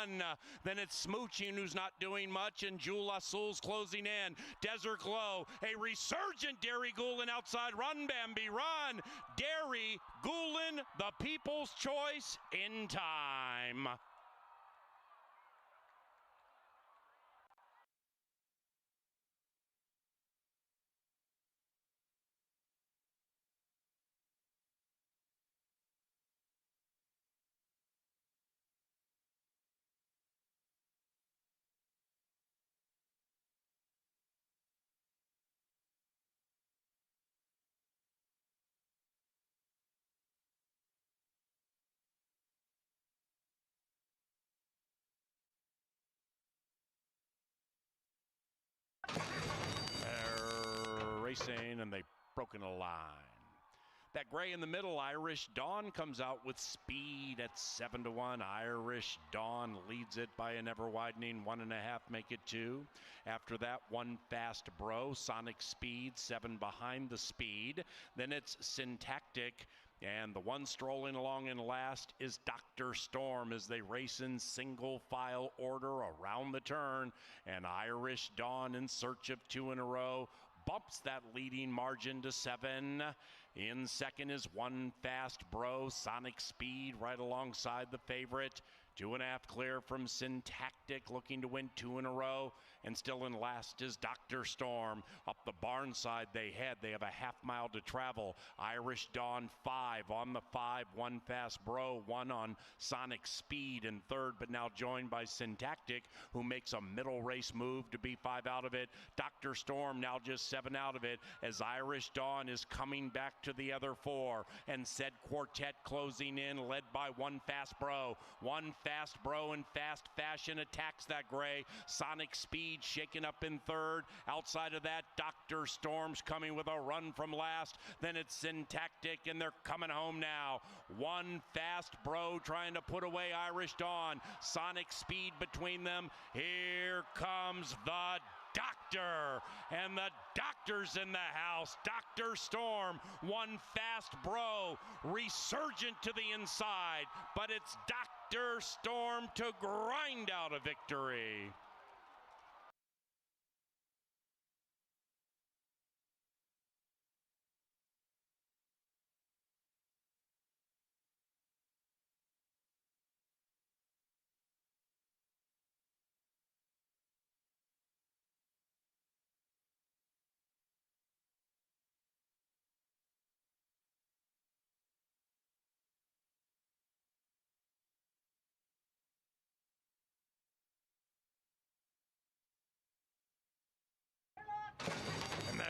one. Then it's Smooching, who's not doing much, and Jewel Azul's closing in. Desert Glow, a resurgent Derry Goulin outside. Run, Bambi, run! Derry Goulin, the people's choice in time. They're racing and they've broken a line. That gray in the middle, Irish Dawn, comes out with speed at 7-1. Irish Dawn leads it by an ever-widening 1.5, make it 2. After that, One Fast Bro, Sonic Speed, 7 behind the speed. Then it's Syntactic, and the one strolling along in last is Dr. Storm as they race in single file order around the turn. And Irish Dawn, in search of 2 in a row, bumps that leading margin to 7. In second is One Fast Bro, Sonic Speed, right alongside the favorite. 2.5 clear from Syntactic, looking to win 2 in a row. And still in last is Dr. Storm. Up the barn side they head. They have a half mile to travel. Irish Dawn 5 on the 5. One Fast Bro, 1 on Sonic Speed in third, but now joined by Syntactic, who makes a middle race move to be 5 out of it. Dr. Storm now just 7 out of it as Irish Dawn is coming back to the other 4. And said quartet closing in, led by One Fast Bro. One Fast Bro in fast fashion attacks that gray. Sonic Speed shaken up in third. Outside of that, Dr. Storm's coming with a run from last. Then it's Syntactic, and they're coming home now. One Fast Bro trying to put away Irish Dawn. Sonic Speed between them. Here comes the Doctor, and the Doctor's in the house. Dr. Storm, One Fast Bro, resurgent to the inside, but it's Dr. Storm to grind out a victory. And they're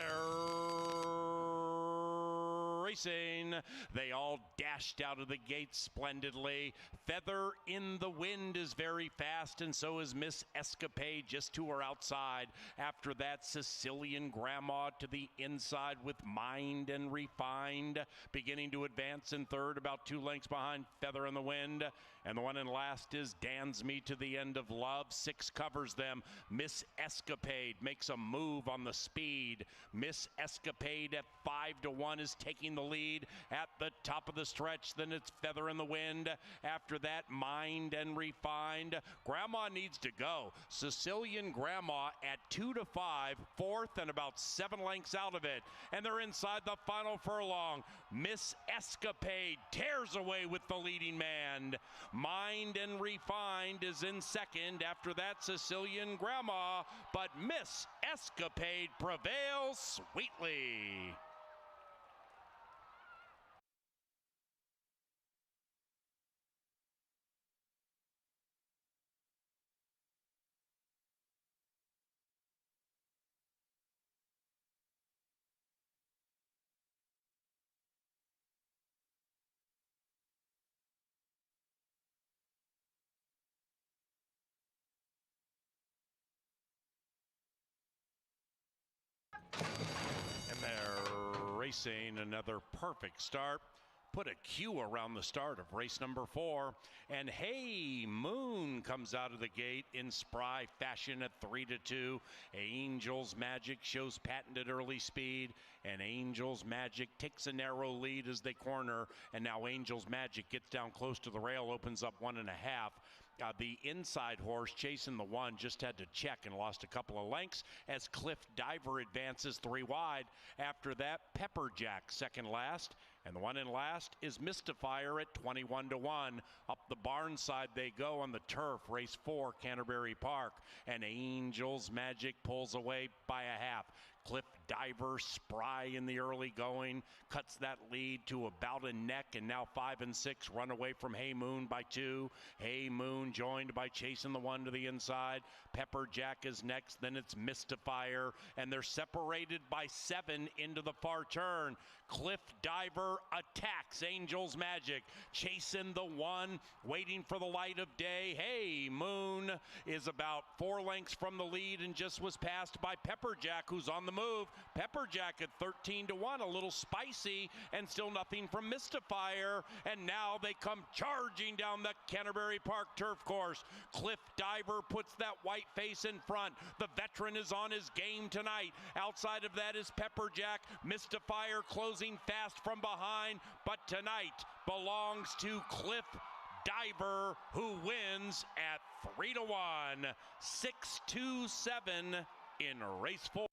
racing. They all dashed out of the gate splendidly. Feather in the Wind is very fast, and so is Miss Escapade, just to her outside. After that, Sicilian Grandma to the inside with Mind and Refined, beginning to advance in third, about 2 lengths behind Feather in the Wind. And the one in last is Dance Me to the End of Love. 6 covers them. Miss Escapade makes a move on the speed. Miss Escapade at 5-1 is taking the lead at the top of the stretch. Then it's Feather in the Wind. After that, Mind and Refined. Grandma needs to go. Sicilian Grandma at 2-5, fourth and about 7 lengths out of it. And they're inside the final furlong. Miss Escapade tears away with the leading man. Mind and Refined is in second. After that, Sicilian Grandma. But Miss Escapade prevails sweetly. And they're racing another perfect start. Put a Q around the start of race number 4. And Hey Moon comes out of the gate in spry fashion at 3-2. Angel's Magic shows patented early speed, and Angel's Magic takes a narrow lead as they corner. And now Angel's Magic gets down close to the rail, opens up 1.5. the inside horse chasing the one just had to check and lost a couple of lengths as Cliff Diver advances 3 wide. After that, Pepper Jack second last. And the one in last is Mystifier at 21 to 1. Up the barn side they go on the turf, race 4, Canterbury Park. And Angel's Magic pulls away by a half. Cliff Diver, spry in the early going, cuts that lead to about a neck, and now 5 and 6 run away from Hey Moon by 2. Hey Moon joined by Chasing the One to the inside. Pepper Jack is next, then it's Mystifier, and they're separated by 7 into the far turn. Cliff Diver attacks Angel's Magic, chasing the one, waiting for the light of day. Hey Moon is about 4 lengths from the lead and just was passed by Pepper Jack, who's on the move. Pepper Jack at 13 to 1, a little spicy, and still nothing from Mystifier. And now they come charging down the Canterbury Park turf course. Cliff Diver puts that white face in front. The veteran is on his game tonight. Outside of that is Pepper Jack. Mystifier closing fast from behind, but tonight belongs to Cliff Diver, who wins at 3 to 1, 6-2-7 in race 4.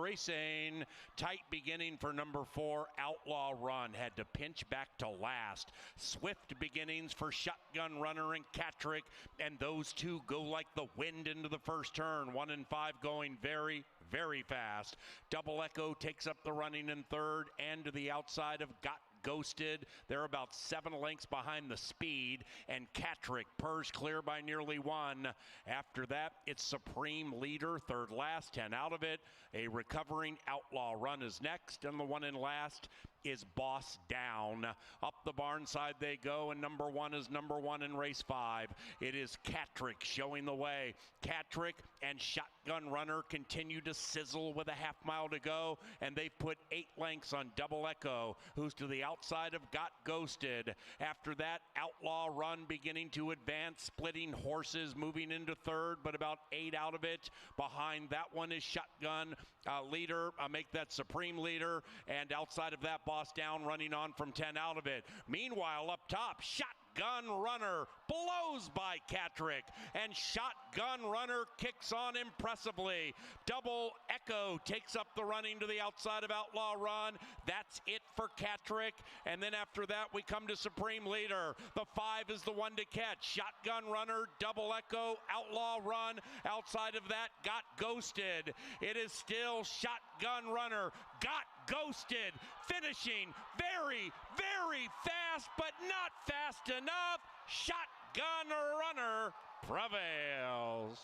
Racing, tight beginning for number 4, Outlaw Run. Had to pinch back to last. Swift beginnings for Shotgun Runner and Catrick, and those two go like the wind into the first turn. 1 and 5 going very, very fast. Double Echo takes up the running in third, and to the outside of Got Ghosted. They're about 7 lengths behind the speed, and Catrick purrs clear by nearly 1. After that, it's Supreme Leader, third last, 10 out of it. A recovering Outlaw Run is next, and the one in last is Boss Down. Up the barn side they go, and number 1 is number 1 in race 5. It is Catrick showing the way. Catrick and Shotgun Runner continue to sizzle with a half mile to go, and they put 8 lengths on Double Echo, who's to the outside of Got Ghosted. After that, Outlaw Run beginning to advance, splitting horses, moving into third, but about 8 out of it. Behind that one is Shotgun Leader, make that Supreme Leader, and outside of that, Boss Down running on from 10 out of it. Meanwhile, up top, Shotgun Runner blows by Catrick, and Shotgun Runner kicks on impressively. Double Echo takes up the running to the outside of Outlaw Run. That's it for Catrick, and then after that we come to Supreme Leader. The 5 is the one to catch. Shotgun Runner, Double Echo, Outlaw Run. Outside of that, Got Ghosted. It is still Shotgun Runner, Got Ghosted, finishing very, very fast, but not fast enough. Shotgun Runner prevails.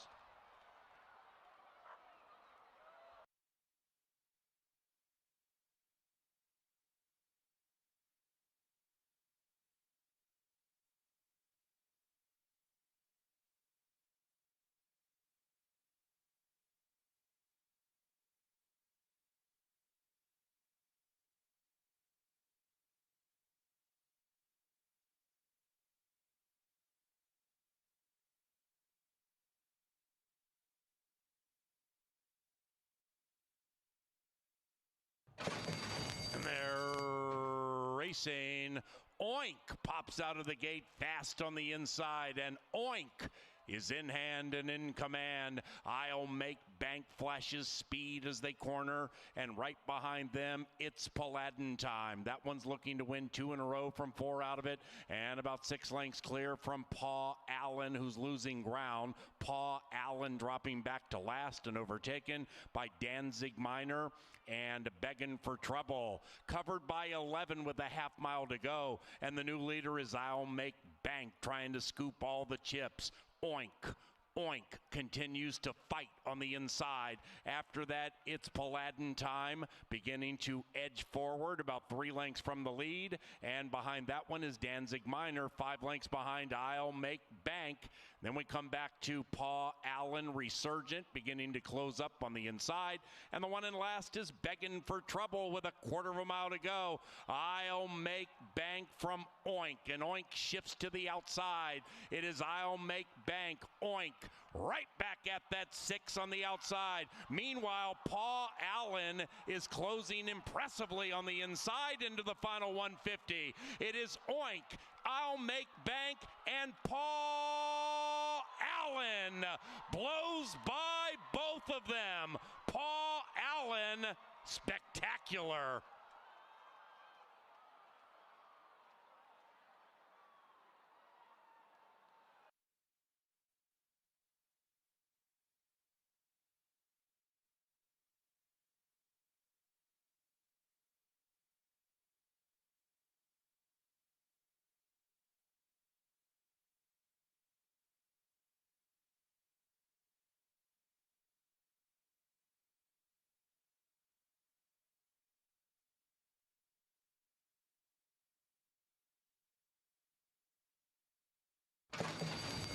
And they're racing. Oink pops out of the gate fast on the inside, and Oink is in hand and in command. I'll Make Bank flashes speed as they corner, and right behind them, it's Paladin Time. That one's looking to win 2 in a row from 4 out of it, and about 6 lengths clear from Paw Allen, who's losing ground. Paw Allen dropping back to last and overtaken by Danzig Minor and Begging for Trouble. Covered by 11 with a half mile to go, and the new leader is I'll Make Bank, trying to scoop all the chips. Oink, Oink continues to fight on the inside. After that, it's Paladin time, beginning to edge forward about 3 lengths from the lead. And behind that one is Danzig Minor, 5 lengths behind I'll Make Bank. Then we come back to Paw Allen Resurgent, beginning to close up on the inside. And the one in last is Begging for Trouble with a quarter of a mile to go. I'll Make Bank from Oink, and Oink shifts to the outside. It is I'll Make Bank, Oink, right back at that 6 on the outside. Meanwhile, Paw Allen is closing impressively on the inside into the final 150. It is Oink, I'll Make Bank, and Paw Allen blows by both of them. Paw Allen, spectacular.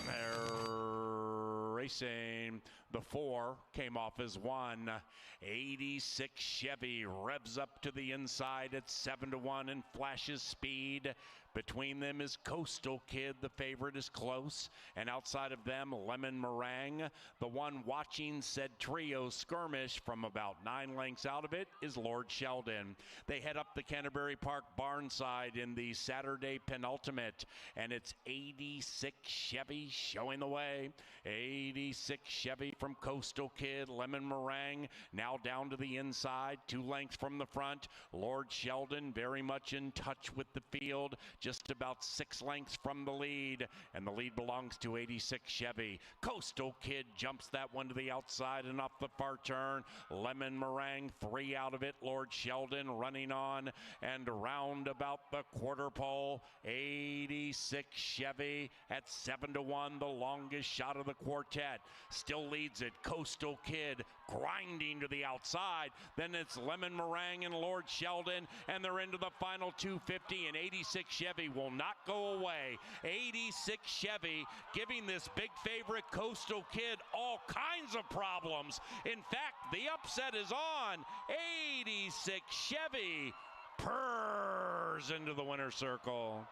They're racing. The 4 came off as 1. 86 Chevy revs up to the inside at 7-1 and flashes speed. Between them is Coastal Kid. The favorite is close. And outside of them, Lemon Meringue. The one watching said trio skirmish from about 9 lengths out of it is Lord Sheldon. They head up the Canterbury Park barnside in the Saturday penultimate. And it's 86 Chevy showing the way. 86 Chevy from Coastal Kid. Lemon Meringue now down to the inside. 2 lengths from the front. Lord Sheldon very much in touch with the field. Just about 6 lengths from the lead, and the lead belongs to 86 Chevy. Coastal Kid jumps that one to the outside and off the far turn. Lemon Meringue 3 out of it. Lord Sheldon running on and around about the quarter pole. 86 Chevy at 7-1, the longest shot of the quartet. Still leads it. Coastal Kid grinding to the outside. Then it's Lemon Meringue and Lord Sheldon, and they're into the final 250, and 86 Chevy will not go away. 86 Chevy giving this big favorite Coastal Kid all kinds of problems. In fact, the upset is on. 86 Chevy purrs into the winner's circle.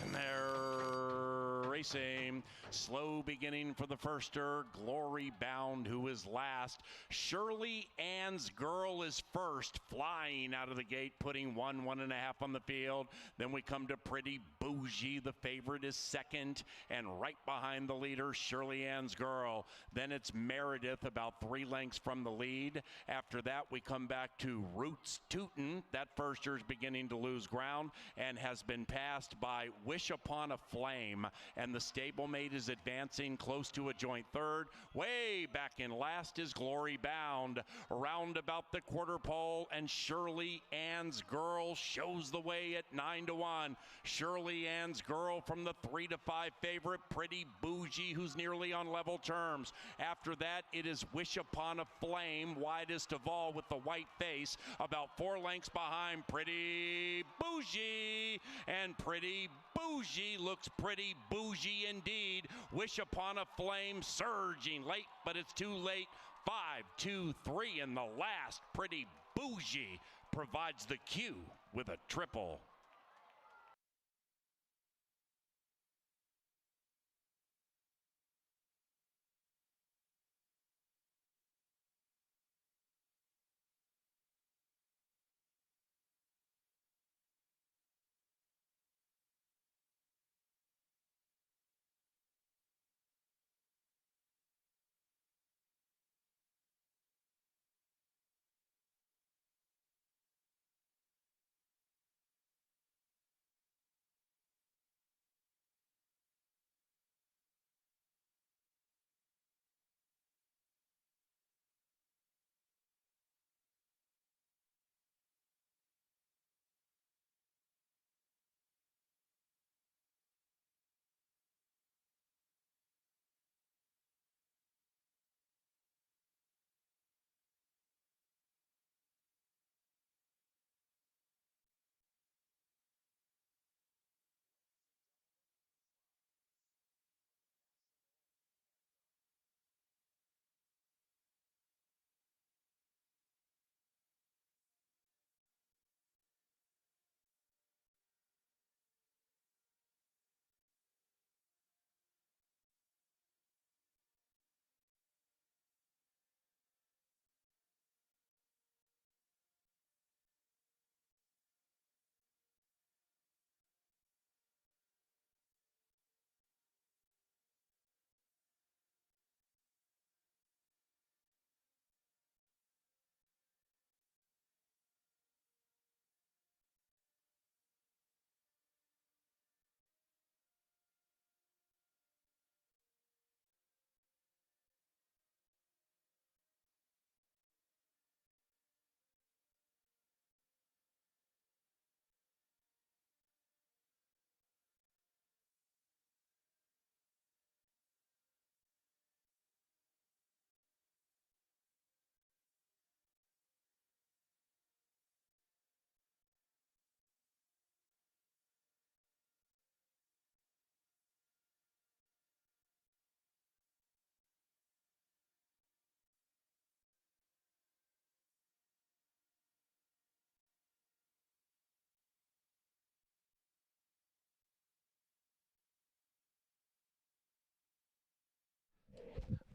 And they're racing. Slow beginning for the firster. Glory Bound, who is last. Shirley Ann's Girl is first, flying out of the gate, putting 1.5 on the field. Then we come to Pretty Bougie. The favorite is second, and right behind the leader, Shirley Ann's Girl. Then it's Meredith, about 3 lengths from the lead. After that, we come back to Roots Tootin'. That firster is beginning to lose ground and has been passed by Wish Upon a Flame. And the stablemate is advancing close to a joint third. Way back in last is Glory Bound. Around about the quarter pole, and Shirley Ann's Girl shows the way at 9-1. Shirley Ann's Girl from the 3-5 favorite, Pretty Bougie, who's nearly on level terms. After that, it is Wish Upon a Flame, widest of all with the white face, about 4 lengths behind Pretty Bougie. And Pretty Bougie looks pretty bougie indeed. Wish Upon a Flame surging late, but it's too late. 5, 2, 3 in the last. Pretty Bougie provides the cue with a triple.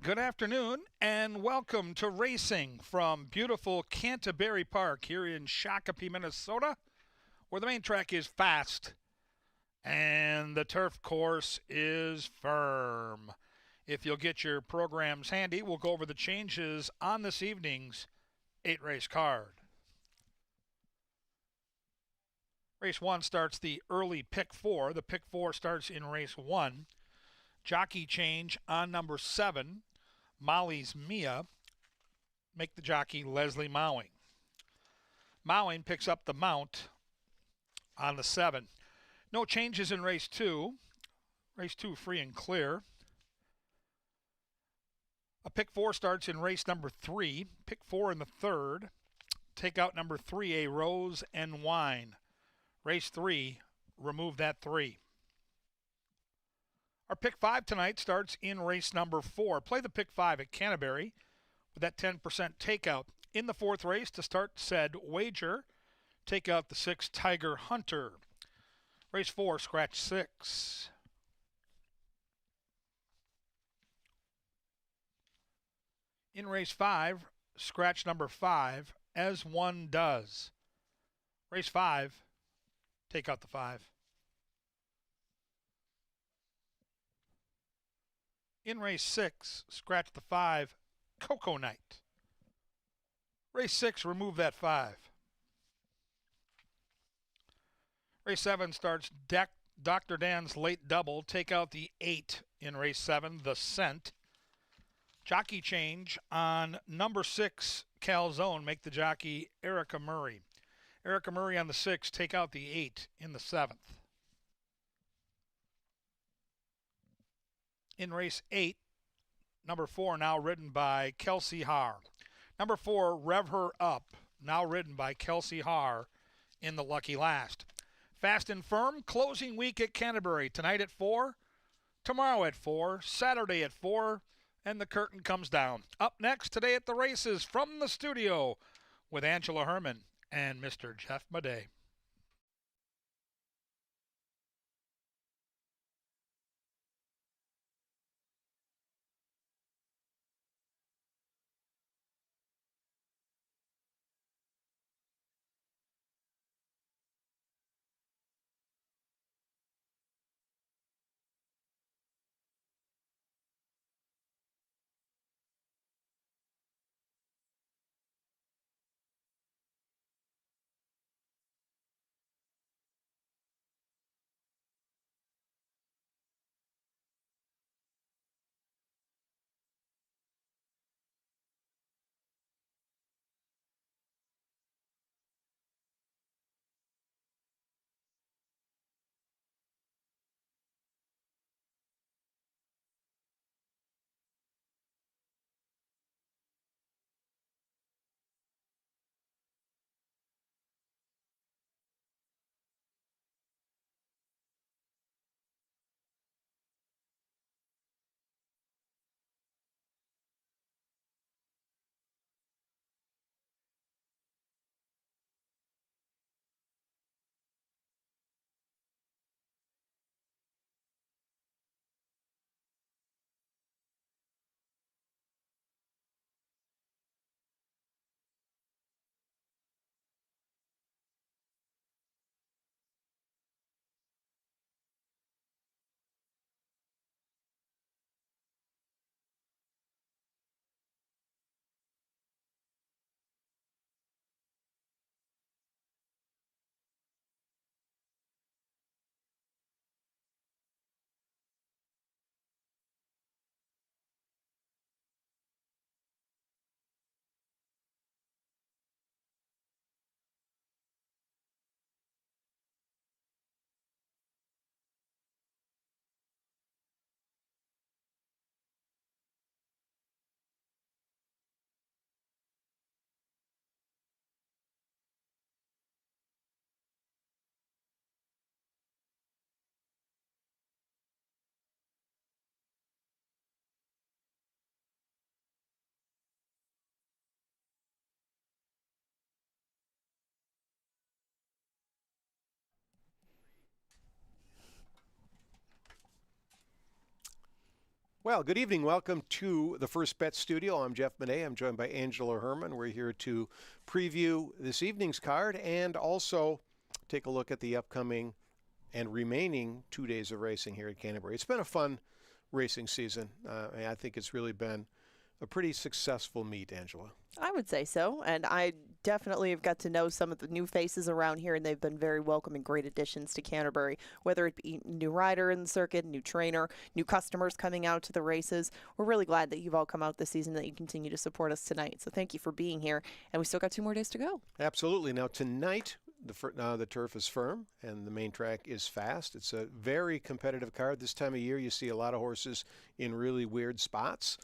Good afternoon and welcome to racing from beautiful Canterbury Park here in Shakopee, Minnesota, where the main track is fast and the turf course is firm. If you'll get your programs handy, we'll go over the changes on this evening's 8-race card. Race 1 starts the early pick 4. The pick 4 starts in race 1. Jockey change on number 7. Molly's Mia, make the jockey Leslie Mowing. Mowing picks up the mount on the 7. No changes in race 2. Race 2 free and clear. A pick 4 starts in race number 3. Pick 4 in the 3rd. Take out number 3, A Rose and Wine. Race 3, remove that 3. Our pick 5 tonight starts in race number 4. Play the pick 5 at Canterbury with that 10% takeout. In the 4th race to start said wager, take out the 6 Tiger Hunter. Race 4, scratch 6. In race 5, scratch number 5, as one does. Race 5, take out the 5. In race 6, scratch the 5, Cocoa Night. Race 6, remove that 5. Race 7 starts Dr. Dan's late double. Take out the 8 in race 7, the Scent. Jockey change on number 6, Calzone. Make the jockey Erica Murray. Erica Murray on the 6, take out the 8 in the 7th. In race 8, number 4, now ridden by Kelsey Haar. Number 4, Rev Her Up, now ridden by Kelsey Haar in the lucky last. Fast and firm, closing week at Canterbury. Tonight at 4, tomorrow at 4, Saturday at 4, and the curtain comes down. Up next today at the races from the studio with Angela Herman and Mr. Jeff Madej. Well, good evening. Welcome to the First Bet Studio. I'm Jeff Monet. I'm joined by Angela Herman. We're here to preview this evening's card and also take a look at the upcoming and remaining 2 days of racing here at Canterbury. It's been a fun racing season. I think it's really been a pretty successful meet, Angela. I would say so, and I definitely have got to know some of the new faces around here, and they've been very welcome and great additions to Canterbury, whether it be new rider in the circuit, new trainer, new customers coming out to the races. We're really glad that you've all come out this season, that you continue to support us tonight. So thank you for being here, and we still got 2 more days to go. Absolutely. Now tonight, the turf is firm and the main track is fast. It's a very competitive card. This time of year, you see a lot of horses in really weird spots.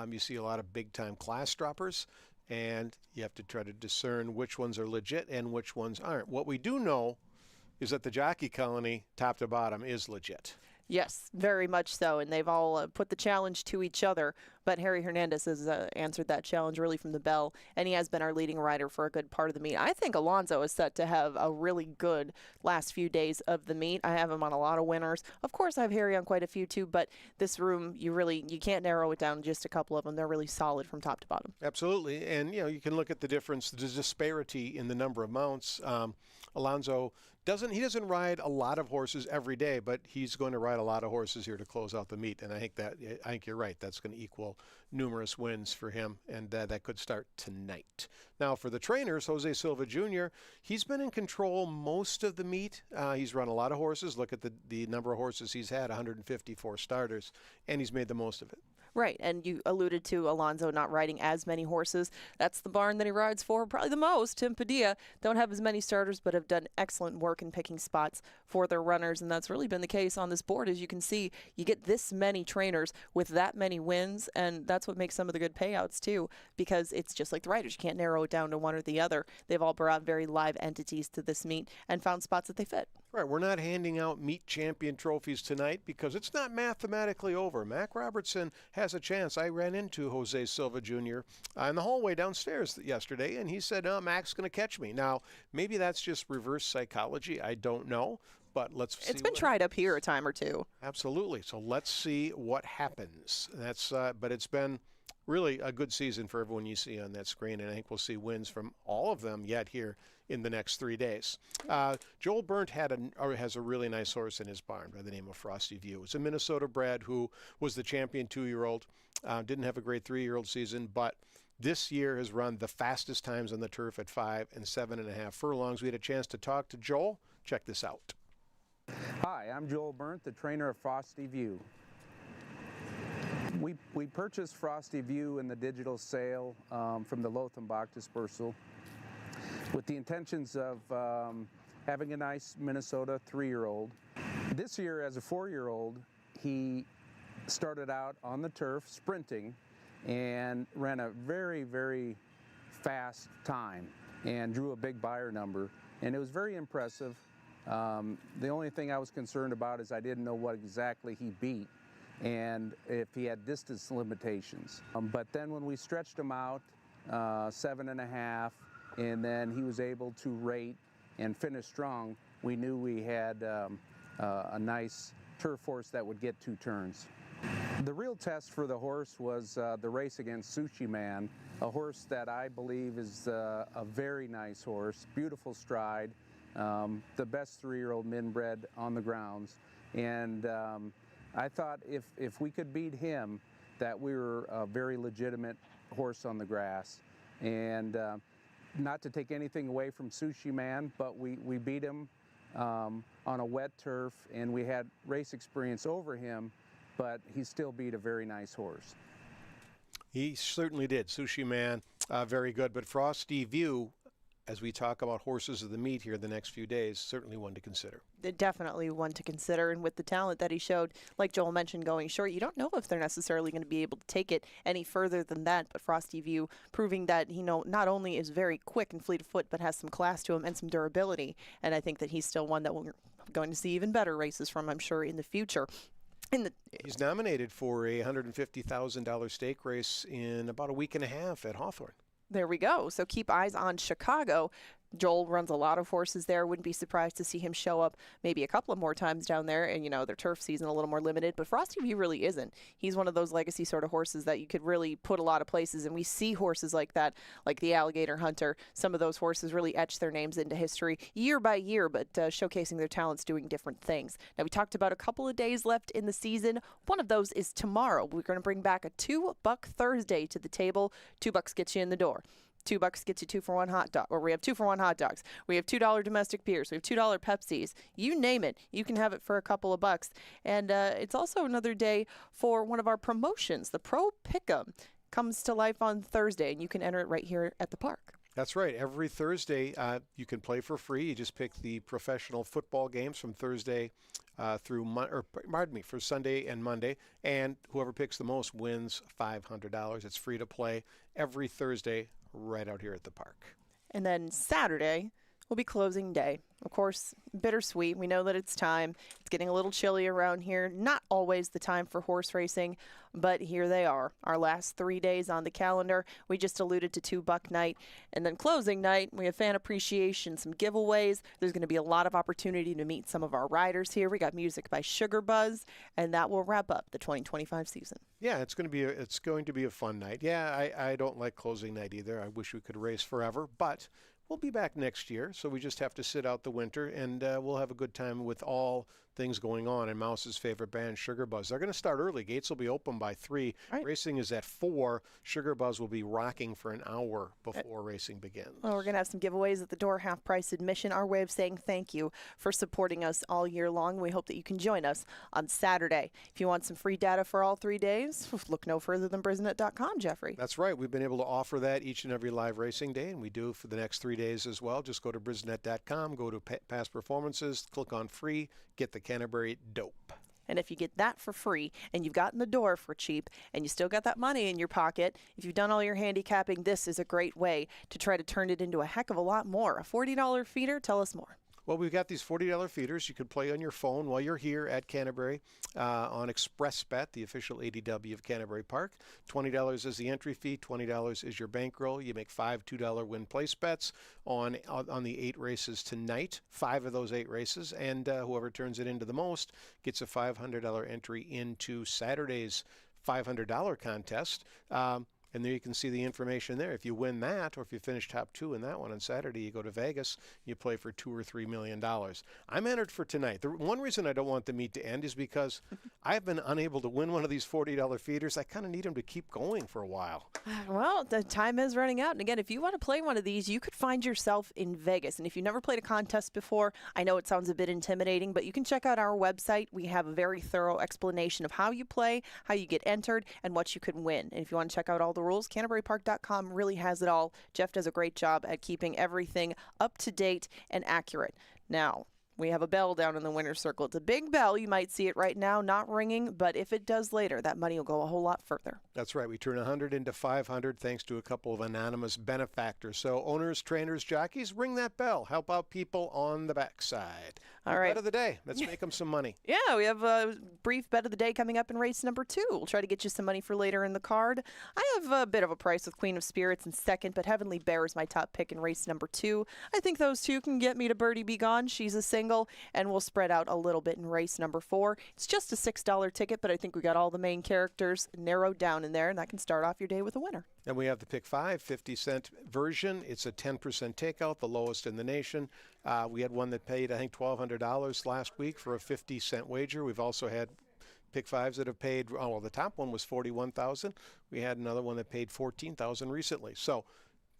You see a lot of big-time class droppers, and you have to try to discern which ones are legit and which ones aren't. What we do know is that the jockey colony, top to bottom, is legit. Yes, very much so, and they've all put the challenge to each other, but Harry Hernandez has answered that challenge really from the bell, and he has been our leading rider for a good part of the meet. I think Alonso is set to have a really good last few days of the meet. I have him on a lot of winners. Of course, I have Harry on quite a few too, but this room, you can't narrow it down to just a couple of them. They're really solid from top to bottom. Absolutely, and you can look at the difference, the disparity in the number of mounts. Alonso doesn't ride a lot of horses every day, but he's going to ride a lot of horses here to close out the meet, and I think you're right. That's going to equal numerous wins for him, and that could start tonight. Now for the trainers, Jose Silva Jr., he's been in control most of the meet. He's run a lot of horses. Look at the number of horses he's had, 154 starters, and he's made the most of it. Right, and you alluded to Alonso not riding as many horses. That's the barn that he rides for probably the most. Tim Padilla don't have as many starters, but have done excellent work in picking spots for their runners, and that's really been the case on this board. As you can see, you get this many trainers with that many wins, and that's what makes some of the good payouts too, because it's just like the riders. You can't narrow it down to one or the other. They've all brought very live entities to this meet and found spots that they fit. Right, we're not handing out meet champion trophies tonight because it's not mathematically over. Mac Robertson has a chance. I ran into Jose Silva Jr. In the hallway downstairs yesterday, and he said, Mac's going to catch me. Now, maybe that's just reverse psychology. I don't know, but let's see. It's been tried up here a time or two. Absolutely. So let's see what happens. But it's been really a good season for everyone you see on that screen, and I think we'll see wins from all of them yet here in the next 3 days. Joel Burnt has a really nice horse in his barn by the name of Frosty View. It's a Minnesota bred who was the champion 2-year-old. Didn't have a great 3-year-old season, but this year has run the fastest times on the turf at 5 and 7.5 furlongs. We had a chance to talk to Joel. Check this out. Hi, I'm Joel Burnt, the trainer of Frosty View. We purchased Frosty View in the digital sale from the Lothenbach dispersal with the intentions of having a nice Minnesota 3-year-old. This year, as a 4-year-old, he started out on the turf sprinting and ran a very, very fast time and drew a big buyer number, and it was very impressive. The only thing I was concerned about is I didn't know what exactly he beat and if he had distance limitations. But then when we stretched him out 7.5, and then he was able to rate and finish strong, we knew we had a nice turf horse that would get 2 turns. The real test for the horse was the race against Sushi Man, a horse that I believe is a very nice horse, beautiful stride, the best 3-year-old minbred on the grounds. And I thought if we could beat him, that we were a very legitimate horse on the grass. And not to take anything away from Sushi Man, but we beat him on a wet turf, and we had race experience over him, but he still beat a very nice horse. He certainly did. Sushi Man, very good. But Frosty View, as we talk about horses of the meet here the next few days, certainly one to consider. Definitely one to consider, and with the talent that he showed, like Joel mentioned, going short, you don't know if they're necessarily going to be able to take it any further than that, but Frosty View proving that he not only is very quick and fleet of foot, but has some class to him and some durability, and I think that he's still one that we're going to see even better races from, I'm sure, in the future. He's nominated for a $150,000 stake race in about a week and a half at Hawthorne. There we go. So keep eyes on Chicago. Joel runs a lot of horses there. Wouldn't be surprised to see him show up maybe a couple of more times down there. And, their turf season a little more limited. But Frosty View really isn't. He's one of those legacy sort of horses that you could really put a lot of places. And we see horses like that, like the Alligator Hunter. Some of those horses really etch their names into history year by year, but showcasing their talents doing different things. Now, we talked about a couple of days left in the season. One of those is tomorrow. We're going to bring back a $2 Thursday to the table. $2 gets you in the door. $2 gets you 2-for-1 hot dog, or we have 2-for-1 hot dogs. We have $2 domestic beers. We have $2 Pepsis. You name it, you can have it for a couple of bucks. And it's also another day for one of our promotions. The Pro Pick'em comes to life on Thursday, and you can enter it right here at the park. That's right. Every Thursday, you can play for free. You just pick the professional football games from Thursday for Sunday and Monday, and whoever picks the most wins $500. It's free to play every Thursday right out here at the park. And then Saturday will be closing day. Of course, bittersweet. We know that it's time. It's getting a little chilly around here. Not always the time for horse racing, but here they are. Our last 3 days on the calendar. We just alluded to $2 night. And then closing night, we have fan appreciation, some giveaways. There's going to be a lot of opportunity to meet some of our riders here. We got music by Sugar Buzz, and that will wrap up the 2025 season. Yeah, it's going to be a fun night. Yeah, I don't like closing night either. I wish we could race forever, but we'll be back next year, so we just have to sit out the winter, and we'll have a good time with all things going on. And Mouse's favorite band, Sugar Buzz. They're going to start early. Gates will be open by 3. Right. Racing is at 4. Sugar Buzz will be rocking for an hour before racing begins. Well, we're going to have some giveaways at the door, half-price admission. Our way of saying thank you for supporting us all year long. We hope that you can join us on Saturday. If you want some free data for all 3 days, look no further than brisnet.com, Jeffrey. That's right. We've been able to offer that each and every live racing day, and we do for the next 3 days as well. Just go to brisnet.com, go to past performances, click on free, get the Canterbury Dope. And if you get that for free and you've gotten the door for cheap and you still got that money in your pocket, if you've done all your handicapping, this is a great way to try to turn it into a heck of a lot more. A $40 feeder, tell us more. Well, we've got these $40 feeders you can play on your phone while you're here at Canterbury on Express Bet, the official ADW of Canterbury Park. $20 is the entry fee, $20 is your bankroll. You make 5 $2 win place bets on the 8 races tonight, 5 of those 8 races, and whoever turns it into the most gets a $500 entry into Saturday's $500 contest. And there you can see the information there. If you win that, or if you finish top 2 in that one on Saturday, you go to Vegas, you play for $2 or $3 million. I'm entered for tonight. The one reason I don't want the meet to end is because I've been unable to win one of these $40 feeders. I kind of need them to keep going for a while. Well, the time is running out. And again, if you want to play one of these, you could find yourself in Vegas. And if you've never played a contest before, I know it sounds a bit intimidating, but you can check out our website. We have a very thorough explanation of how you play, how you get entered, and what you can win. And if you want to check out all the rules, CanterburyPark.com really has it all. Jeff does a great job at keeping everything up to date and accurate. Now, we have a bell down in the winner's circle. It's a big bell. You might see it right now, not ringing, but if it does later, that money will go a whole lot further. That's right. We turn 100 into 500 thanks to a couple of anonymous benefactors. So owners, trainers, jockeys, ring that bell. Help out people on the backside. All right. Bet of the day. Let's make them some money. Yeah, we have a brief bet of the day coming up in race number 2. We'll try to get you some money for later in the card. I have a bit of a price with Queen of Spirits in second, but Heavenly Bear is my top pick in race number 2. I think those two can get me to Birdie Be Gone. She's a single, and we'll spread out a little bit in race number 4. It's just a $6 ticket, but I think we got all the main characters narrowed down in there, and that can start off your day with a winner. And we have the Pick 5, 50-cent version. It's a 10% takeout, the lowest in the nation. We had one that paid, I think, $1,200 last week for a 50-cent wager. We've also had Pick 5s that have paid, well, the top one was $41,000. We had another one that paid $14,000 recently. So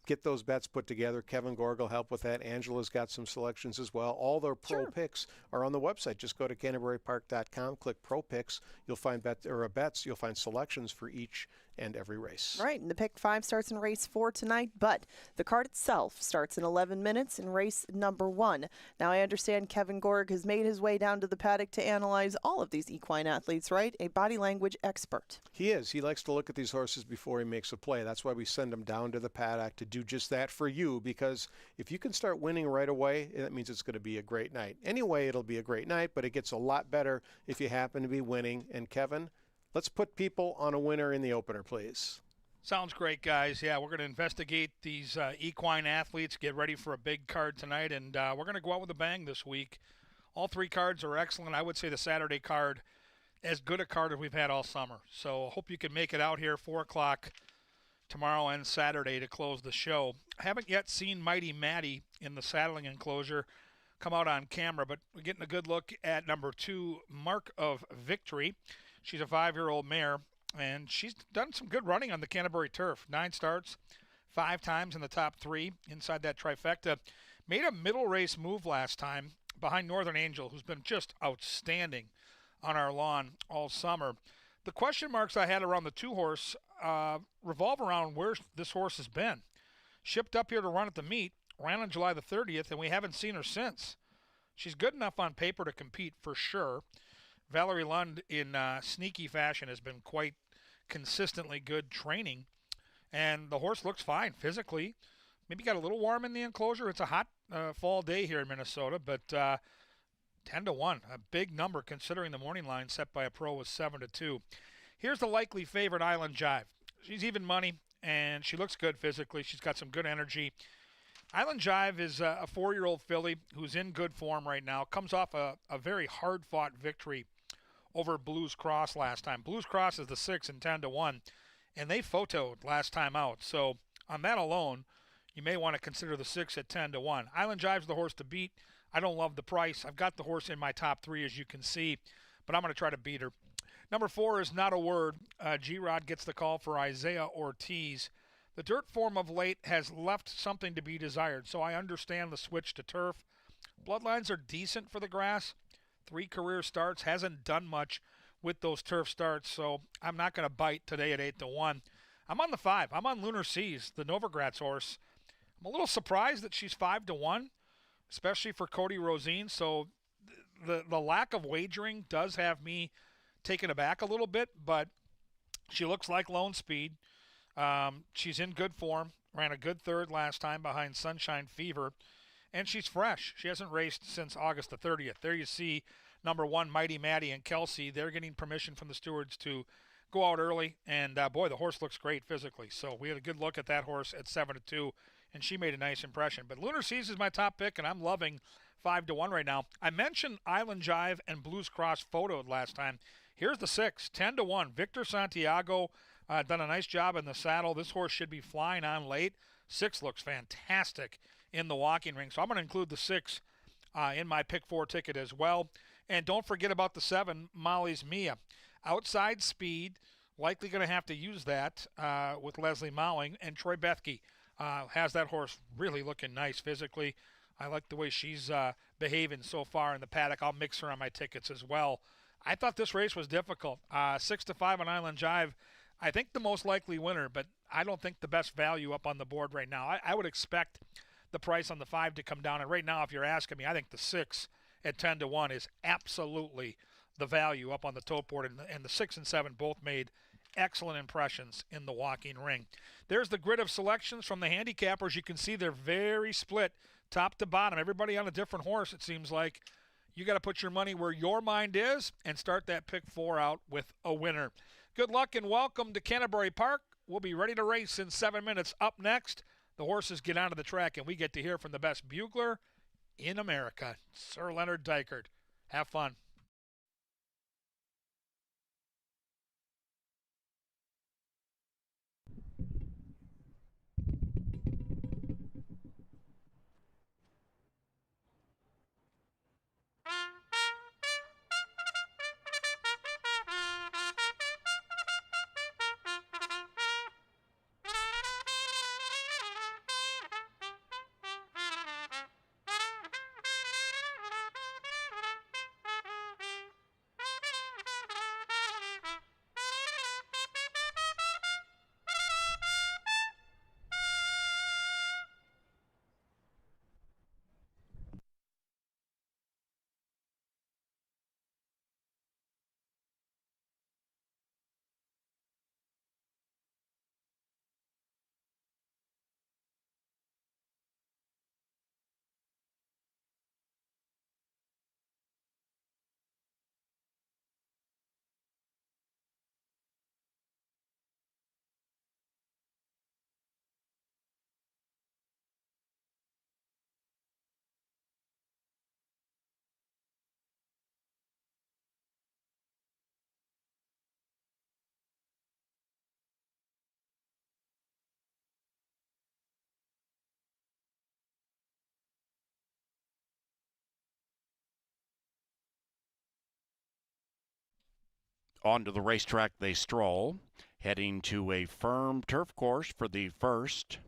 get those bets put together. Kevin Gorg will help with that. Angela's got some selections as well. All their pro picks are on the website. Just go to CanterburyPark.com, click Pro Picks. You'll find bets. You'll find selections for each and every race. Right, and the Pick 5 starts in race 4 tonight, but the card itself starts in 11 minutes in race number 1. Now, I understand Kevin Gorg has made his way down to the paddock to analyze all of these equine athletes, right? A body language expert. He is. He likes to look at these horses before he makes a play. That's why we send him down to the paddock to do just that for you, because if you can start winning right away, that means it's going to be a great night. Anyway, it'll be a great night, but it gets a lot better if you happen to be winning. And Kevin, let's put people on a winner in the opener, please. Sounds great, guys. Yeah, we're going to investigate these equine athletes, get ready for a big card tonight, and we're going to go out with a bang this week. All three cards are excellent. I would say the Saturday card, as good a card as we've had all summer. So I hope you can make it out here 4 o'clock tomorrow and Saturday to close the show. I haven't yet seen Mighty Maddie in the saddling enclosure come out on camera, but we're getting a good look at number 2, Mark of Victory. She's a 5-year-old mare, and she's done some good running on the Canterbury turf. 9 starts, 5 times in the top 3 inside that trifecta. Made a middle race move last time behind Northern Angel, who's been just outstanding on our lawn all summer. The question marks I had around the 2-horse revolve around where this horse has been. Shipped up here to run at the meet, ran on July the 30th, and we haven't seen her since. She's good enough on paper to compete for sure. Valerie Lund, in sneaky fashion, has been quite consistently good training, and the horse looks fine physically. Maybe got a little warm in the enclosure. It's a hot fall day here in Minnesota, but 10-1, a big number considering the morning line set by a pro was 7-2. Here's the likely favorite, Island Jive. She's even money, and she looks good physically. She's got some good energy. Island Jive is a 4-year-old filly who's in good form right now. Comes off a very hard-fought victory over Blues Cross last time. Blues Cross is the 6 and 10-1, and they photoed last time out. So on that alone, you may want to consider the 6 at 10-1. Island Jive's the horse to beat. I don't love the price. I've got the horse in my top 3, as you can see, but I'm going to try to beat her. Number 4 is Not a Word. G-Rod gets the call for Isaiah Ortiz. The dirt form of late has left something to be desired, so I understand the switch to turf. Bloodlines are decent for the grass. 3 career starts, hasn't done much with those turf starts, so I'm not going to bite today at 8-1. I'm on the 5. I'm on Lunar Seas, the Novogratz horse. I'm a little surprised that she's 5-1, especially for Cody Rosine, so the lack of wagering does have me taken aback a little bit, but she looks like Lone Speed. She's in good form, ran a good 3rd last time behind Sunshine Fever, and she's fresh. She hasn't raced since August the 30th. There you see number 1, Mighty Maddie and Kelsey. They're getting permission from the stewards to go out early, and boy, the horse looks great physically. So we had a good look at that horse at 7-2, and she made a nice impression. But Lunar Seas is my top pick, and I'm loving 5-1 right now. I mentioned Island Jive and Blues Cross photoed last time. Here's the 6, 10-1. Victor Santiago done a nice job in the saddle. This horse should be flying on late. 6 looks fantastic in the walking ring. So I'm going to include the 6 in my pick 4 ticket as well. And don't forget about the 7, Molly's Mia. Outside speed, likely going to have to use that with Leslie Mowing. And Troy Bethke has that horse really looking nice physically. I like the way she's behaving so far in the paddock. I'll mix her on my tickets as well. I thought this race was difficult. 6-5 on Island Jive. I think the most likely winner, but I don't think the best value up on the board right now. I would expect the price on the 5 to come down. And right now, if you're asking me, I think the 6 at 10-1 is absolutely the value up on the tote board. And the 6 and 7 both made excellent impressions in the walking ring. There's the grid of selections from the handicappers. You can see they're very split top to bottom. Everybody on a different horse, it seems like. You got to put your money where your mind is and start that pick 4 out with a winner. Good luck and welcome to Canterbury Park. We'll be ready to race in 7 minutes. Up next, the horses get onto the track, and we get to hear from the best bugler in America, Sir Leonard Dykert. Have fun. onto the racetrack they stroll, heading to a firm turf course for the first.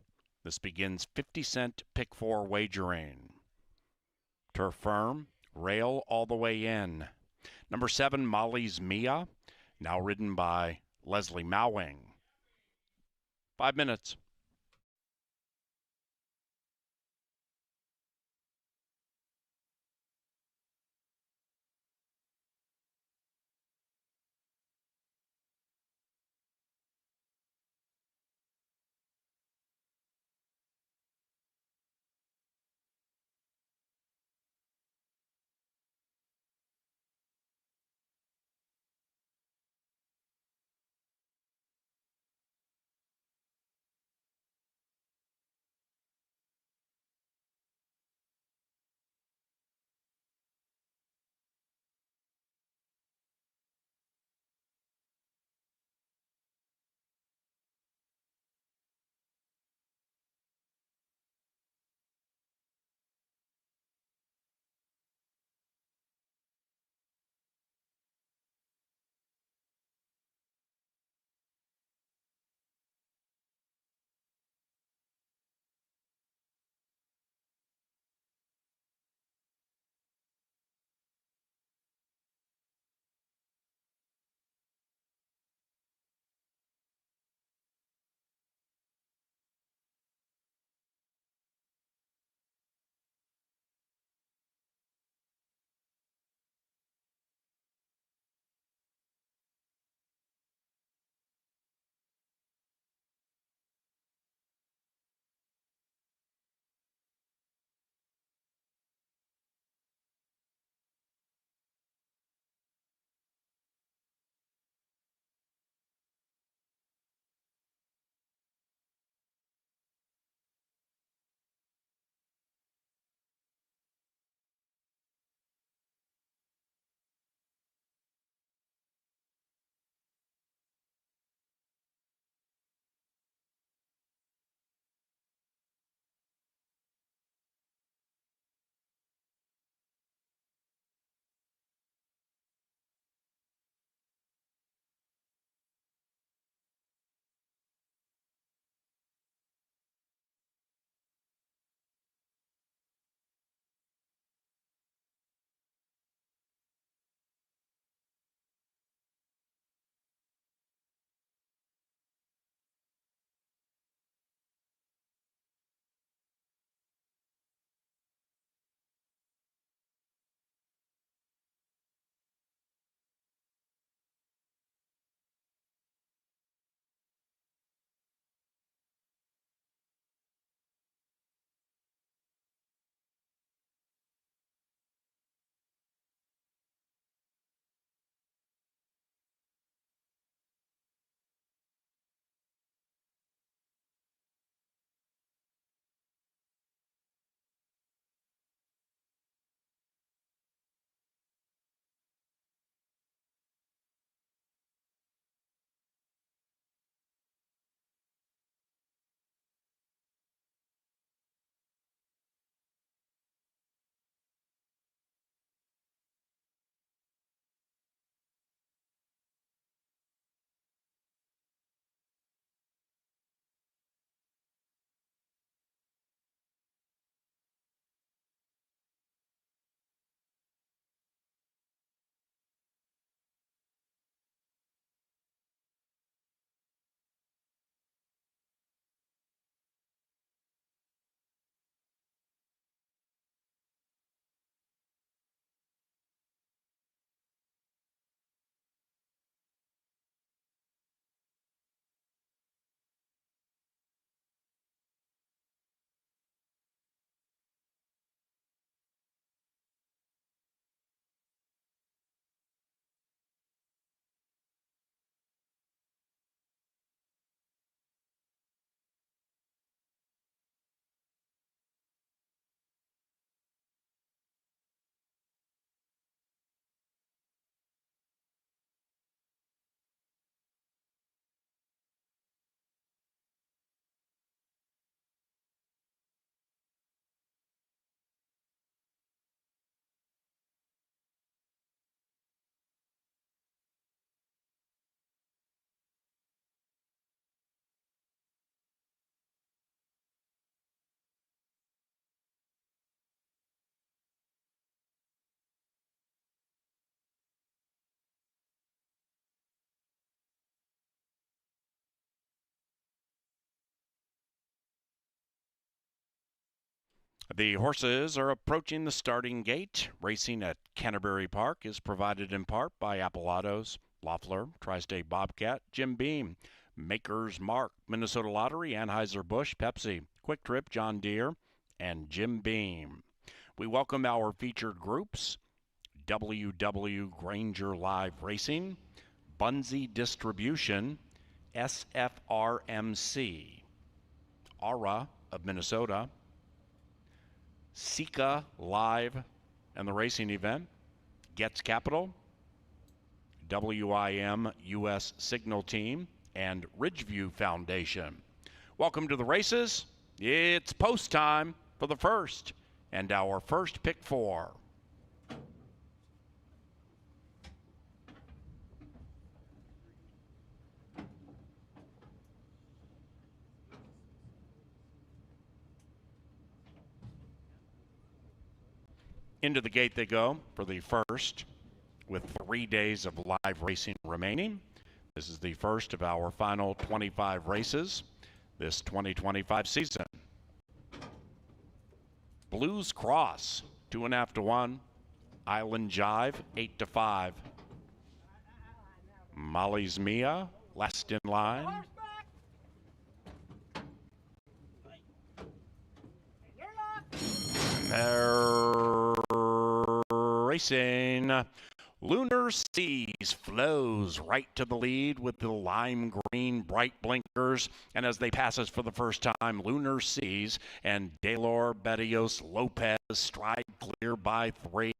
This begins 50-cent pick 4 wagering. Turf firm, rail all the way in. Number 7, Molly's Mia, now ridden by Leslie Mowing. 5 minutes. The horses are approaching the starting gate. Racing at Canterbury Park is provided in part by Apple Autos, Loeffler, Tri-State Bobcat, Jim Beam, Maker's Mark, Minnesota Lottery, Anheuser-Busch, Pepsi, Quick Trip, John Deere, and Jim Beam. We welcome our featured groups: WW Granger Live Racing, Bunzi Distribution, SFRMC, Aura of Minnesota, Sika Live and the racing event, Getz Capital, WIM US Signal Team, and Ridgeview Foundation. Welcome to the races. It's post time for the first and our first pick four. Into the gate they go for the first, with 3 days of live racing remaining. This is the first of our final 25 races this 2025 season. Blues Cross, 2.5 to 1. Island Jive, 8 to 5. Molly's Mia, last in line. They're racing. Lunar Seas flows right to the lead with the lime green bright blinkers. And as they pass us for the first time, Lunar Seas and Delor Betios Lopez stride clear by 3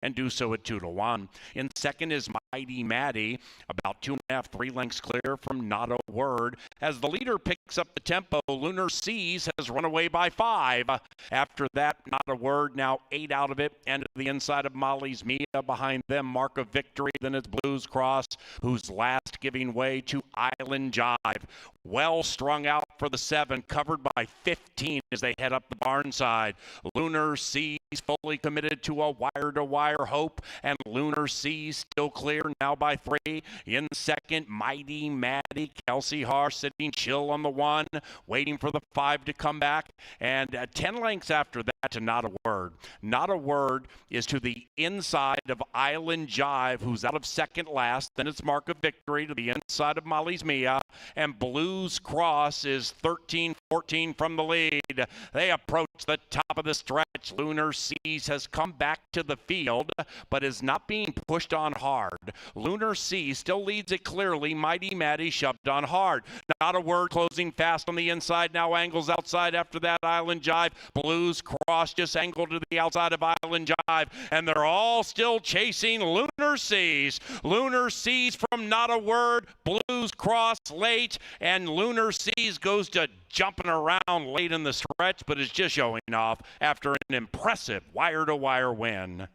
and do so at 2 to 1. In second is Mighty Maddie, about 2.5, 3 lengths clear from Not a Word. As the leader picks up the tempo, Lunar Seas has run away by 5. After that, Not a Word, now 8 out of it, and to the inside of Molly's Mia. Behind them, Mark of Victory. Then it's Blues Cross, who's last, giving way to Island Jive. Well strung out for the 7, covered by 15 as they head up the barn side. Lunar Seas fully committed to a wire-to-wire hope, and Lunar Seas still clear now by 3. In second, Mighty Maddie. Kelsey Har sitting chill on the 1, waiting for the 5 to come back. And 10 lengths after that to Not a Word. Not a Word is to the inside of Island Jive, who's out of second last. Then it's Mark of Victory to the inside of Molly's Mia. And Blues Cross is 13-14 from the lead. They approach the top of the stretch. Lunar Seas has come back to the field, but is not being pushed on hard. Lunar Seas still leads it clearly. Mighty Maddie shoved on hard. Not a Word closing fast on the inside. Now angles outside after that. Island Jive. Blues Cross just angled to the outside of Island Jive. And they're all still chasing Lunar Seas. Lunar Seas from Not a Word. Blues Cross late. And Lunar Seas goes to jumping around late in the stretch, but is just showing off after an impressive wire-to-wire win.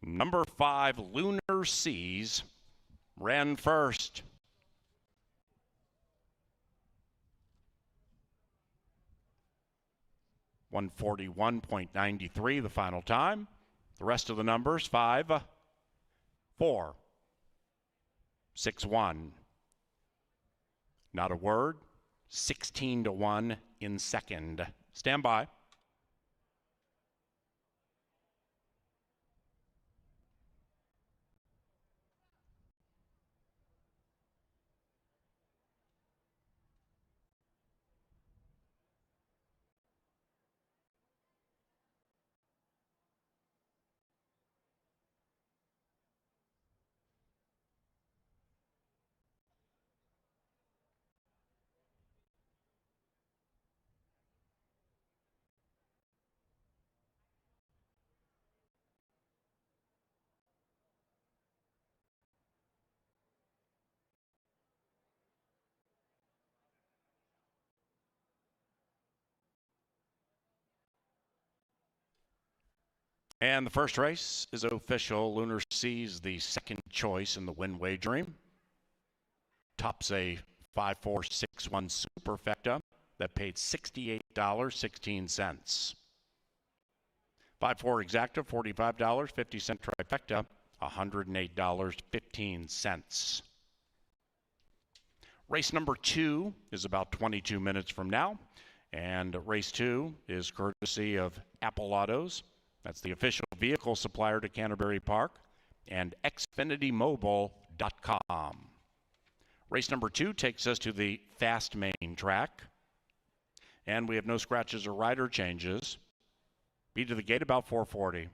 Number 5, Lunar Seas, ran first. .141.93 the final time. The rest of the numbers: 5, 4, 6, 1. Not a Word, 16 to 1 in second. Stand by. And the first race is official. Lunar Seas, the second choice in the win wagering. Tops a 5461 superfecta that paid $68.16. 5-4 exacta, $45, 50-cent trifecta, $108.15. Race number 2 is about 22 minutes from now. And race 2 is courtesy of Apple Autos. That's the official vehicle supplier to Canterbury Park, and xfinitymobile.com. Race number 2 takes us to the Fast Main track. And we have no scratches or rider changes. Be to the gate about 4:40.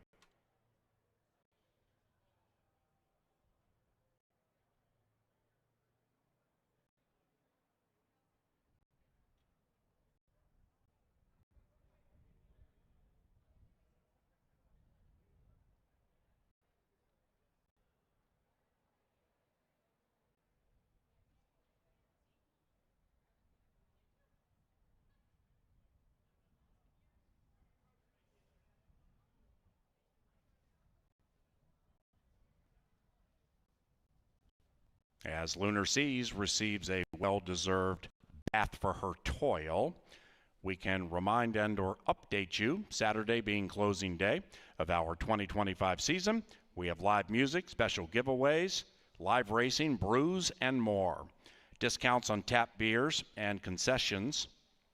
As Lunar Seas receives a well-deserved bath for her toil, we can remind and or update you, Saturday being closing day of our 2025 season. We have live music, special giveaways, live racing, brews, and more. Discounts on tap beers and concessions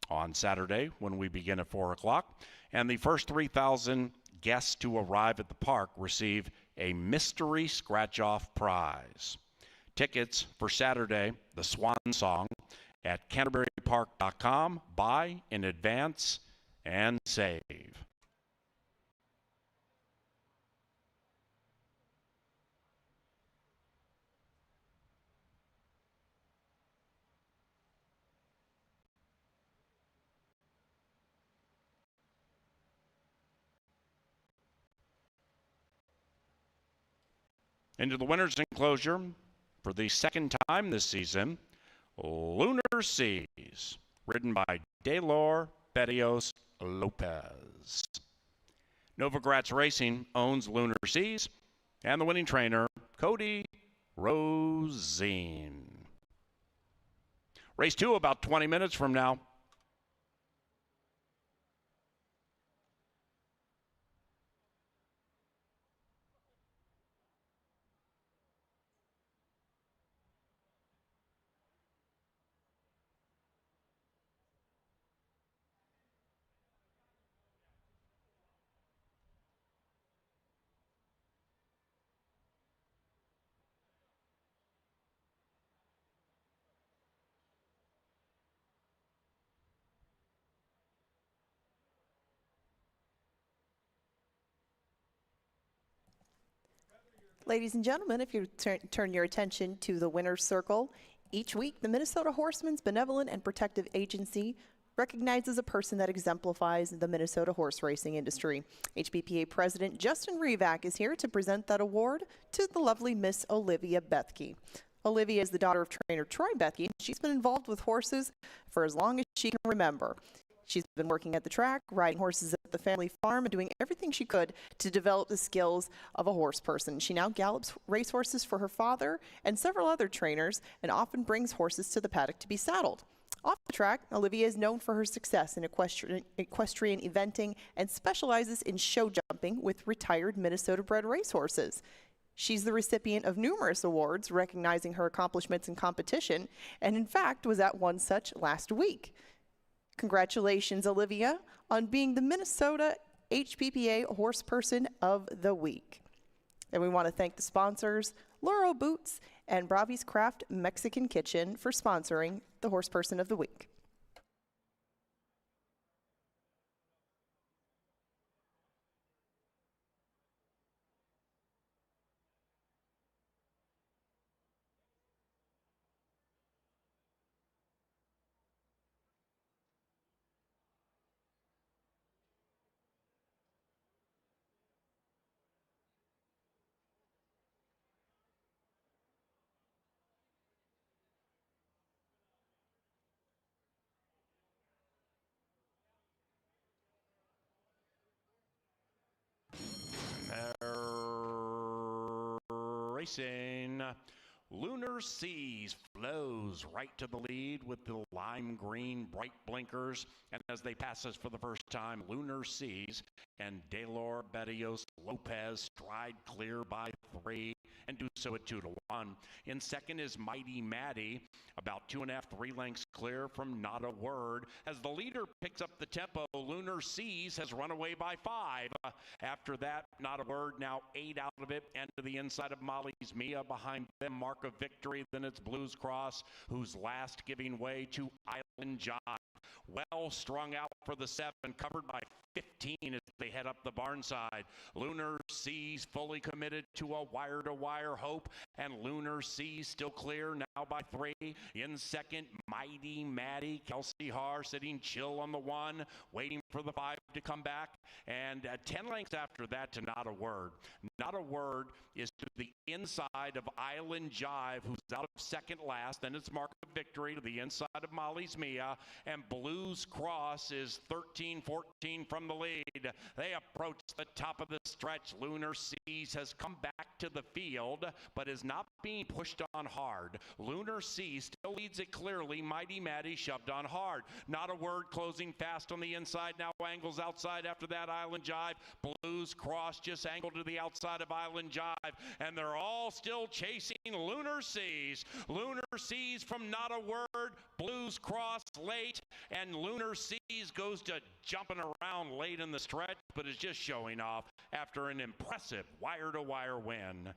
on Saturday when we begin at 4 o'clock. And the first 3,000 guests to arrive at the park receive a mystery scratch-off prize. Tickets for Saturday, the Swan Song, at CanterburyPark.com. Buy in advance and save. Into the winner's enclosure for the second time this season, Lunar Seas, ridden by Delor Bedios Lopez. Novogratz Racing owns Lunar Seas, and the winning trainer, Cody Rosine. Race 2 about 20 minutes from now. Ladies and gentlemen, if you turn your attention to the winner's circle, each week the Minnesota Horsemen's Benevolent and Protective Agency recognizes a person that exemplifies the Minnesota horse racing industry. HBPA President Justin Revac is here to present that award to the lovely Miss Olivia Bethke. Olivia is the daughter of trainer Troy Bethke. She's been involved with horses for as long as she can remember. She's been working at the track, riding horses at the family farm, and doing everything she could to develop the skills of a horse person. She now gallops racehorses for her father and several other trainers, and often brings horses to the paddock to be saddled. Off the track, Olivia is known for her success in equestrian eventing and specializes in show jumping with retired Minnesota-bred racehorses. She's the recipient of numerous awards recognizing her accomplishments in competition, and in fact was at one such last week. Congratulations, Olivia, on being the Minnesota HPPA Horseperson of the Week. And we want to thank the sponsors, Loro Boots and Bravi's Craft Mexican Kitchen, for sponsoring the Horseperson of the Week. racing. Lunar Seas flows right to the lead with the lime green bright blinkers. And as they pass us for the first time, Lunar Seas and Delor Betios Lopez stride clear by 3 and do so at 2-1. In second is Mighty Maddie, about 2.5, 3 lengths clear from Not a Word. As the leader picks up the tempo, Lunar Seas has run away by 5. After that, Not a Word now 8 out of it, and to the inside of Molly's Mia. Behind them, Mark of Victory, then it's Blues Cross, who's last giving way to Island Jive. Well strung out for the 7, covered by 15 as they head up the barn side. Lunar Seas fully committed to a wire-to-wire hope, and Lunar Seas still clear now by 3. In second, Mighty Maddie, Kelsey Har sitting chill on the 1, waiting for the 5 to come back, and 10 lengths after that to Not a Word. Not a Word is to the inside of Island Jive, who's out of second last. Then it's Mark of Victory to the inside of Molly's Mia, and Blues Cross is 13-14 from the lead. They approach the top of the stretch. Lunar Seas has come back to the field, but is not being pushed on hard. Lunar Seas still leads it clearly. Mighty Maddie shoved on hard. Not a Word closing fast on the inside. Now angles outside after that. Island Jive. Blues Cross just angled to the outside of Island Jive, and they're all still chasing Lunar Seas. Lunar Seas from Not a Word. Blues Cross late, and Lunar Seas goes to jumping around late in the stretch, but is just showing off after an impressive wire-to-wire win.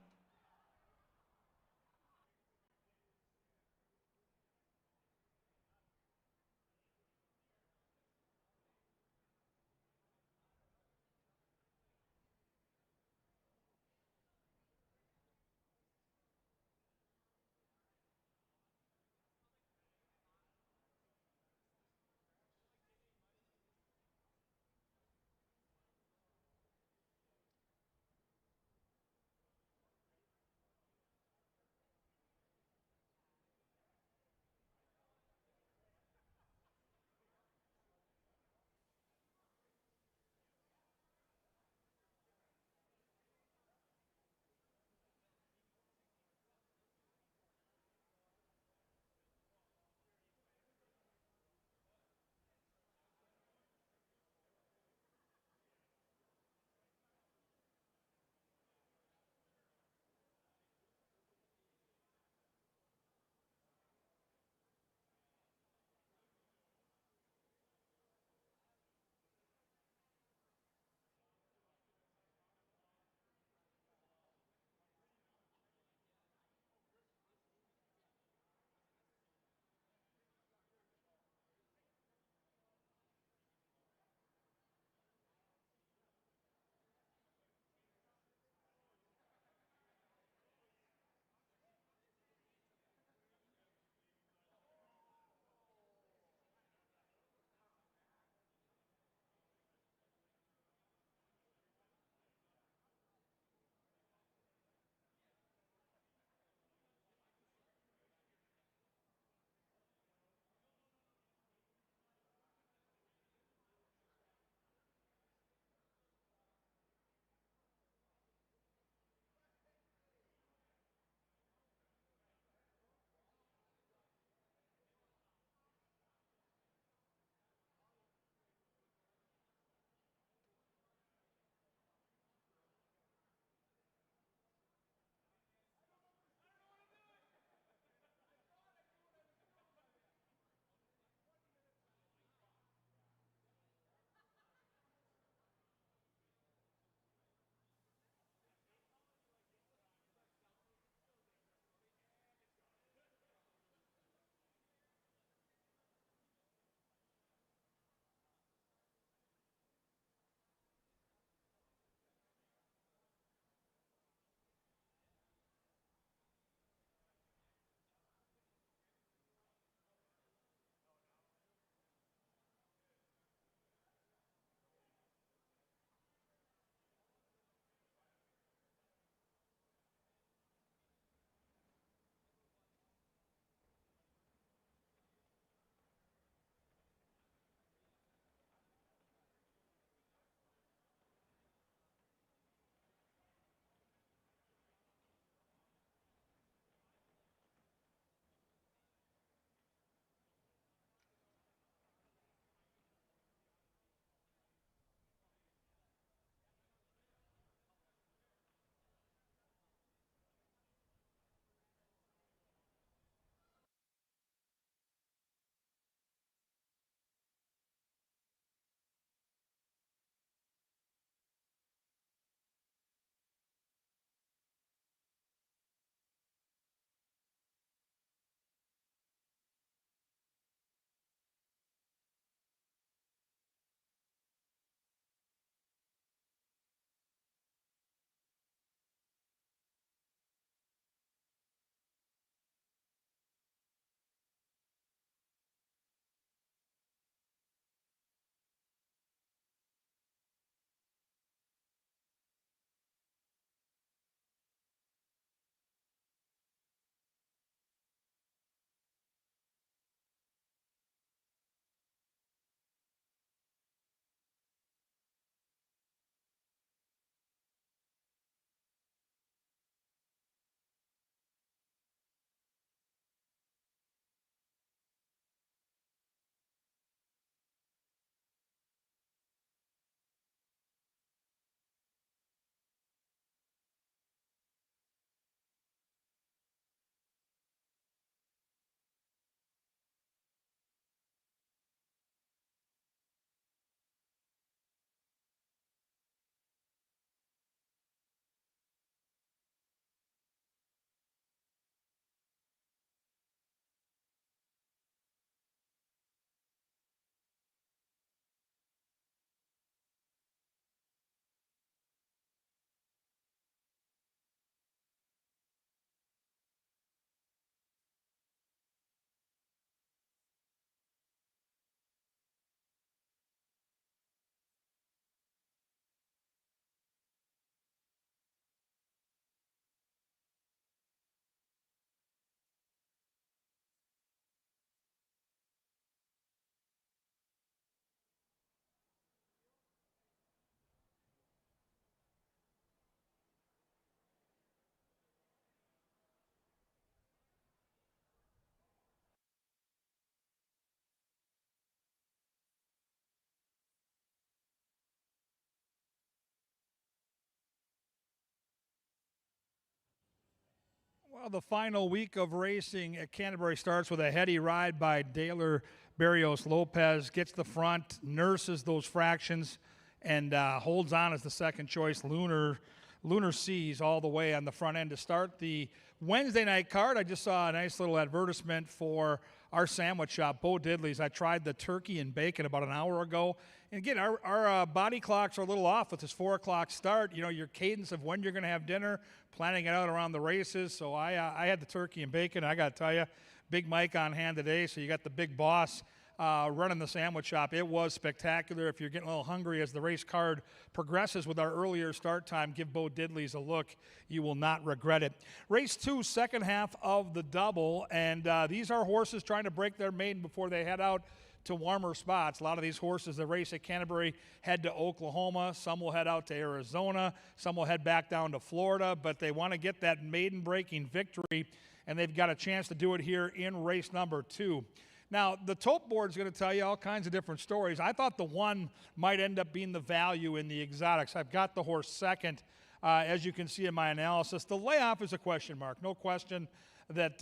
Well, the final week of racing at Canterbury starts with a heady ride by Daler Barrios Lopez. Gets the front, nurses those fractions, and holds on as the second choice. Lunar C's all the way on the front end to start the Wednesday night card. I just saw a nice little advertisement for our sandwich shop, Bo Diddley's. I tried the turkey and bacon about an hour ago. And again, our body clocks are a little off with this 4 o'clock start. You know, your cadence of when you're going to have dinner, planning it out around the races. So I had the turkey and bacon. I got to tell you, Big Mike on hand today. So you got the big boss running the sandwich shop. It was spectacular. If you're getting a little hungry as the race card progresses with our earlier start time, give Bo Diddley's a look. You will not regret it. Race 2, second half of the double, and these are horses trying to break their maiden before they head out to warmer spots. A lot of these horses that race at Canterbury head to Oklahoma. Some will head out to Arizona. Some will head back down to Florida, but they want to get that maiden breaking victory, and they've got a chance to do it here in race number 2. Now, the tote board is going to tell you all kinds of different stories. I thought the one might end up being the value in the exotics. I've got the horse second, as you can see in my analysis. The layoff is a question mark. No question that,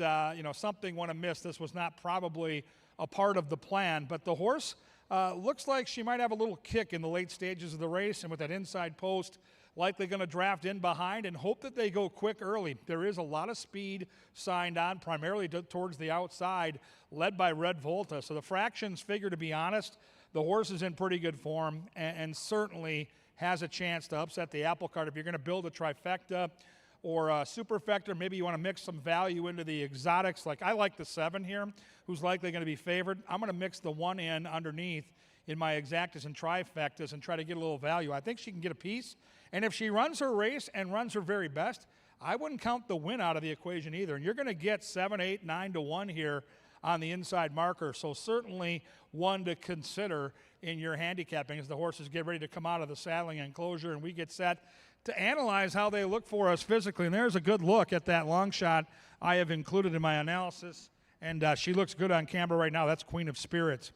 something went amiss. This was not probably a part of the plan, but the horse looks like she might have a little kick in the late stages of the race, and with that inside post, likely going to draft in behind and hope that they go quick early. There is a lot of speed signed on, primarily towards the outside, led by Red Volta. So the fractions figure, to be honest, the horse is in pretty good form and certainly has a chance to upset the apple cart. If you're going to build a trifecta or a superfecta, maybe you want to mix some value into the exotics. Like I like the 7 here, who's likely going to be favored. I'm going to mix the 1 in underneath in my exactas and trifectas and try to get a little value. I think she can get a piece. And if she runs her race and runs her very best, I wouldn't count the win out of the equation either. And you're going to get 7, 8, 9 to 1 here on the inside marker. So certainly one to consider in your handicapping as the horses get ready to come out of the saddling enclosure and we get set to analyze how they look for us physically. And there's a good look at that long shot I have included in my analysis. And she looks good on camera right now. That's Queen of Spirits.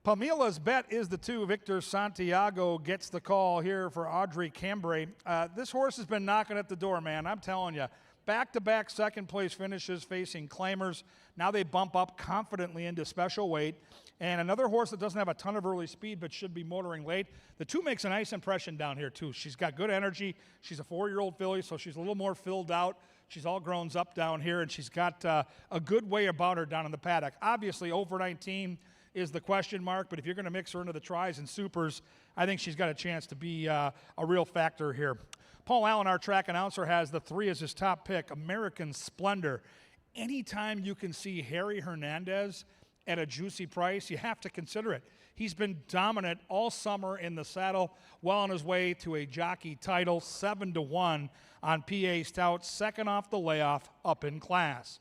Pamila's Bet is the 2. Victor Santiago gets the call here for Audrey Cambray. This horse has been knocking at the door, man. I'm telling you. Back-to-back second-place finishes facing claimers. Now they bump up confidently into special weight. And another horse that doesn't have a ton of early speed but should be motoring late. The 2 makes a nice impression down here, too. She's got good energy. She's a 4-year-old filly, so she's a little more filled out. She's all grown up down here, and she's got a good way about her down in the paddock. Obviously, over 19 is the question mark, but if you're going to mix her into the tries and supers, I think she's got a chance to be a real factor here. Paul Allen, our track announcer, has the 3 as his top pick, American Splendor. Anytime you can see Harry Hernandez at a juicy price, you have to consider it. He's been dominant all summer in the saddle, well on his way to a jockey title, 7 to 1 on PA Stout, second off the layoff, up in class.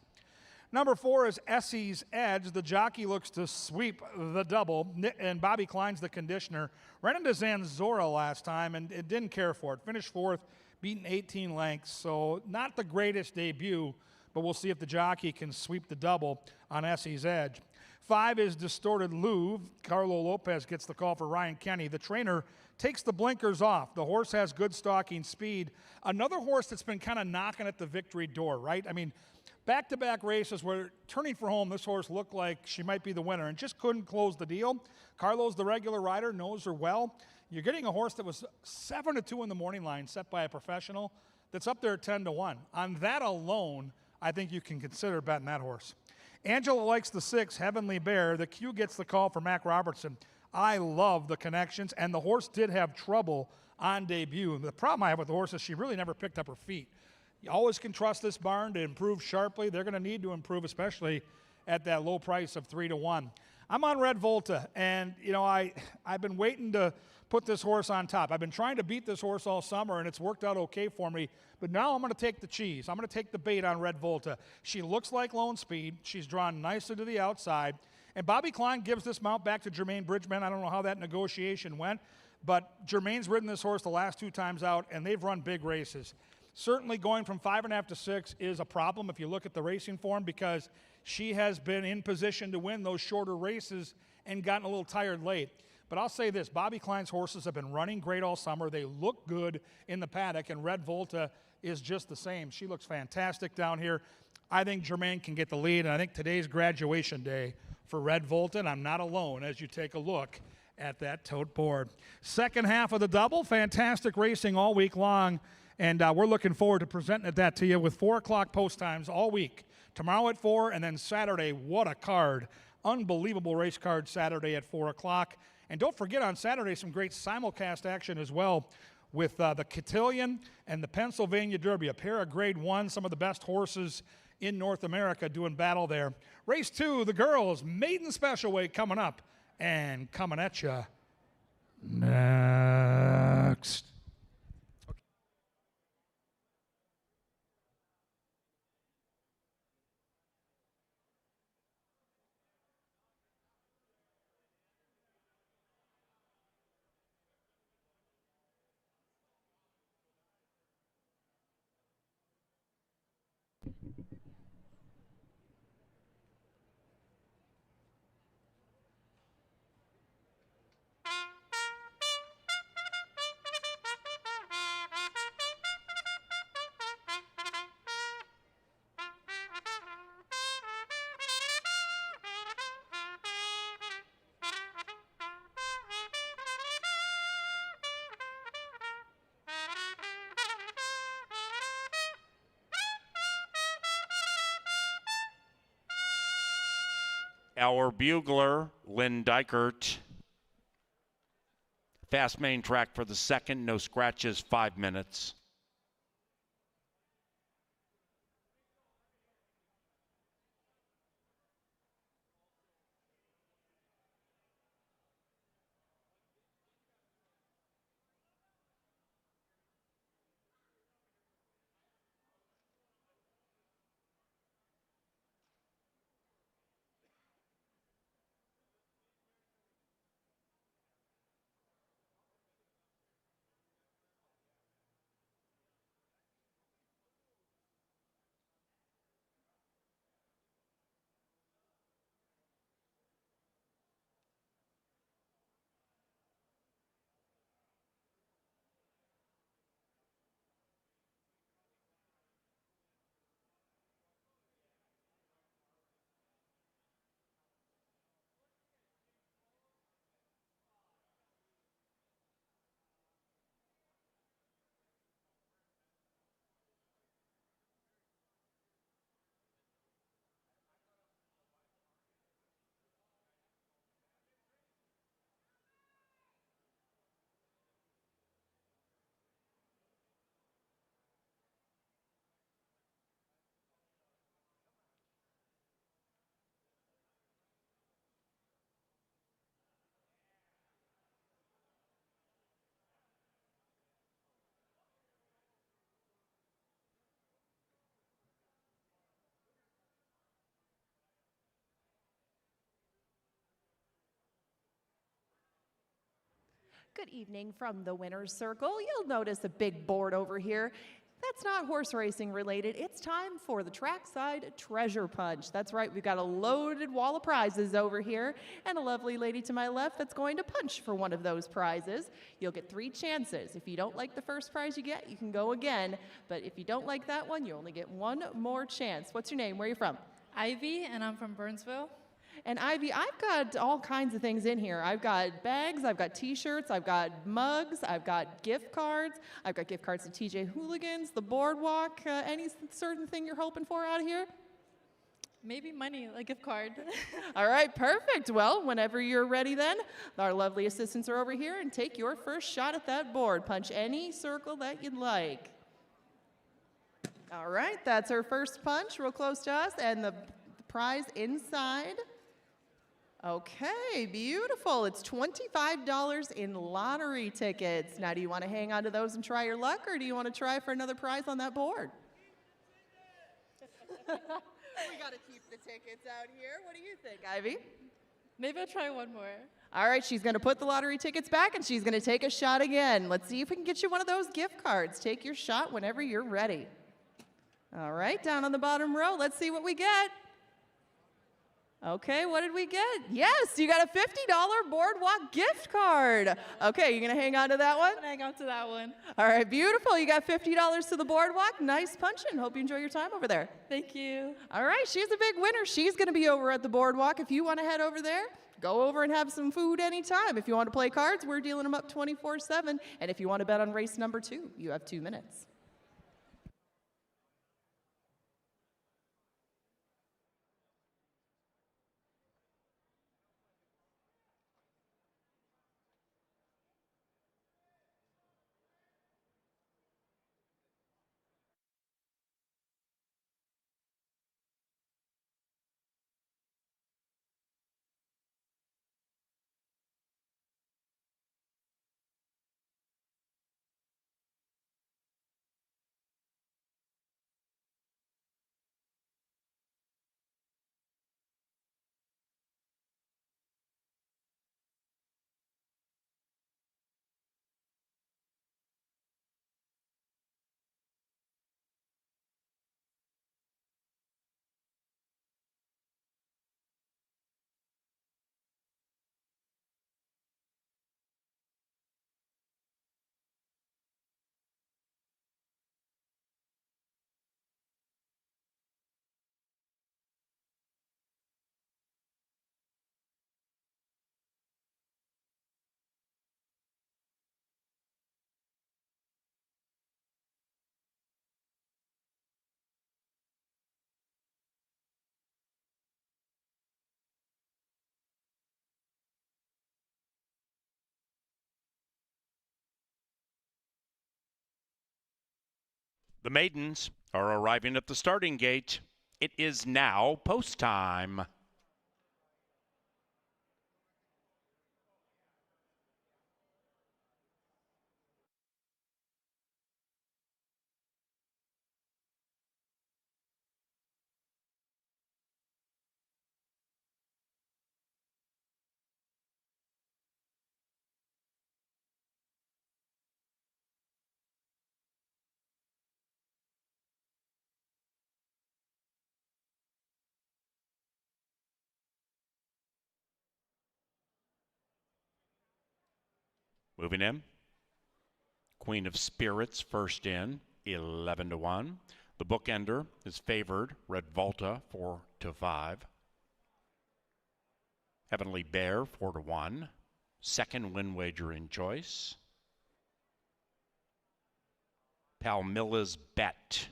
Number 4 is Essie's Edge. The jockey looks to sweep the double, and Bobby Klein's the conditioner. Ran into Zanzora last time, and it didn't care for it. Finished 4th, beaten 18 lengths, so not the greatest debut, but we'll see if the jockey can sweep the double on Essie's Edge. 5 is Distorted Louvre. Carlo Lopez gets the call for Ryan Kenny. The trainer takes the blinkers off. The horse has good stalking speed. Another horse that's been kind of knocking at the victory door, right? I mean, back-to-back races where turning for home, this horse looked like she might be the winner and just couldn't close the deal. Carlo's the regular rider, knows her well. You're getting a horse that was 7 to 2 in the morning line set by a professional that's up there at 10 to 1. On that alone, I think you can consider betting that horse. Angela likes the 6, Heavenly Bear. The Q gets the call for Mac Robertson. I love the connections, and the horse did have trouble on debut. The problem I have with the horse is she really never picked up her feet. You always can trust this barn to improve sharply. They're going to need to improve, especially at that low price of 3 to 1. I'm on Red Volta, and I've been waiting to put this horse on top. I've been trying to beat this horse all summer, and it's worked out okay for me. But now I'm going to take the cheese. I'm going to take the bait on Red Volta. She looks like Lone Speed. She's drawn nicely to the outside. And Bobby Klein gives this mount back to Jermaine Bridgman. I don't know how that negotiation went, but Jermaine's ridden this horse the last 2 times out, and they've run big races. Certainly going from 5.5 to 6 is a problem if you look at the racing form, because she has been in position to win those shorter races and gotten a little tired late. But I'll say this, Bobby Klein's horses have been running great all summer. They look good in the paddock, and Red Volta is just the same. She looks fantastic down here. I think Germain can get the lead, and I think today's graduation day for Red Volta, and I'm not alone as you take a look at that tote board. Second half of the double, fantastic racing all week long, and we're looking forward to presenting that to you with 4 o'clock post times all week. Tomorrow at 4, and then Saturday, what a card. Unbelievable race card Saturday at 4 o'clock. And don't forget on Saturday some great simulcast action as well with the Cotillion and the Pennsylvania Derby, a pair of Grade 1, some of the best horses in North America doing battle there. Race 2, the girls, maiden special weight coming up and coming at you next. Our bugler, Lynn Dykert. Fast main track for the second, no scratches, 5 minutes. Good evening from the winner's circle. You'll notice a big board over here. That's not horse racing related. It's time for the trackside treasure punch. That's right, we've got a loaded wall of prizes over here and a lovely lady to my left that's going to punch for one of those prizes. You'll get 3 chances. If you don't like the first prize you get, you can go again. But if you don't like that one, you only get 1 more chance. What's your name? Where are you from? Ivy, and I'm from Burnsville. And Ivy, I've got all kinds of things in here. I've got bags, I've got t-shirts, I've got mugs, I've got gift cards. I've got gift cards to TJ Hooligans, the Boardwalk. Any certain thing you're hoping for out of here? Maybe money, like a gift card. All right, perfect. Well, whenever you're ready then, our lovely assistants are over here, and take your first shot at that board. Punch any circle that you'd like. All right, that's our first punch, real close to us, and the prize inside. Okay, beautiful. It's $25 in lottery tickets. Now, do you want to hang on to those and try your luck, or do you want to try for another prize on that board? We got to keep the tickets out here. What do you think, Ivy? Maybe I'll try one more. All right, she's going to put the lottery tickets back, and she's going to take a shot again. Let's see if we can get you one of those gift cards. Take your shot whenever you're ready. All right, down on the bottom row, let's see what we get. Okay, what did we get? Yes, you got a $50 boardwalk gift card. Okay, you gonna hang on to that one? I'm gonna hang on to that one. All right, beautiful. You got $50 to the boardwalk. Nice punching. Hope you enjoy your time over there. Thank you. All right, she's a big winner. She's gonna be over at the boardwalk. If you want to head over there, go over and have some food anytime. If you want to play cards, we're dealing them up 24/7. And if you want to bet on race number 2, you have 2 minutes. The maidens are arriving at the starting gate. It is now post time. Moving in. Queen of Spirits first in, 11-1. The bookender is favored, Red Volta, 4-5. Heavenly Bear, 4-1. Second win wager in choice. Palmilla's Bet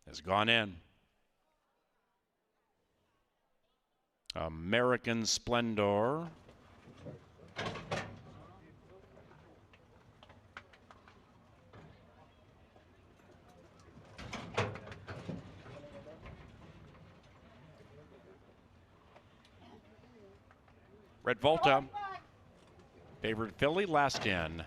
has gone in. American Splendor. Red Volta, favored filly last in.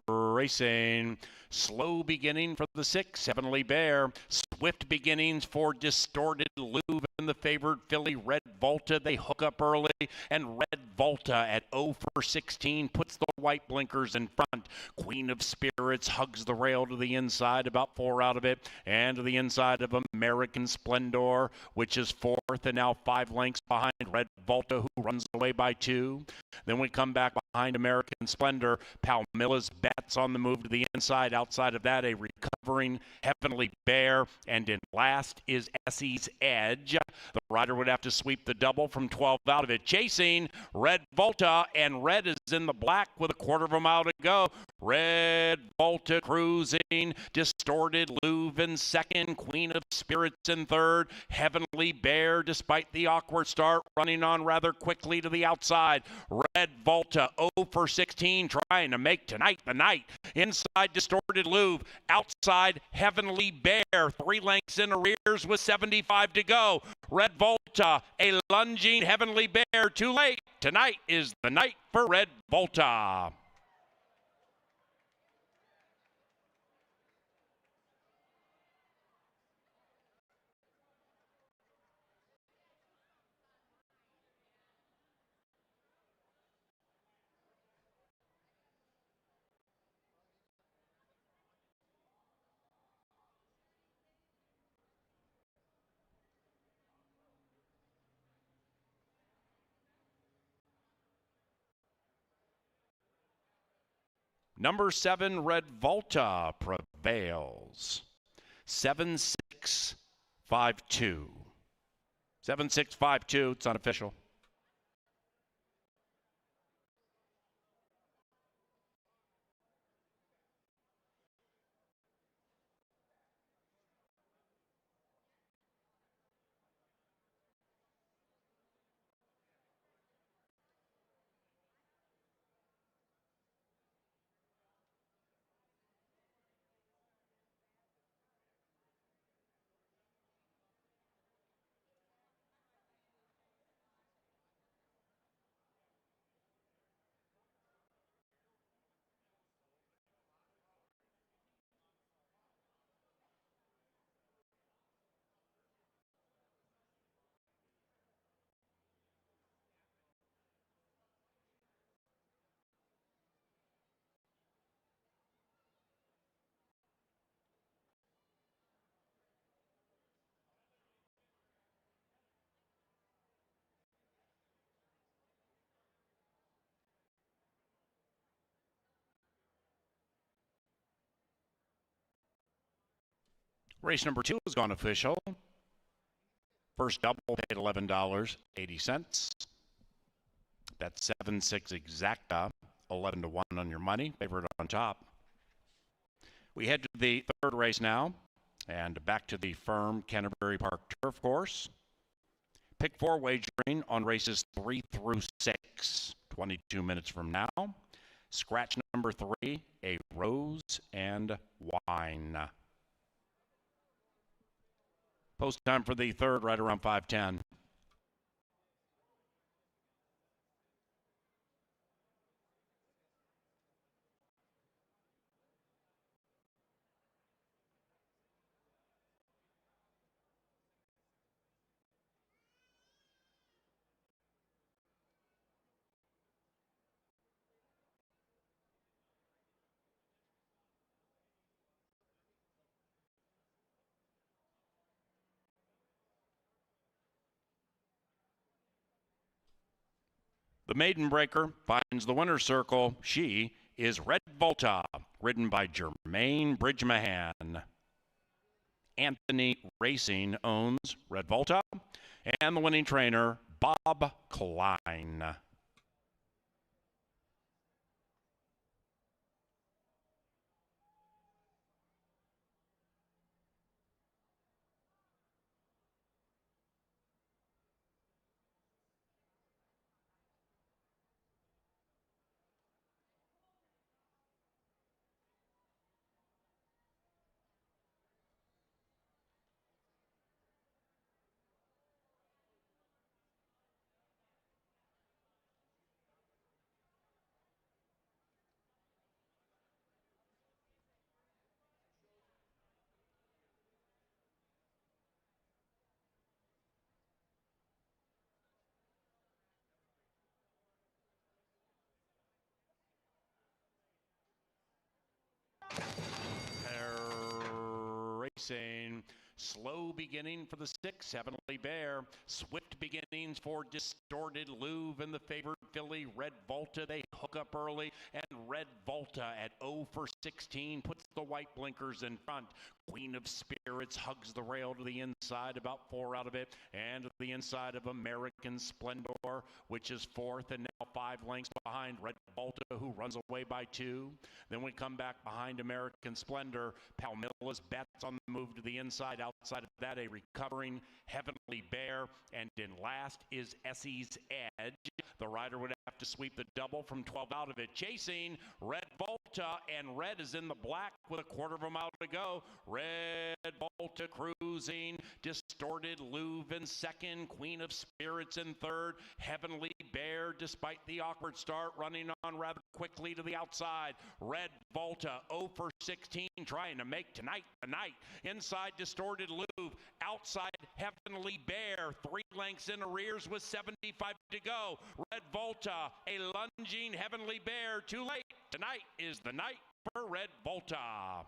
Racing, slow beginning for the 6, Heavenly Bear. Swift beginnings for Distorted Louvre and the favored filly Red Volta. They hook up early, and Red Volta at 0-16 puts the white blinkers in front. Queen of Spirits hugs the rail to the inside, about 4 out of it, and to the inside of American Splendor, which is 4th and now 5 lengths behind Red Volta, who runs away by 2. Then we come back behind American Splendor. Palmilla's Bet's on the move to the inside. Outside of that, a recovering Heavenly Bear. And in last is Essie's Edge. The rider would have to sweep the double from 12 out of it. Chasing Red Volta, and Red is in the black with a 1/4 mile to go. Red Volta cruising. Distorted Louvre in second. Queen of Spirits in third. Heavenly Bear, despite the awkward start, running on rather quickly to the outside. Red Volta 0-16, trying to make tonight the night. Inside Distorted Louvre, outside Heavenly Bear, 3 lengths in arrears with 75 to go. Red Volta, a lunging Heavenly Bear, too late. Tonight is the night for Red Volta. Number 7, Red Volta, prevails. 7652. 7652, it's unofficial. Race number 2 has gone official. First double paid $11.80. That's 7-6 exacta, 11-1 on your money. Favorite on top. We head to the third race now, and back to the firm Canterbury Park turf course. Pick 4 wagering on races 3 through 6, 22 minutes from now. Scratch number 3, a rose and wine. Post time for the third right around 5:10. The maiden breaker finds the winner's circle. She is Red Volta, ridden by Jermaine Bridgemahan. Anthony Racing owns Red Volta, and the winning trainer, Bob Klein. Racing. Slow beginning for the 6, Heavenly Bear. Swift beginnings for Distorted Louvre and the favored filly, Red Volta. They hook up early, and Red Volta at 0 for 16 puts the white blinkers in front. Queen of Spirits hugs the rail to the inside, about 4 out of it, and to the inside of American Splendor, which is 4th, and now 5 lengths behind Red Volta, who runs away by 2. Then we come back behind American Splendor. Palmilla's Bets on the move to the inside. Outside of that, a recovering Heavenly Bear. And in last is Essie's Edge. The rider would have to sweep the double from 12 out of it. Chasing Red Volta, and Red is in the black with a quarter of a mile to go. Red Volta cruising. Distorted Louvre in second. Queen of Spirits in third. Heavenly Bear, despite the awkward start, running on rather quickly to the outside. Red Volta 0 for 16, trying to make tonight the night. Inside Distorted Louvre, outside Heavenly Bear, 3 lengths in arrears with 75 to go. Red Volta, a lunging Heavenly Bear, too late. Tonight is the night for Red Volta.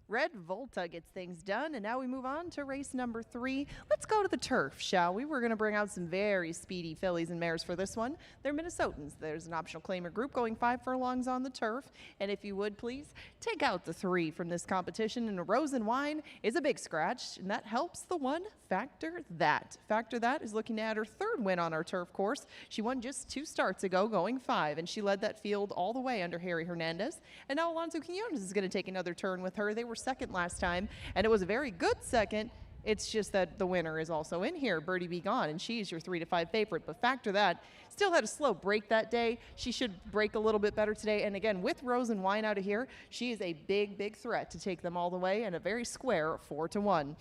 Red Volta gets things done, and now we move on to race number 3. Let's go to the turf, shall we? We're going to bring out some very speedy fillies and mares for this one. They're Minnesotans. There's an optional claimer group going 5 furlongs on the turf, and if you would please, take out the 3 from this competition, and a Rose and Wine is a big scratch, and that helps the one Factor That. Factor That is looking to add her 3rd win on our turf course. She won just 2 starts ago, going 5, and she led that field all the way under Harry Hernandez, and now Alonso Quinones is going to take another turn with her. They were second last time, and it was a very good second. It's just that the winner is also in here, Birdie Be Gone, and she's your 3-5 favorite. But Factor That still had a slow break that day. She should break a little bit better today. And again, with Rose and Wine out of here, she is a big, big threat to take them all the way, and a very square 4-1.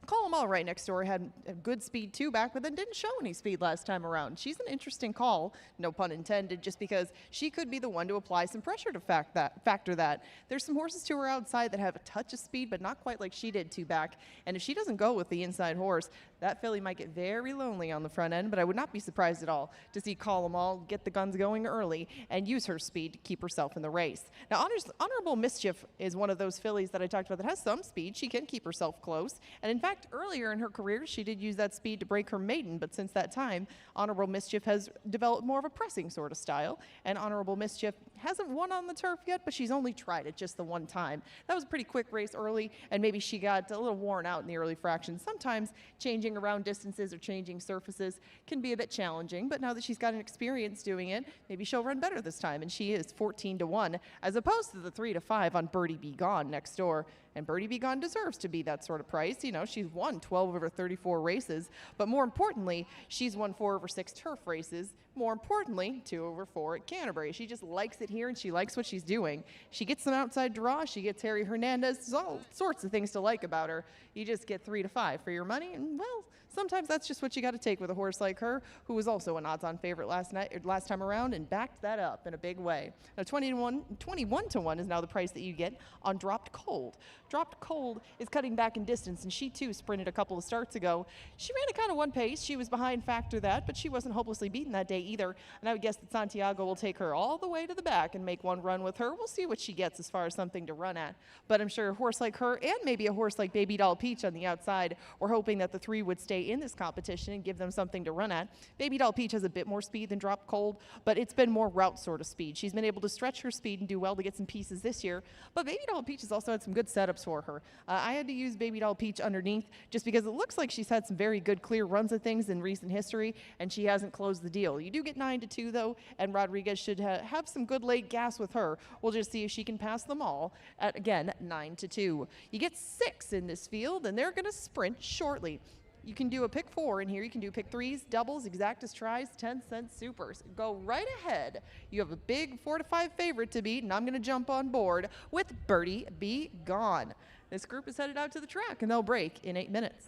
Call them all right next door. Had a good speed too back, but then didn't show any speed last time around. She's an interesting call, no pun intended, just because she could be the one to apply some pressure to Factor That. There's some horses to her outside that have a touch of speed, but not quite like she did two back. And if she doesn't go with the inside horse, that filly might get very lonely on the front end, but I would not be surprised at all to see Call 'em All get the guns going early and use her speed to keep herself in the race. Now, Honorable Mischief is one of those fillies that I talked about that has some speed. She can keep herself close. And in fact, earlier in her career, she did use that speed to break her maiden, but since that time, Honorable Mischief has developed more of a pressing sort of style. And Honorable Mischief hasn't won on the turf yet, but she's only tried it just the one time. That was a pretty quick race early, and maybe she got a little worn out in the early fractions. Sometimes changing around distances or changing surfaces can be a bit challenging, but now that she's got an experience doing it, maybe she'll run better this time, and she is 14-1, as opposed to the 3-5 on Birdie Be Gone next door. And Birdie Be Gone deserves to be that sort of price. You know, she's won 12 of her 34 races, but more importantly, she's won 4 of her 6 turf races. More importantly, 2 over 4 at Canterbury. She just likes it here, and she likes what she's doing. She gets some outside draw. She gets Harry Hernandez. There's all sorts of things to like about her. You just get 3-5 for your money, and well, sometimes that's just what you got to take with a horse like her, who was also an odds-on favorite last time around, and backed that up in a big way. Now, 21-1 is now the price that you get on Dropped Cold. Dropped Cold is cutting back in distance, and she too sprinted a couple of starts ago. She ran a kind of one pace. She was behind Factor That, but she wasn't hopelessly beaten that day either. And I would guess that Santiago will take her all the way to the back and make one run with her. We'll see what she gets as far as something to run at. But I'm sure a horse like her, and maybe a horse like Baby Doll Peach on the outside, were hoping that the 3 would stay in this competition and give them something to run at. Baby Doll Peach has a bit more speed than Dropped Cold, but it's been more route sort of speed. She's been able to stretch her speed and do well to get some pieces this year. But Baby Doll Peach has also had some good setups for her. I had to use Baby Doll Peach underneath just because it looks like she's had some very good clear runs of things in recent history, and she hasn't closed the deal. You do get 9-2 though, and Rodriguez should have some good late gas with her. We'll just see if she can pass them all at, again, 9-2. You get 6 in this field, and they're going to sprint shortly. You can do a pick 4 in here. You can do pick 3s, doubles, exactas tries, 10-cent supers. Go right ahead. You have a big 4-5 favorite to beat, and I'm going to jump on board with Birdie Be Gone. This group is headed out to the track, and they'll break in 8 minutes.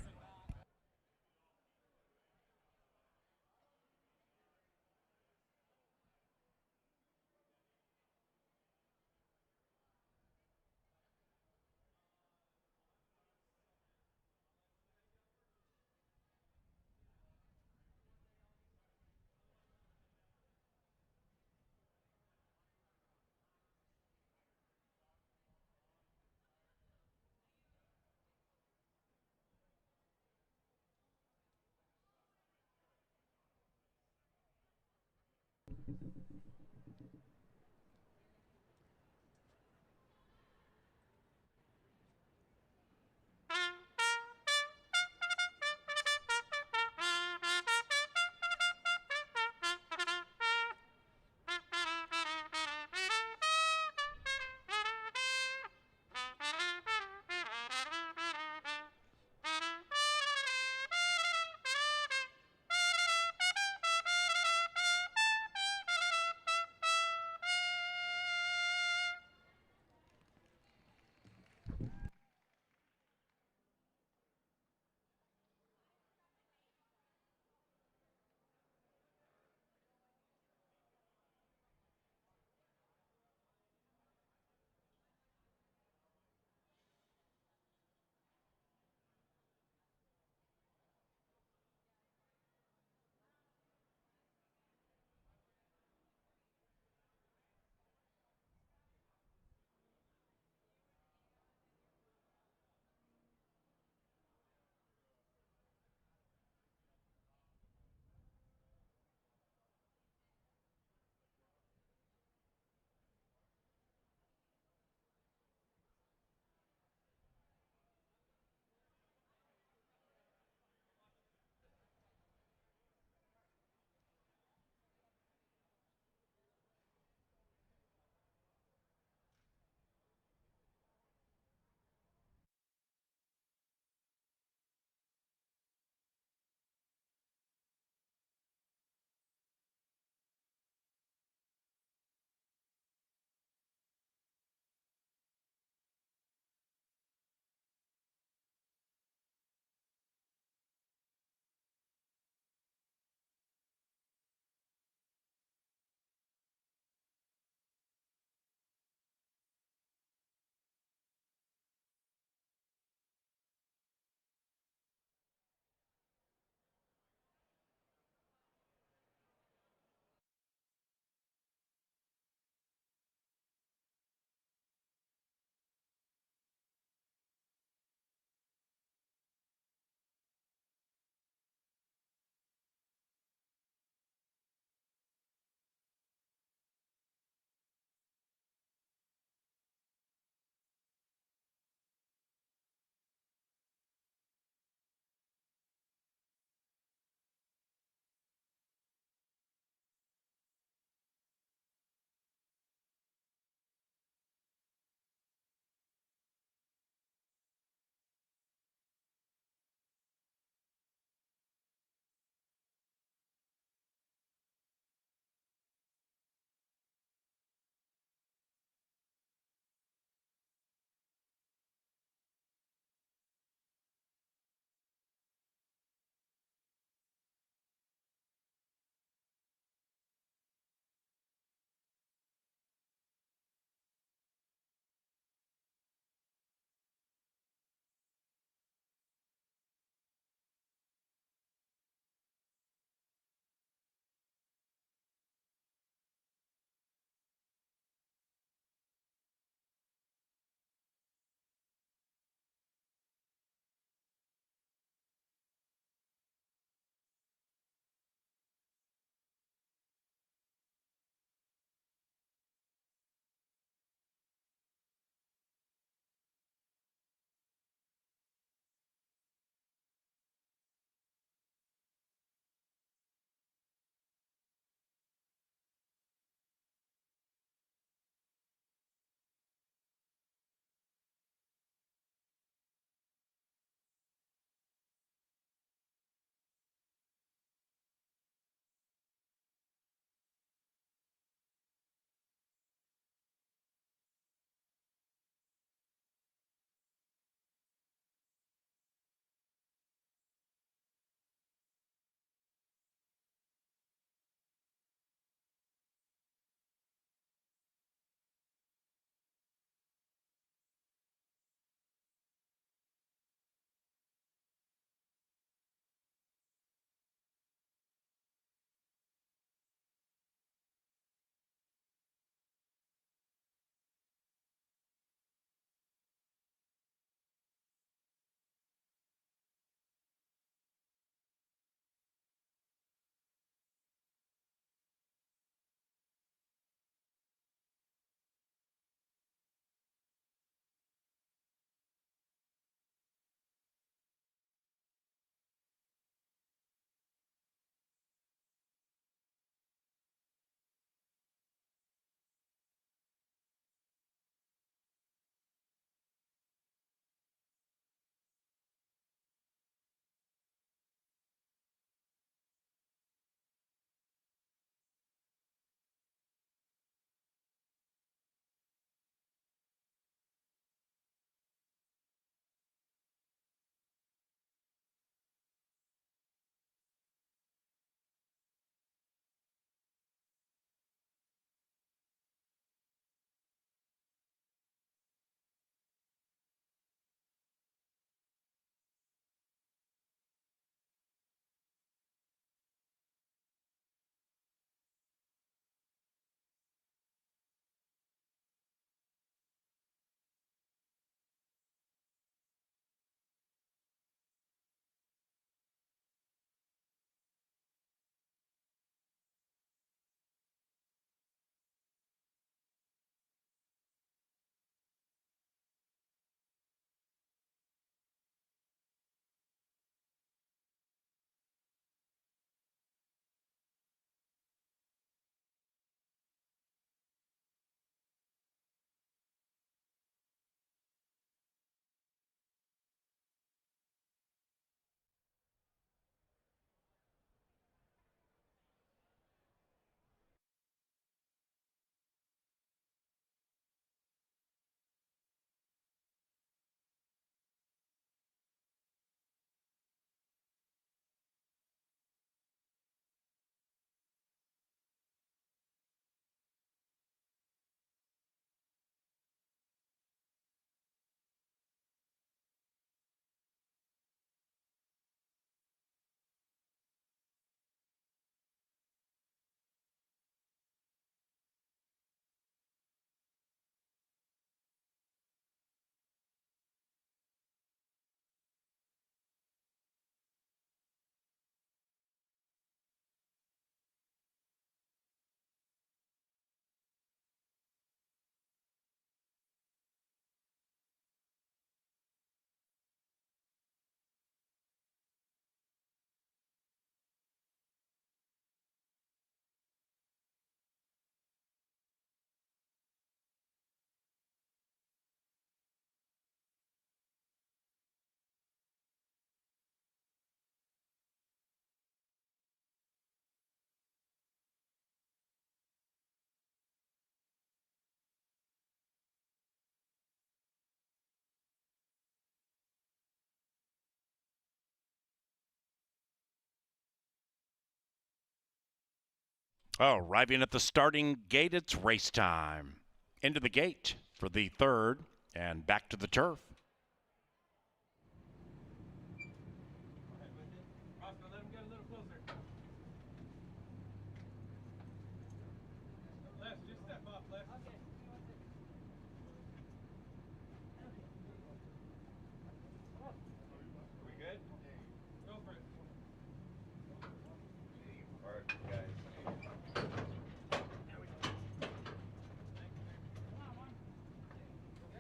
Arriving at the starting gate, it's race time. Into the gate for the third and back to the turf.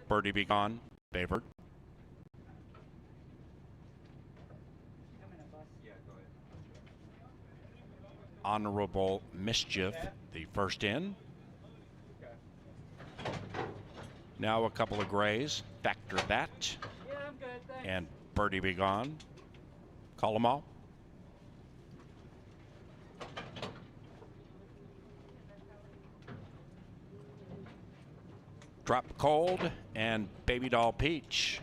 Birdie Be Gone, favored. Honorable Mischief, the first in. Now a couple of grays, factor that. And Birdie Be Gone. Call them all. Drop Cold and Baby Doll Peach.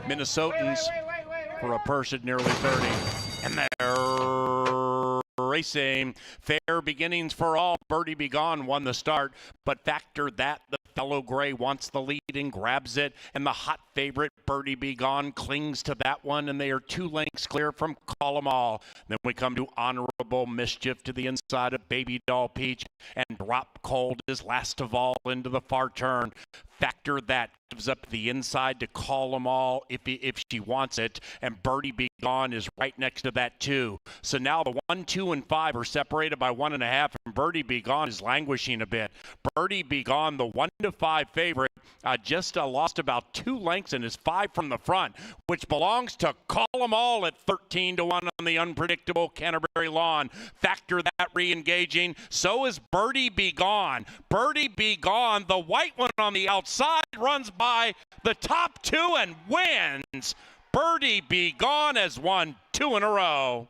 Minnesotans for a purse at nearly 30. And they're racing. Fair beginnings for all. Birdie Be Gone won the start, but factor that the fellow gray wants the lead and grabs it, and the hot favorite Birdie Be Gone clings to that one, and they are 2 lengths clear from Call 'em All. Then we come to Honorable Mischief to the inside of Baby Doll Peach, and Drop Cold is last of all into the far turn. Factor that gives up the inside to Call 'em All if she wants it, and Birdie Be Gone is right next to that too. So now the 1, 2, and 5 are separated by 1.5, and Birdie Be Gone is languishing a bit. Birdie Be Gone, the 1 to 5 favorite, just lost about 2 lengths and is 5 from the front, which belongs to Call 'em All at 13 to 1 on the unpredictable Canterbury lawn. Factor that re-engaging. So is Birdie Be Gone. Birdie Be Gone, the white one on the outside, runs by the top 2 and wins. Birdie Be Gone has won 2 in a row.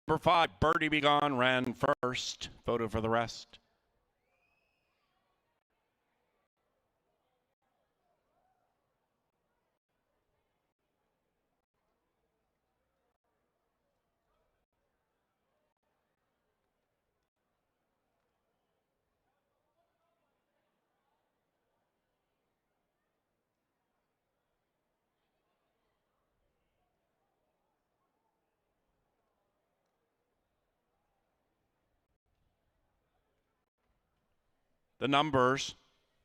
Number 5, Birdie Be Gone ran first. Photo for the rest. The numbers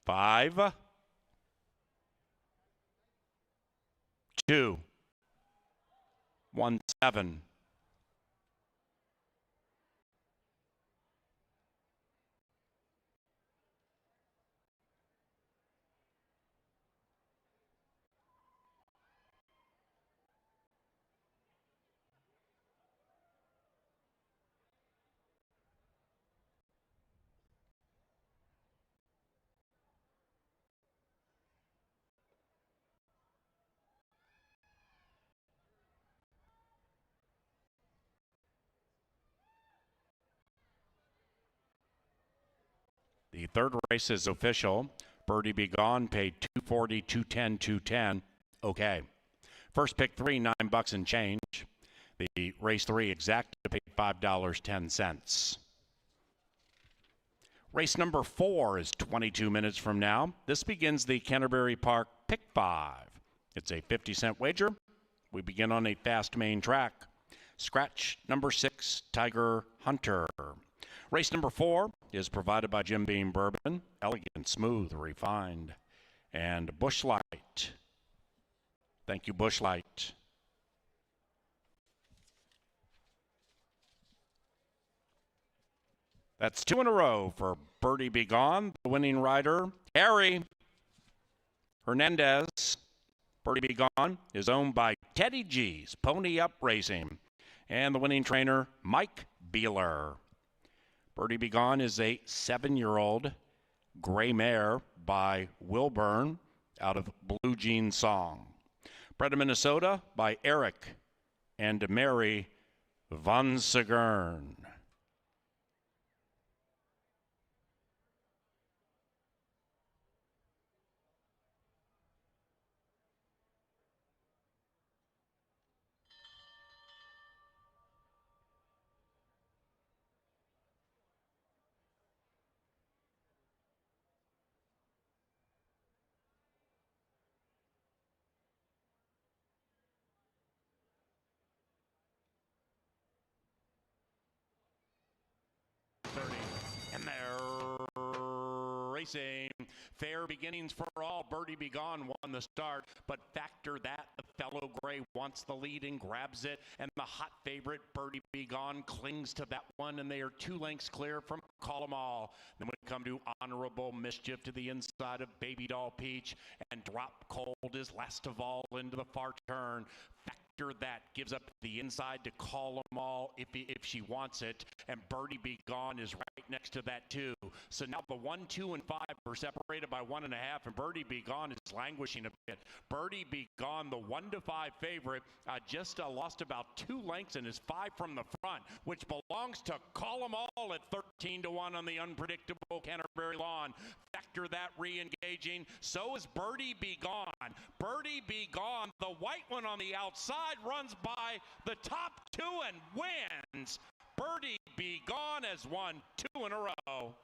5, 2, 1, 7. The third race is official. Birdie Be Gone paid $240, $210, $210. Okay. First pick 3, $9 and change. The race 3 exact paid $5.10. Race number 4 is 22 minutes from now. This begins the Canterbury Park Pick 5. It's a 50-cent wager. We begin on a fast main track. Scratch number 6, Tiger Hunter. Race number 4 is provided by Jim Beam Bourbon. Elegant, smooth, refined. And Busch Light. Thank you, Busch Light. That's 2 in a row for Birdie Be Gone. The winning rider, Harry. Hernandez, Birdie Be Gone, is owned by Teddy G's Pony Up Racing and the winning trainer, Mike Beeler. Birdie Be Gone is a 7-year-old gray mare by Wilburn out of Blue Jean Song. Bred in Minnesota by Eric and Mary Von Segern. And they're racing. Fair beginnings for all. Birdie Be Gone won the start, but factor that the fellow gray wants the lead and grabs it, and the hot favorite Birdie Be Gone clings to that one, and they are 2 lengths clear from Call 'em All. Then we come to Honorable Mischief to the inside of Baby Doll Peach, and Drop Cold is last of all into the far turn. Factor that gives up the inside to Call 'em All if she wants it, and Birdie Be Gone is right next to that too. So now the 1, 2, and 5 are separated by 1.5, and Birdie Be Gone is languishing a bit. Birdie Be Gone, the 1 to 5 favorite, just lost about 2 lengths and is 5 from the front, which belongs to Call 'em All at 13 to 1 on the unpredictable Canterbury lawn. Factor that re-engaging. So is Birdie Be Gone. Birdie Be Gone, the white one on the outside, runs by the top 2 and wins. Birdie Be Gone has won 2 in a row.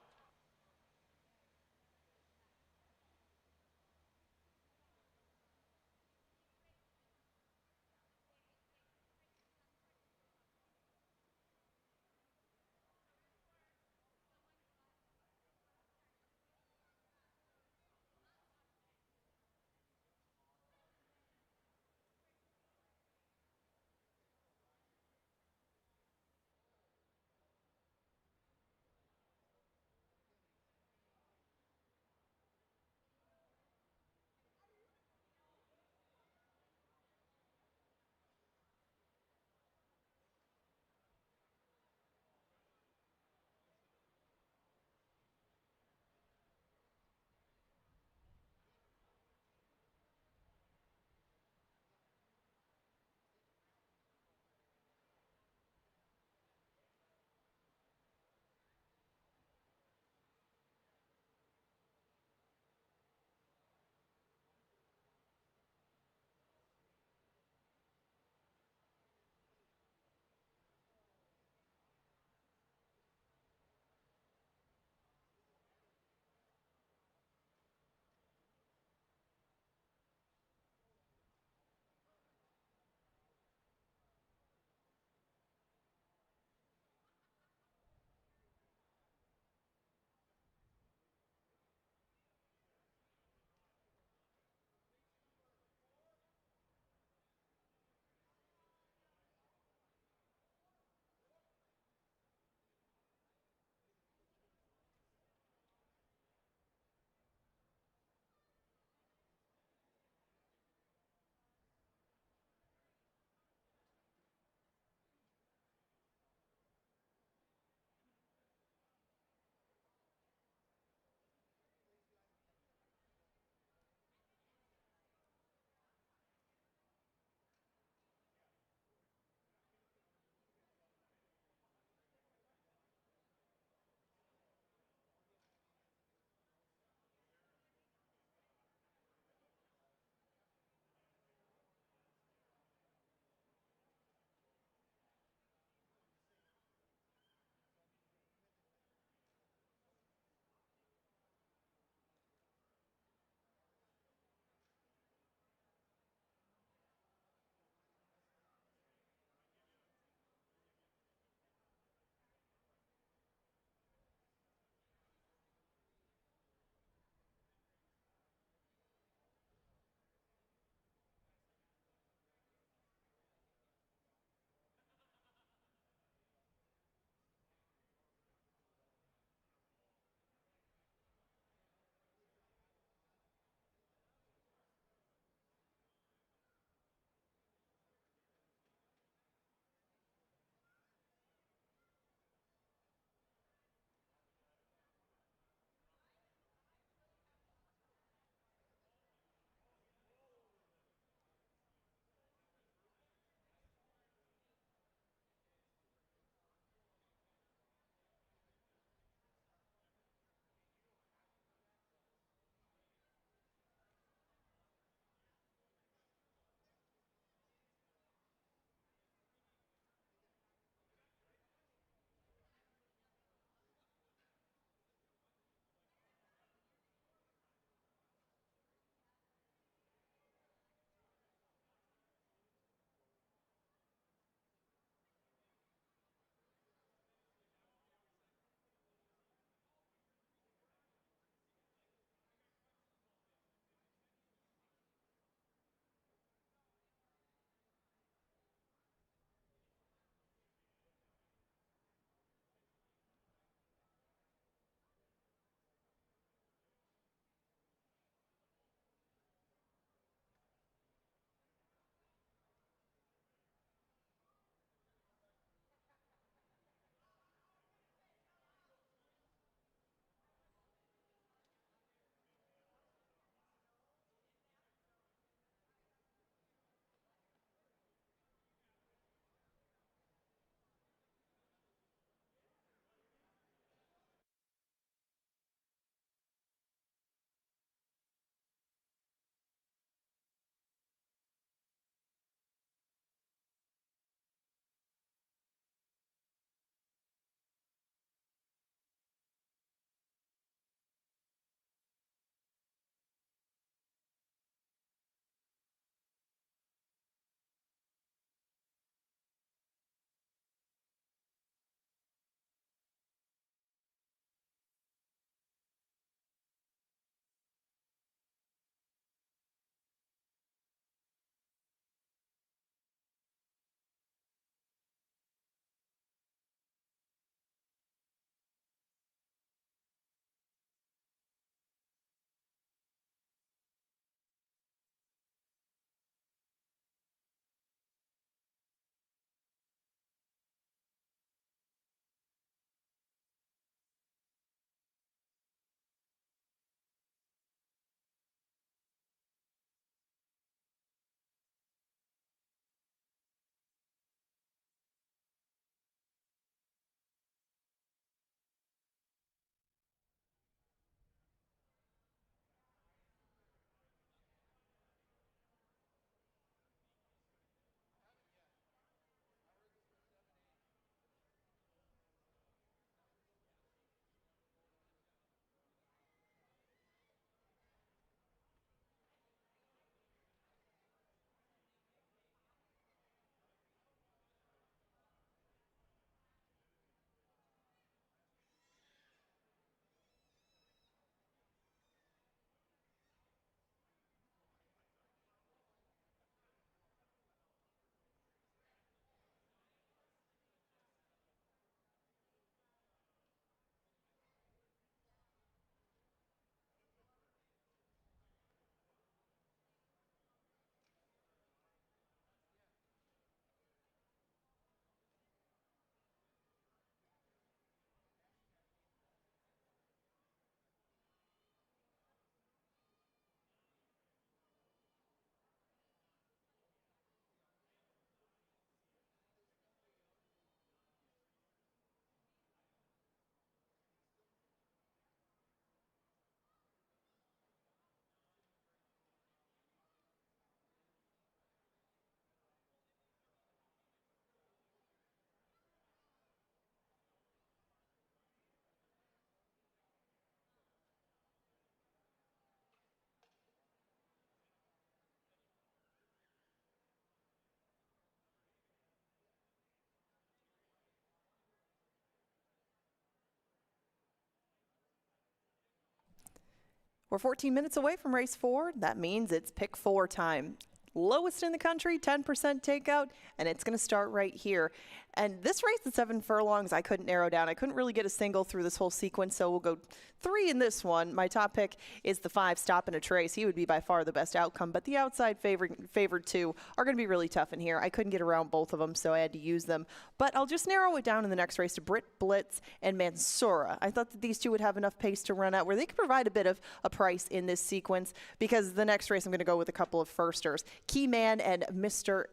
We're 14 minutes away from race 4. That means it's pick 4 time. Lowest in the country, 10% takeout, and it's going to start right here. And this race at 7 furlongs, I couldn't narrow down. I couldn't really get a single through this whole sequence, so we'll go 3 in this one. My top pick is the 5, Stop and a Trace. He would be by far the best outcome, but the outside favored 2 are going to be really tough in here. I couldn't get around both of them, so I had to use them. But I'll just narrow it down in the next race to Brit Blitz and Mansoura. I thought that these 2 would have enough pace to run out where they could provide a bit of a price in this sequence, because the next race I'm going to go with a couple of firsters. Key Man and Mr.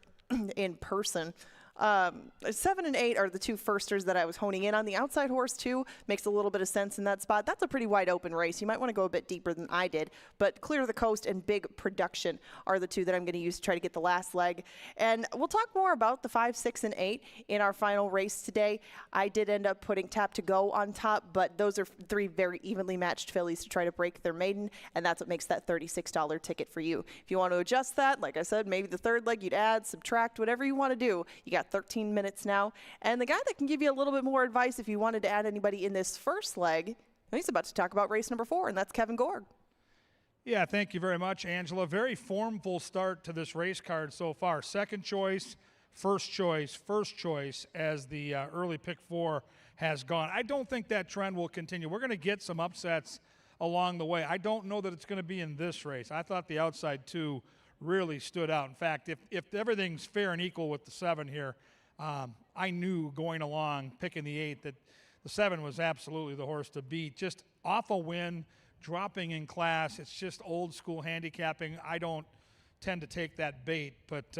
in Person. 7 and 8 are the 2 firsters that I was honing in on. The outside horse, too, makes a little bit of sense in that spot. That's a pretty wide open race. You might want to go a bit deeper than I did, but Clear the Coast and Big Production are the 2 that I'm going to use to try to get the last leg. And we'll talk more about the 5, 6, and 8 in our final race today. I did end up putting Tap to Go on top, but those are 3 very evenly matched fillies to try to break their maiden, and that's what makes that $36 ticket for you. If you want to adjust that, like I said, maybe the third leg you'd add, subtract, whatever you want to do. You got 13 minutes now. And the guy that can give you a little bit more advice if you wanted to add anybody in this first leg, he's about to talk about race number 4, and that's Kevin Gorg. Yeah, thank you very much, Angela. Very formful start to this race card so far. Second choice, first choice as the early pick 4 has gone. I don't think that trend will continue. We're going to get some upsets along the way. I don't know that it's going to be in this race. I thought the outside 2 really stood out. In fact, if everything's fair and equal with the 7 here, I knew going along, picking the 8, that the 7 was absolutely the horse to beat. Just off a win, dropping in class. It's just old school handicapping. I don't tend to take that bait, but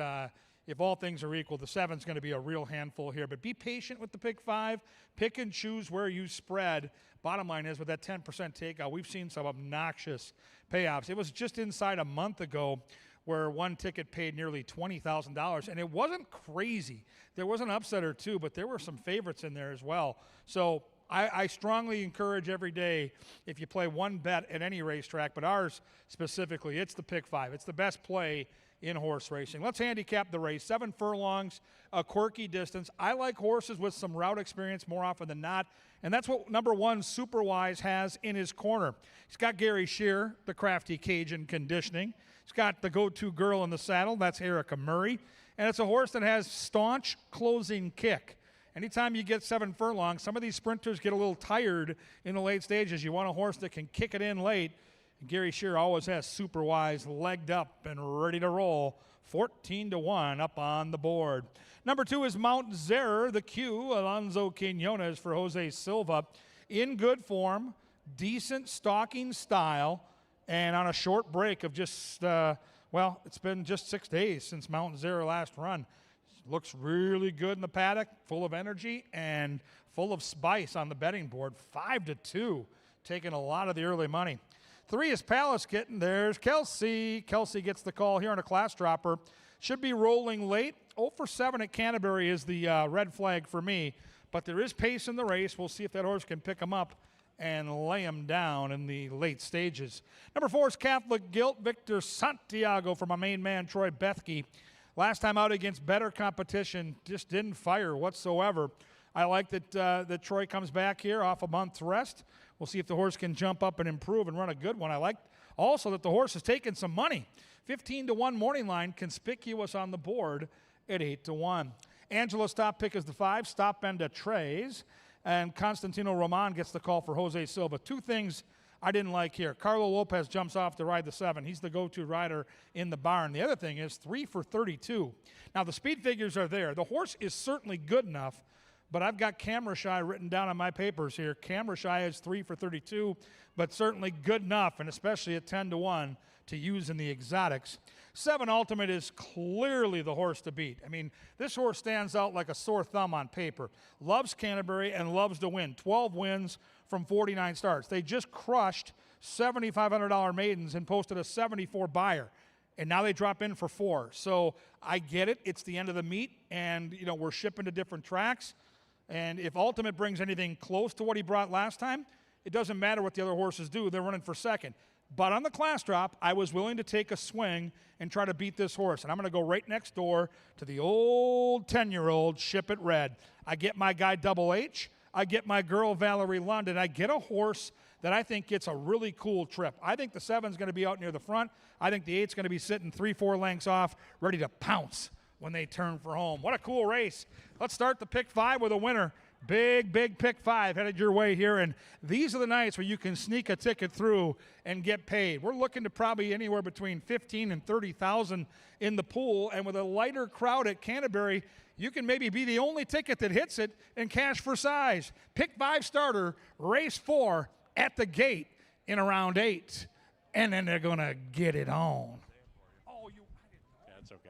if all things are equal, the 7's going to be a real handful here. But be patient with the pick 5. Pick and choose where you spread. Bottom line is, with that 10% takeout, we've seen some obnoxious payoffs. It was just inside a month ago where one ticket paid nearly $20,000, and it wasn't crazy. There was an upset or 2, but there were some favorites in there as well. So I strongly encourage every day, if you play one bet at any racetrack, but ours specifically, it's the pick 5. It's the best play in horse racing. Let's handicap the race. 7 furlongs, a quirky distance. I like horses with some route experience more often than not, and that's what number 1, Superwise, has in his corner. He's got Gary Shearer, the crafty Cajun conditioning. He's got the go-to girl in the saddle. That's Erica Murray. And it's a horse that has staunch closing kick. Anytime you get 7 furlongs, some of these sprinters get a little tired in the late stages. You want a horse that can kick it in late. And Gary Shearer always has Superwise legged up and ready to roll. 14-1 up on the board. Number 2 is Mount Zeror, the Q, Alonso Quinones for Jose Silva. In good form, decent stalking style, and on a short break of just, it's been just 6 days since Mount Zeror last run. Looks really good in the paddock, full of energy and full of spice on the betting board. 5-2, taking a lot of the early money. 3 is Palace Kitten. There's Kelsey. Kelsey gets the call here on a class dropper. Should be rolling late. 0 for 7 at Canterbury is the red flag for me. But there is pace in the race. We'll see if that horse can pick him up and lay him down in the late stages. Number 4 is Catholic Guilt. Victor Santiago for my main man, Troy Bethke. Last time out against better competition, just didn't fire whatsoever. I like that Troy comes back here off a month's rest. We'll see if the horse can jump up and improve and run a good one. I like also that the horse has taken some money. 15-1 morning line, conspicuous on the board at 8-1. Angela's top pick is the 5, Stop and a Trace. And Constantino Roman gets the call for Jose Silva. 2 things I didn't like here. Carlo Lopez jumps off to ride the 7. He's the go-to rider in the barn. The other thing is 3 for 32. Now, the speed figures are there. The horse is certainly good enough, but I've got Camera Shy written down on my papers here. Camera Shy is 3 for 32, but certainly good enough, and especially at 10-1 to use in the exotics. 7 Ultimate is clearly the horse to beat. I mean, this horse stands out like a sore thumb on paper. Loves Canterbury and loves to win. 12 wins from 49 starts. They just crushed $7,500 maidens and posted a 74 buyer. And now they drop in for 4. So I get it. It's the end of the meet, and, we're shipping to different tracks. And if Ultimate brings anything close to what he brought last time, it doesn't matter what the other horses do. They're running for second. But on the class drop, I was willing to take a swing and try to beat this horse. And I'm going to go right next door to the old 10-year-old Ship It Red. I get my guy Double H. I get my girl Valerie London. I get a horse that I think gets a really cool trip. I think the 7's going to be out near the front. I think the 8's going to be sitting 3-4 lengths off, ready to pounce when they turn for home. What a cool race. Let's start the pick 5 with a winner. Big pick 5 headed your way here, and these are the nights where you can sneak a ticket through and get paid. We're looking to probably anywhere between 15 and 30,000 in the pool, and with a lighter crowd at Canterbury, you can maybe be the only ticket that hits it and cash for size. Pick 5 starter, race 4 at the gate in around 8, and then they're gonna get it on. Oh, Yeah, it's okay.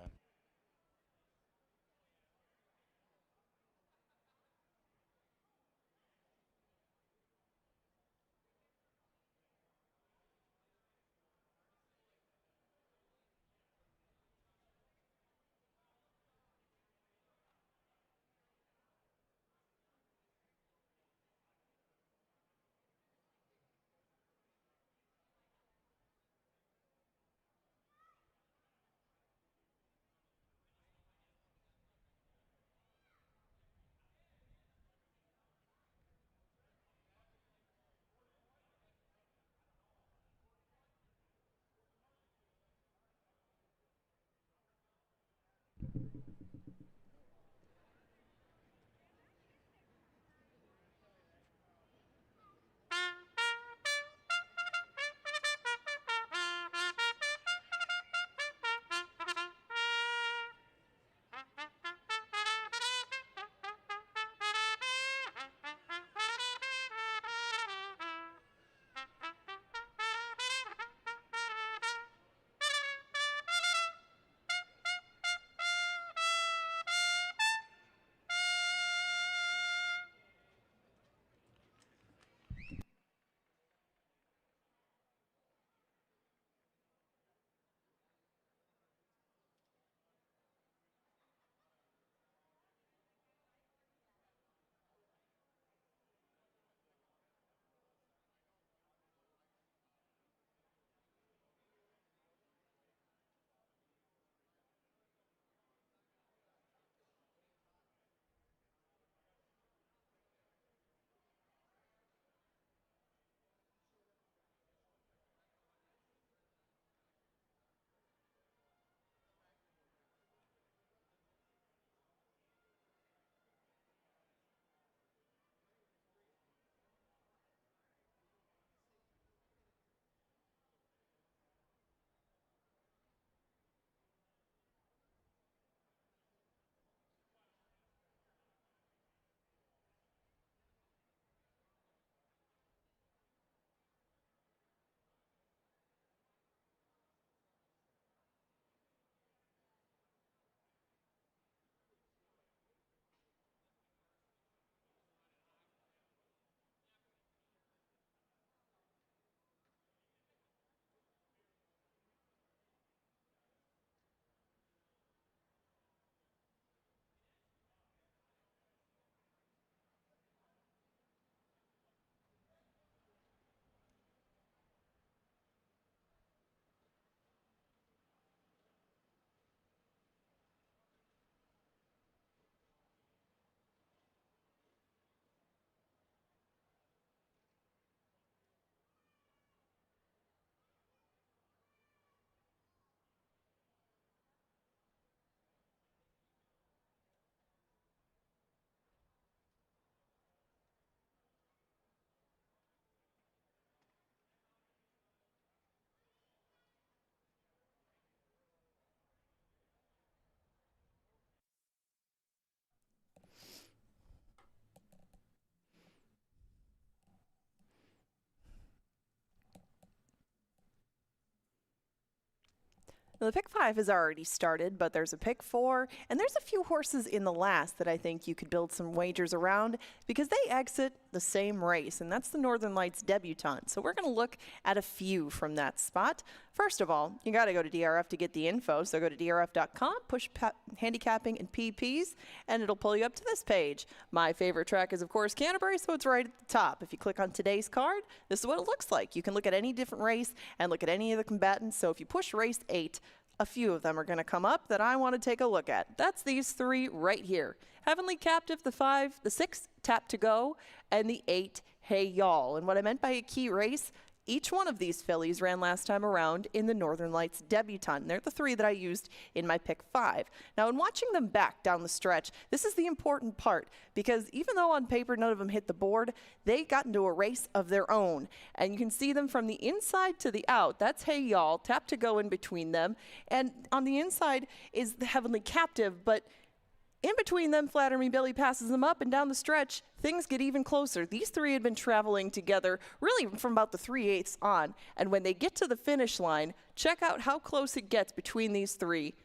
Now, the pick 5 has already started, but there's a pick 4, and there's a few horses in the last that I think you could build some wagers around because they exit the same race, and that's the Northern Lights debutante. So we're going to look at a few from that spot. First of all, you got to go to DRF to get the info, so go to drf.com, push handicapping and PPs, and it'll pull you up to this page. My favorite track is, of course, Canterbury, so it's right at the top. If you click on today's card, this is what it looks like. You can look at any different race and look at any of the combatants. So if you push race 8, a few of them are going to come up that I want to take a look at. That's these 3 right here. Heavenly Captive, the 5, the 6, Tap to Go, and the 8, Hey Y'all. And what I meant by a key race, each one of these fillies ran last time around in the Northern Lights debutante. They're the 3 that I used in my pick 5. Now, in watching them back down the stretch, this is the important part, because even though on paper none of them hit the board, they got into a race of their own. And you can see them from the inside to the out. That's Hey Y'all, tap to go in between them. And on the inside is the Heavenly Captive, but in between them, Flatter Me Billy passes them up, and down the stretch, things get even closer. These 3 had been traveling together really from about the 3/8 on, and when they get to the finish line, check out how close it gets between these 3.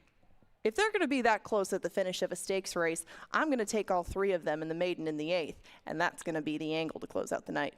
If they're going to be that close at the finish of a stakes race, I'm going to take all 3 of them in the maiden in the 8th, and that's going to be the angle to close out the night.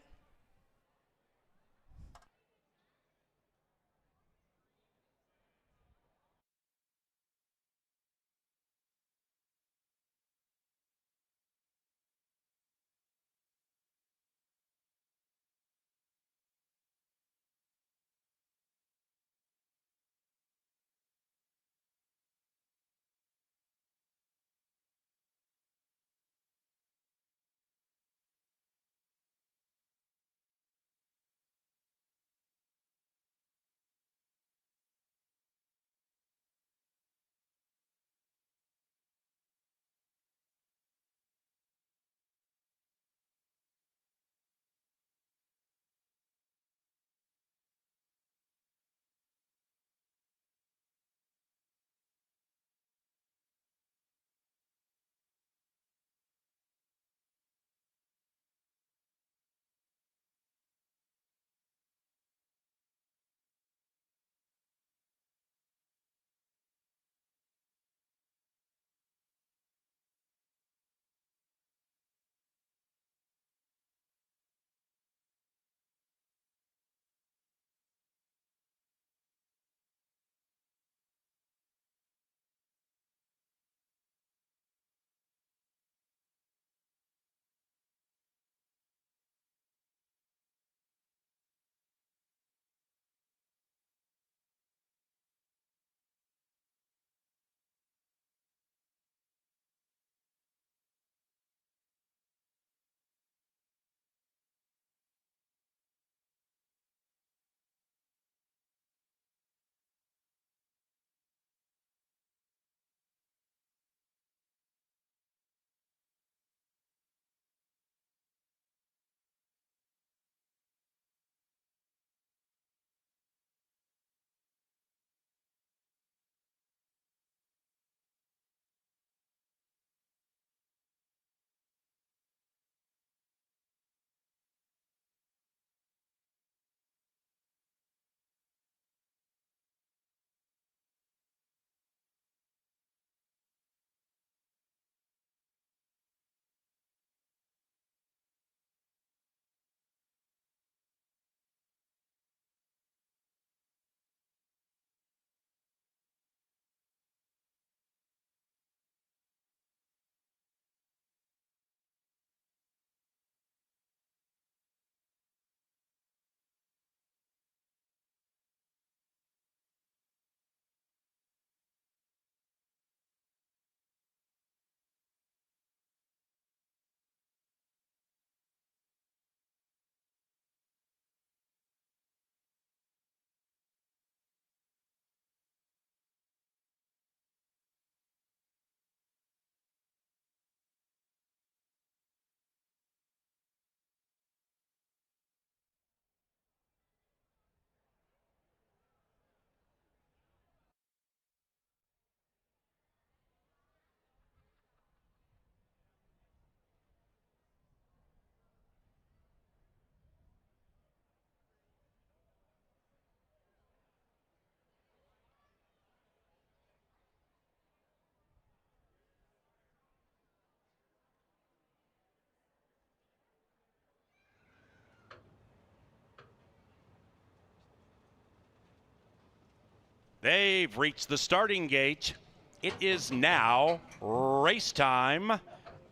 They've reached the starting gate. It is now race time.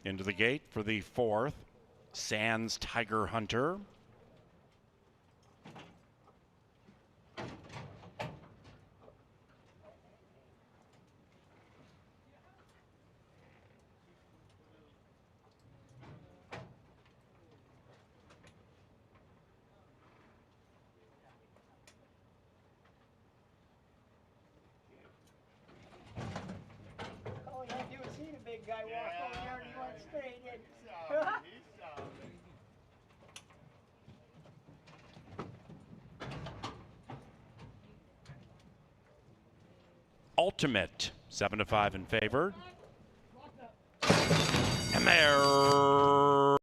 Into the gate for the 4th, Sands Tiger Hunter. Ultimate, 7-5 in favor. And they're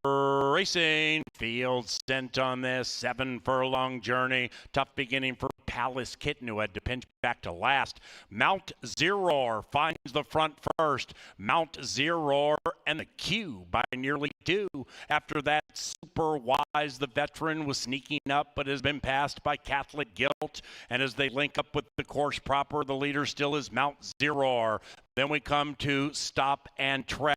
racing. Field sent on this 7-furlong journey. Tough beginning for Palace Kitten, who had to pinch back to last. Mount Zeror finds the front first. Mount Zeror and the Q by nearly 2. After that, Super Wise, the veteran, was sneaking up but has been passed by Catholic Guilt. And as they link up with the course proper, the leader still is Mount Zeror. Then we come to Stop and Tray,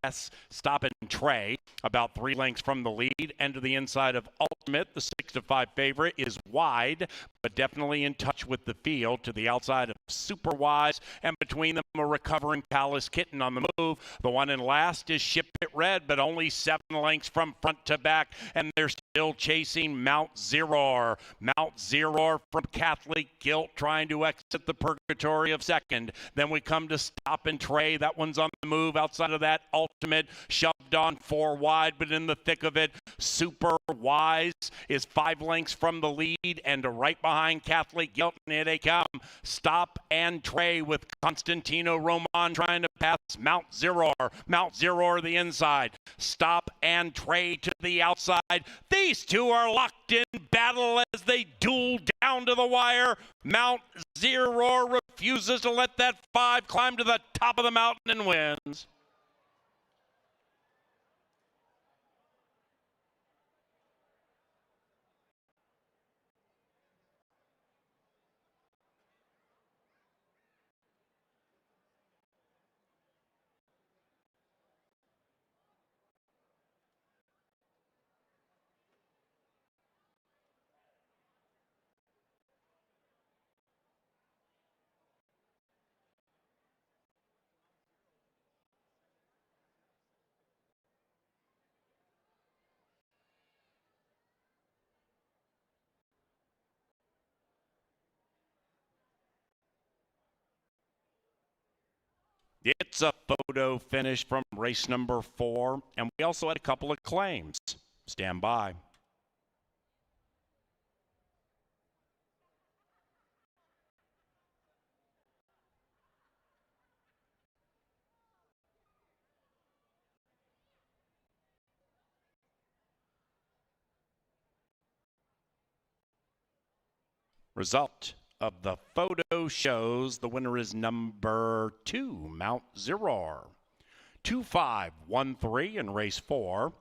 about 3 lengths from the lead, and to the inside of Ultimate. The 6-5 favorite is wide, but definitely in touch with the field. To the outside of Super Wise, and between them a recovering Palace Kitten on the move. The one in last is Ship It Red, but only 7 lengths from front to back, and they're still chasing Mount Zeror. Mount Zeror from Catholic Guilt trying to exit the purgatory of second. Then we come to Stop and Tray. That one's on the move. Outside of that, Ultimate shoved on 4 wide, but in the thick of it, Super Wise is 5 lengths from the lead and right behind Catholic Guilt. And here they come. Stop and Tray with Constantino Roman trying to pass Mount Zeror. Mount Zeror the inside. Stop and Tray to the outside. These two are locked in battle as they duel down to the wire. Mount Zeror refuses to let that 5 climb to the top of the mountain and wins. It's a photo finish from race number 4, and we also had a couple of claims. Stand by. Result of the photo shows the winner is number 2, Mount Zeror. 2-5-1-3 in race 4.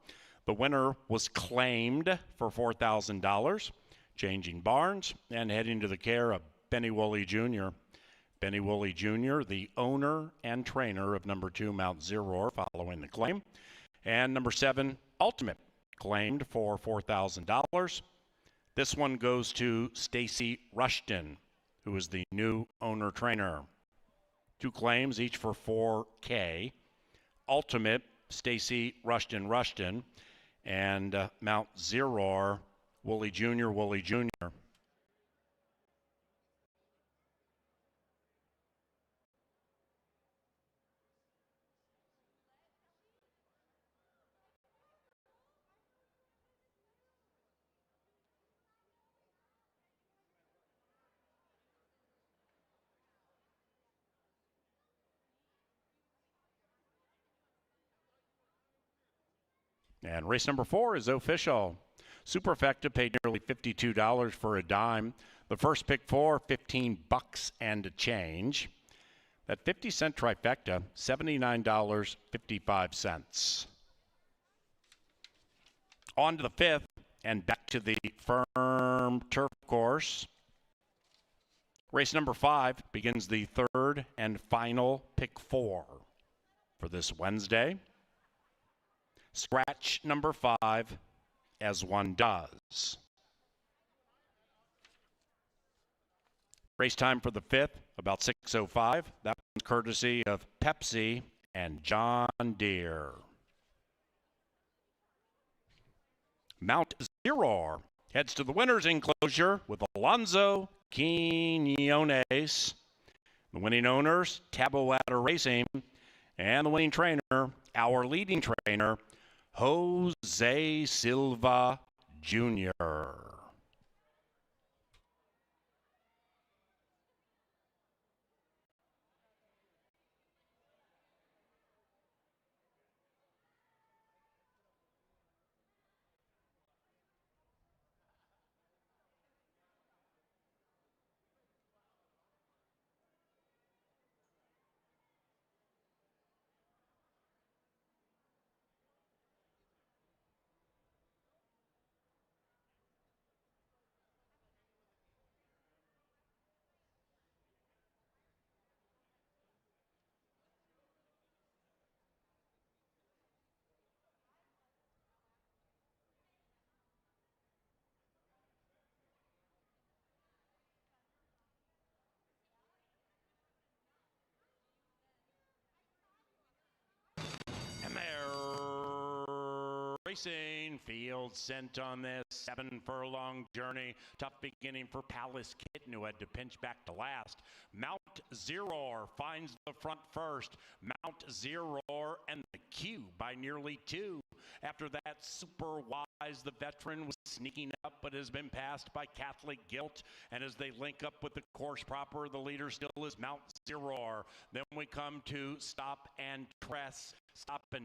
The winner was claimed for $4,000, changing barns and heading to the care of Benny Woolley Jr. Benny Woolley Jr., the owner and trainer of number 2, Mount Zeror, following the claim. And number 7, Ultimate, claimed for $4,000. This one goes to Stacy Rushton, who is the new owner-trainer. 2 claims, each for $4K. Ultimate, Stacy Rushton, and Mount Zeror, Woolley Jr. And race number 4 is official. Superfecta paid nearly $52 for a dime. The first pick for $15 and a change. That 50-cent trifecta, $79.55. On to the 5th and back to the firm turf course. Race number 5 begins the 3rd and final pick 4 for this Wednesday. Scratch number 5 as one does. Race time for the 5th, about 6:05. That one's courtesy of Pepsi and John Deere. Mount Zeror heads to the winner's enclosure with Alonzo Quinones. The winning owners, Taboada Racing, and the winning trainer, our leading trainer, Jose Silva Jr. racing. Field sent on this 7-furlong journey. Tough beginning for Palace Kitten, who had to pinch back to last. Mount Zeror finds the front first. Mount Zeror and the Q by nearly 2. After that, Super Wise, the veteran, was sneaking up but has been passed by Catholic Guilt. And as they link up with the course proper, the leader still is Mount Zeror. Then we come to Stop and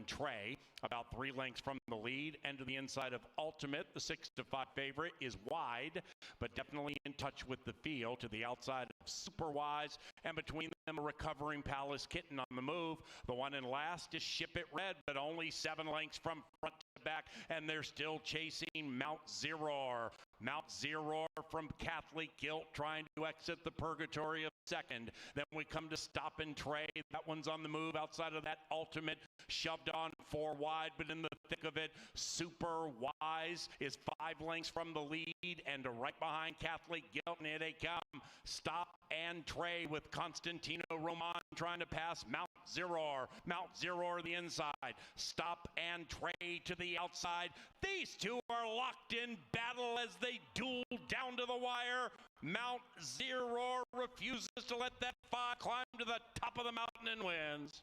Tray, about 3 lengths from the lead, and to the inside of Ultimate. The 6-5 favorite is wide, but definitely in touch with the field. To the outside of Super Wise, and between them a recovering Palace Kitten on the move. The one in last is Ship It Red, but only 7 lengths from front to back, and they're still chasing Mount Zeror. Mount Zeror from Catholic Guilt trying to exit the purgatory of second. Then we come to Stop and Tray. That one's on the move. Outside of that, Ultimate shoved on 4 wide, but in the thick of it, Super Wise is 5 lengths from the lead, and right behind Catholic Guilt, and here they come. Stop and Tray with Constantino Roman trying to pass Mount Zeror. Mount Zeror the inside. Stop and Tray to the outside. These two are locked in battle as they duel down to the wire. Mount Zeror refuses to let that 5 climb to the top of the mountain and wins.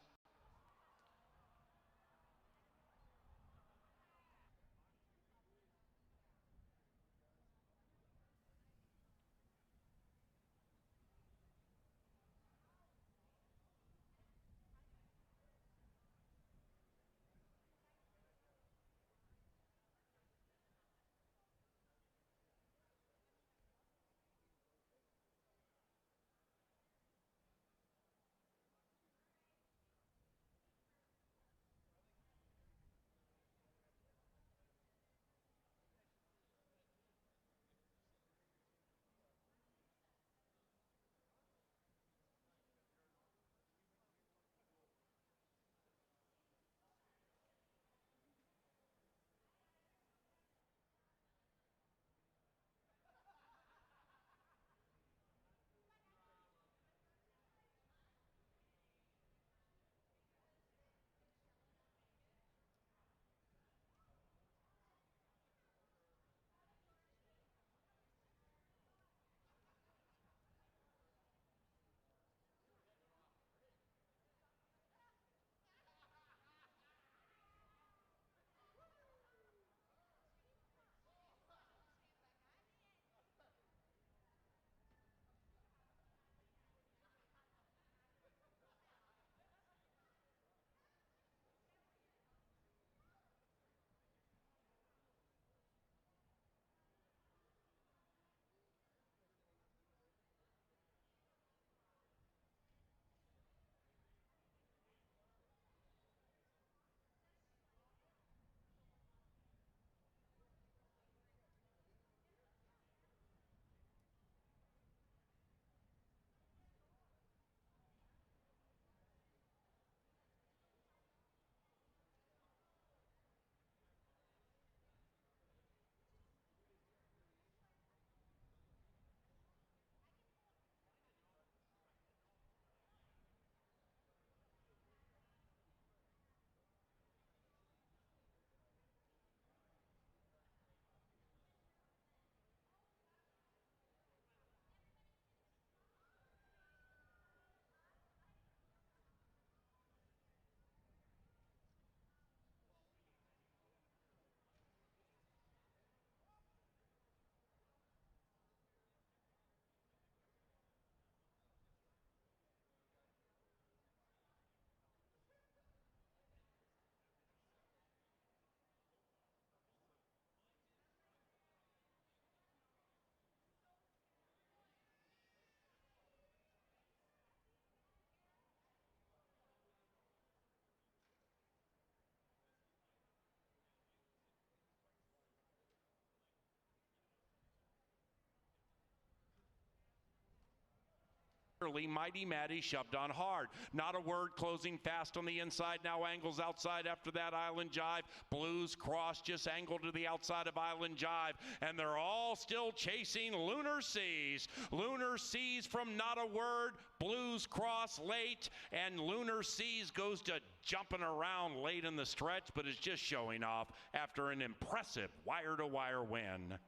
Mighty Matty shoved on hard. Not a word, closing fast on the inside. Now angles outside after that Island Jive. Blues Cross just angled to the outside of Island Jive. And they're all still chasing Lunar Seas. Lunar Seas from Not a Word. Blues Cross late. And Lunar Seas goes to jumping around late in the stretch, but is just showing off after an impressive wire-to-wire win.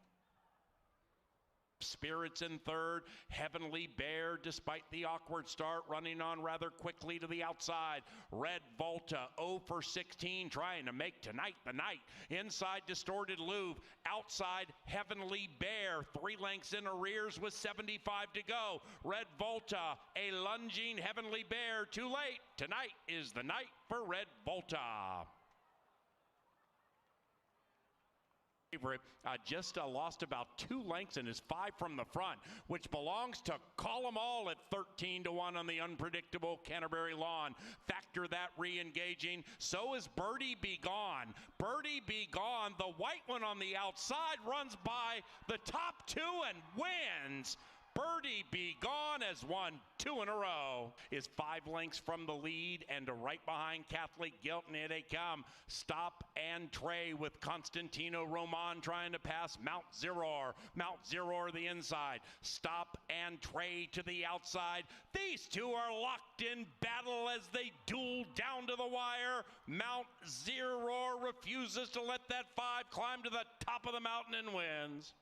Spirits in third, Heavenly Bear, despite the awkward start, running on rather quickly to the outside. Red Volta, 0 for 16, trying to make tonight the night. Inside Distorted Louvre, outside Heavenly Bear, 3 lengths in arrears with 75 to go. Red Volta, a lunging Heavenly Bear, too late. Tonight is the night for Red Volta. Just lost about 2 lengths and is 5 from the front, which belongs to Call 'em All at 13 to 1 on the unpredictable Canterbury lawn. Factor that re-engaging. So is Birdie Be Gone. Birdie Be Gone, the white one on the outside, runs by the top 2 and wins. Birdie Be Gone has won 2 in a row. Is 5 lengths from the lead and right behind Catholic Guilt, and here they come. Stop and Trey with Constantino Roman trying to pass Mount Zeror. Mount Zeror the inside. Stop and Trey to the outside. These two are locked in battle as they duel down to the wire. Mount Zeror refuses to let that 5 climb to the top of the mountain and wins.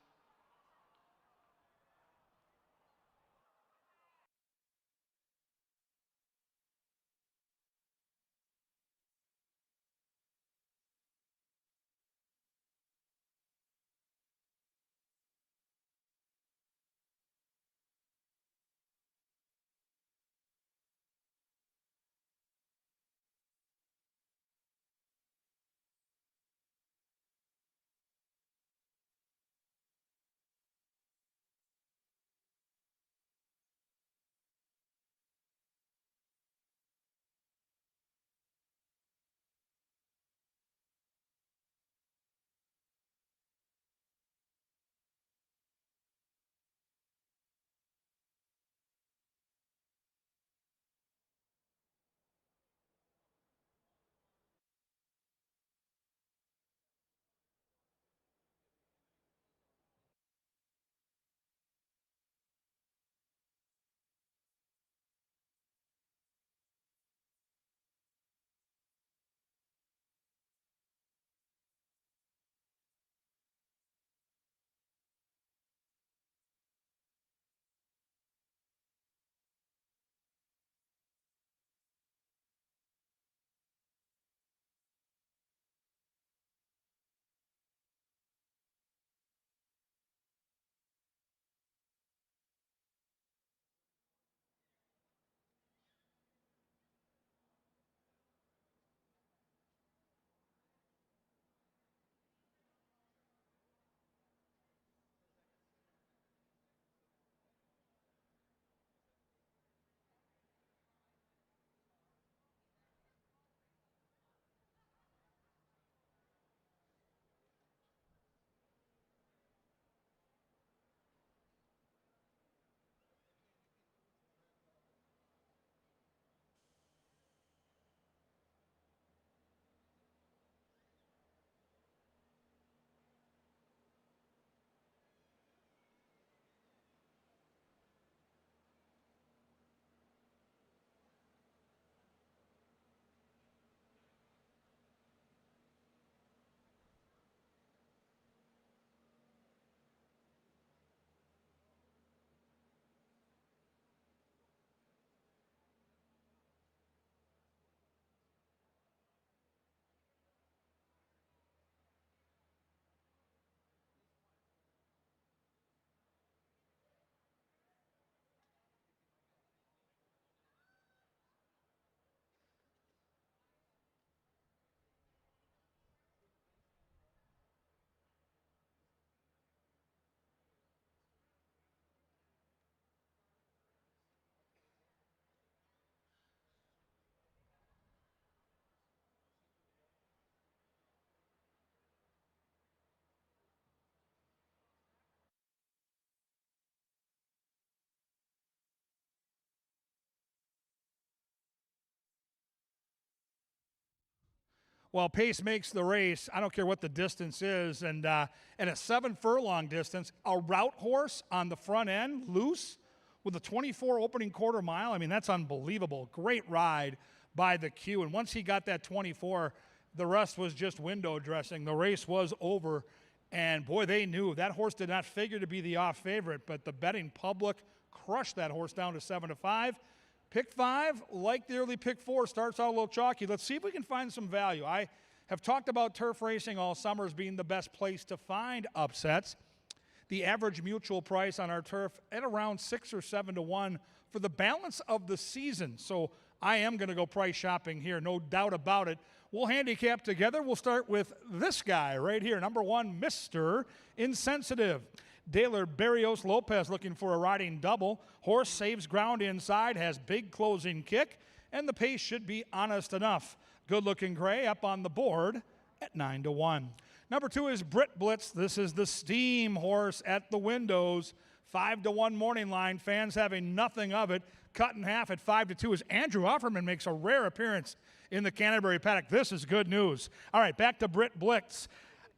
Well, pace makes the race. I don't care what the distance is. And at a 7 furlong distance, a route horse on the front end, loose, with a 24 opening quarter mile. I mean, that's unbelievable. Great ride by the Q. And once he got that 24, the rest was just window dressing. The race was over. And boy, they knew that horse did not figure to be the off favorite, but the betting public crushed that horse down to 7-5. Pick 5, like the early pick 4, starts out a little chalky. Let's see if we can find some value. I have talked about turf racing all summer as being the best place to find upsets. The average mutual price on our turf at around 6 or 7 to 1 for the balance of the season. So I am going to go price shopping here, no doubt about it. We'll handicap together. We'll start with this guy right here, number 1, Mr. Insensitive. Daler Barrios Lopez looking for a riding double. Horse saves ground inside, has big closing kick, and the pace should be honest enough. Good-looking gray up on the board at 9 to 1. Number 2 is Brit Blitz. This is the steam horse at the windows. 5 to 1 morning line. Fans having nothing of it. Cut in half at 5 to 2 as Andrew Offerman makes a rare appearance in the Canterbury Paddock. This is good news. All right, back to Brit Blitz.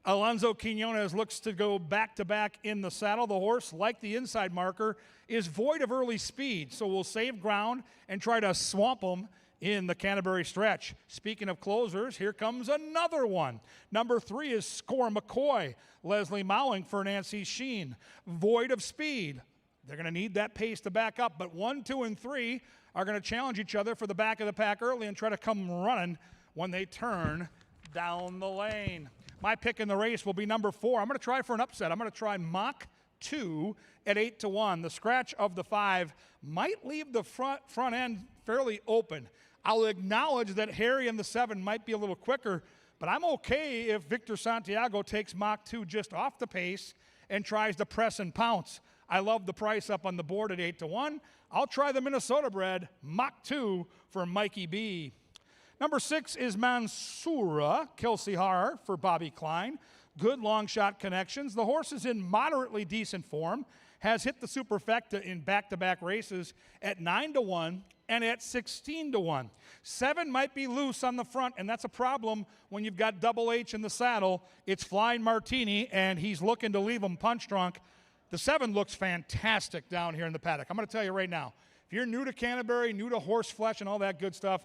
Alonso Quinones looks to go back-to-back in the saddle. The horse, like the inside marker, is void of early speed, so we'll save ground and try to swamp him in the Canterbury stretch. Speaking of closers, here comes another one. Number 3 is Score McCoy. Leslie Mowing for Nancy Sheen. Void of speed. They're going to need that pace to back up, but 1, 2, and 3 are going to challenge each other for the back of the pack early and try to come running when they turn down the lane. My pick in the race will be number 4. I'm going to try for an upset. I'm going to try Mach 2 at 8 to 1. The scratch of the 5 might leave the front end fairly open. I'll acknowledge that Harry and the 7 might be a little quicker, but I'm okay if Victor Santiago takes Mach 2 just off the pace and tries to press and pounce. I love the price up on the board at 8 to 1. I'll try the Minnesota bred Mach 2 for Mikey B. Number 6 is Mansoura, Kelsey Har for Bobby Klein. Good long shot connections. The horse is in moderately decent form, has hit the superfecta in back-to-back races at 9 to 1 and at 16 to 1. 7 might be loose on the front, and that's a problem when you've got Double H in the saddle. It's Flying Martini, and he's looking to leave him punch drunk. The 7 looks fantastic down here in the paddock. I'm going to tell you right now, if you're new to Canterbury, new to horse flesh and all that good stuff,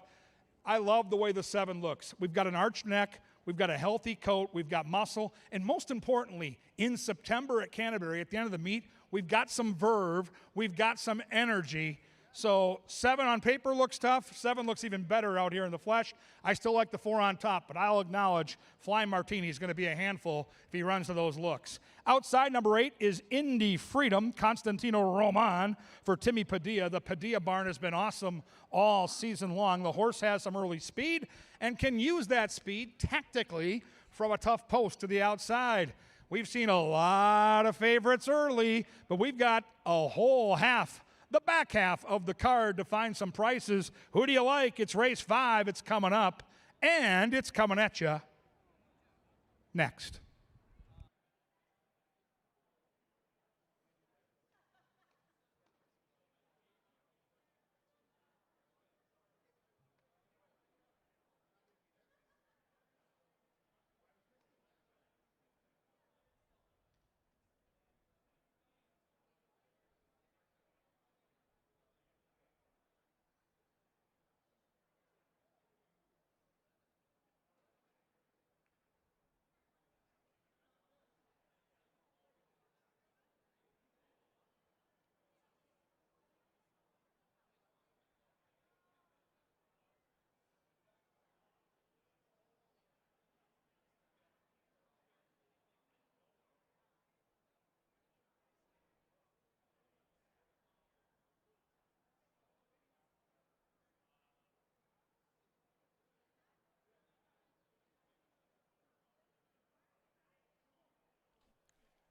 I love the way the 7 looks. We've got an arched neck, we've got a healthy coat, we've got muscle, and most importantly, in September at Canterbury, at the end of the meet, we've got some verve, we've got some energy. So 7 on paper looks tough. 7 looks even better out here in the flesh. I still like the 4 on top, but I'll acknowledge Flying Martini is going to be a handful if he runs to those looks. Outside, number 8 is Indy Freedom, Constantino Roman for Timmy Padilla. The Padilla barn has been awesome all season long. The horse has some early speed and can use that speed tactically from a tough post to the outside. We've seen a lot of favorites early, but we've got a whole half, the back half of the card to find some prices. Who do you like? It's race 5. It's coming up, and it's coming at you next.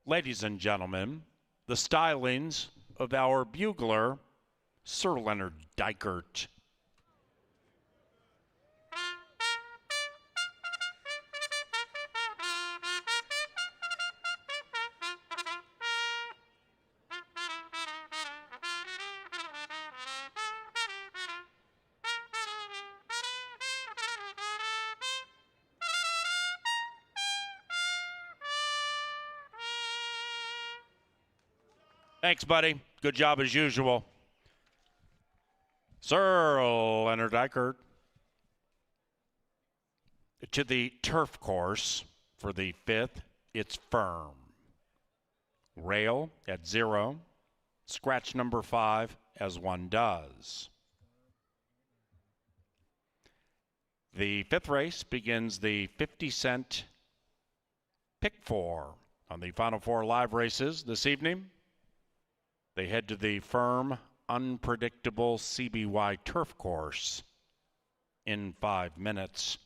Ladies and gentlemen, the stylings of our bugler, Sir Leonard Dykert. Thanks, buddy. Good job as usual. Sir Leonard Eichert to the turf course for the 5th. It's firm. Rail at 0. Scratch number 5 as one does. The 5th race begins the 50-cent pick 4 on the final 4 live races this evening. They head to the firm, unpredictable CBY turf course in 5 minutes.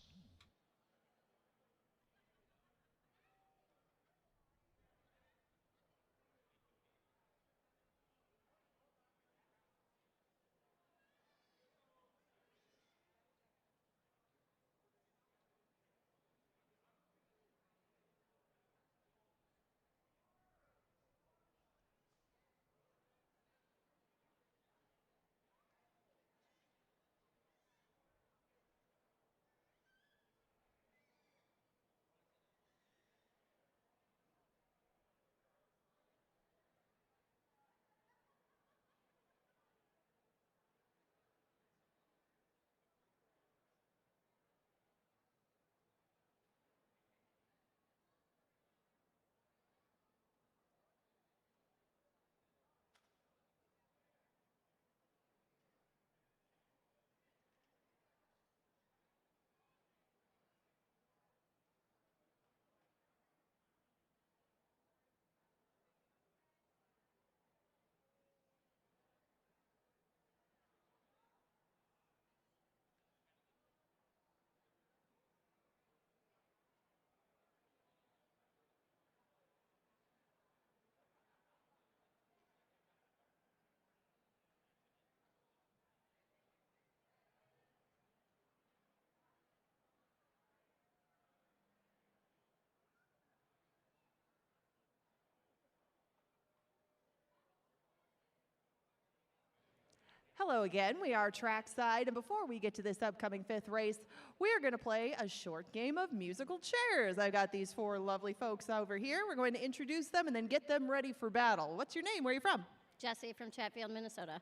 Hello again, we are trackside, and before we get to this upcoming 5th race, we are going to play a short game of musical chairs. I've got these 4 lovely folks over here. We're going to introduce them and then get them ready for battle. What's your name? Where are you from? Jesse from Chatfield, Minnesota.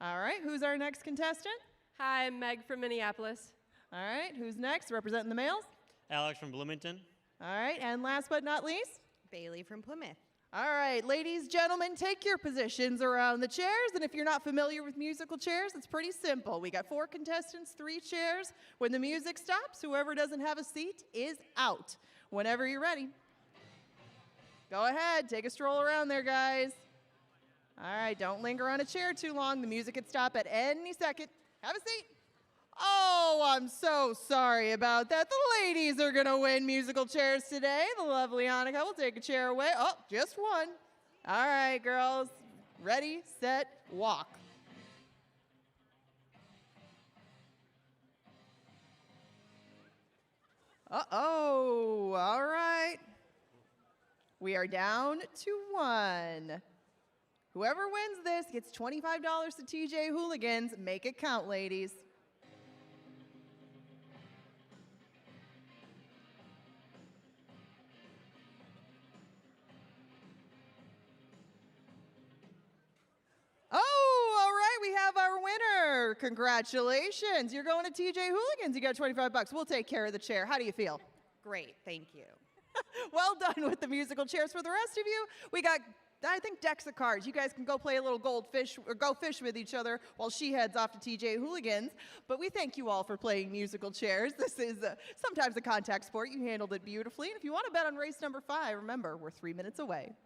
All right, who's our next contestant? Hi, I'm Meg from Minneapolis. All right, who's next representing the males? Alex from Bloomington. All right, and last but not least? Bailey from Plymouth. All right, ladies, gentlemen, take your positions around the chairs. And if you're not familiar with musical chairs, it's pretty simple. We got 4 contestants, 3 chairs. When the music stops, whoever doesn't have a seat is out. Whenever you're ready. Go ahead, take a stroll around there, guys. All right, don't linger on a chair too long. The music could stop at any second. Have a seat. Oh, I'm so sorry about that. The ladies are going to win musical chairs today. The lovely Annika will take a chair away. Oh, just one. All right, girls. Ready, set, walk. Uh-oh. All right. We are down to 1. Whoever wins this gets $25 to TJ Hooligans. Make it count, ladies. Oh, all right, we have our winner. Congratulations. You're going to TJ Hooligans. You got 25 bucks. We'll take care of the chair. How do you feel? Great, thank you. Well done with the musical chairs. For the rest of you, we got, I think, decks of cards. You guys can go play a little goldfish or go fish with each other while she heads off to TJ Hooligans. But we thank you all for playing musical chairs. This is sometimes a contact sport. You handled it beautifully. And if you want to bet on race number 5, remember, we're 3 minutes away.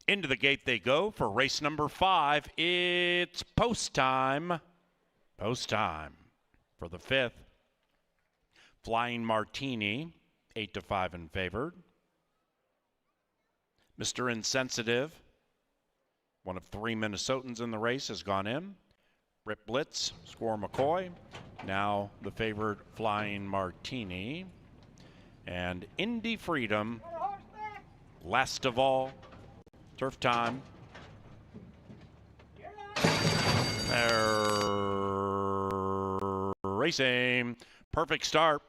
Into the gate they go for race number 5. It's post time. Post time for the 5th. Flying Martini, 8-5 in favored. Mr. Insensitive, one of 3 Minnesotans in the race, has gone in. Rip Blitz, Score McCoy. Now the favored Flying Martini. And Indy Freedom, last of all. Turf time. They're racing. Perfect start.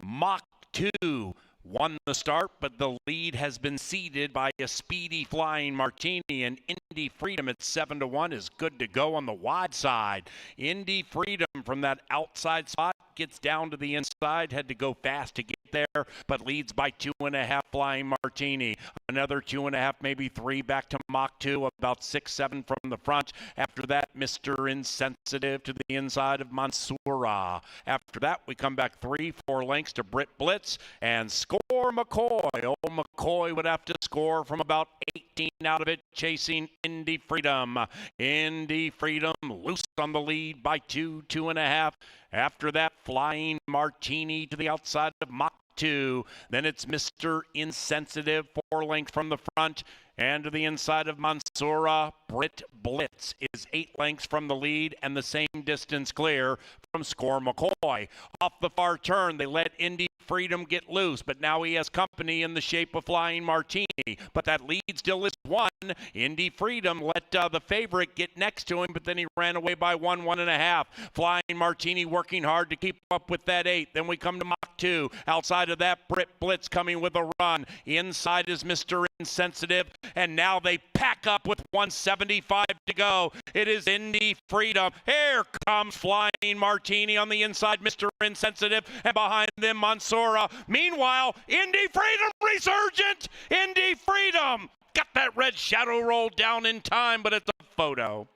Mach 2 won the start, but the lead has been ceded by a speedy Flying Martini, and Indy Freedom at 7-1 is good to go on the wide side. Indy Freedom from that outside spot gets down to the inside, had to go fast to get there, but leads by 2.5 Flying Martini. Another 2.5, maybe 3 back to Mach 2, about 6-7 from the front. After that, Mr. Insensitive to the inside of Mansoura. After that, we come back 3-4 lengths to Britt Blitz and Score McCoy. Old McCoy would have to score from about 18 out of it, chasing Indy Freedom. Indy Freedom loose on the lead by 2.5. After that, Flying Martini to the outside of Mach 2. Then it's Mr. Insensitive, 4 lengths from the front. And to the inside of Mansoura, Britt Blitz is 8 lengths from the lead and the same distance clear from Score McCoy. Off the far turn, they let Indy Freedom get loose, but now he has company in the shape of Flying Martini. But that lead still is 1. Indy Freedom let the favorite get next to him, but then he ran away by 1.5. Flying Martini working hard to keep up with that 8. Then we come to Mach 2. Outside of that, Britt Blitz coming with a run. Inside is Mr. Insensitive, and now they pack up with 175 to go. It is Indy Freedom. Here comes Flying Martini on the inside, Mr. Insensitive, and behind them Mansoura. Meanwhile, Indy Freedom resurgent. Indy Freedom got that red shadow roll down in time, but it's a photo.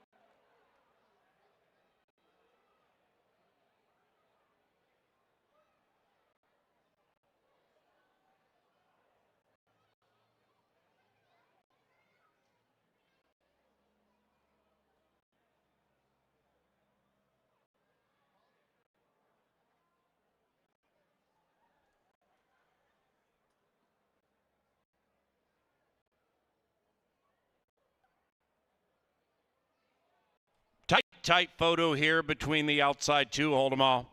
Tight photo here between the outside 2. Hold them all.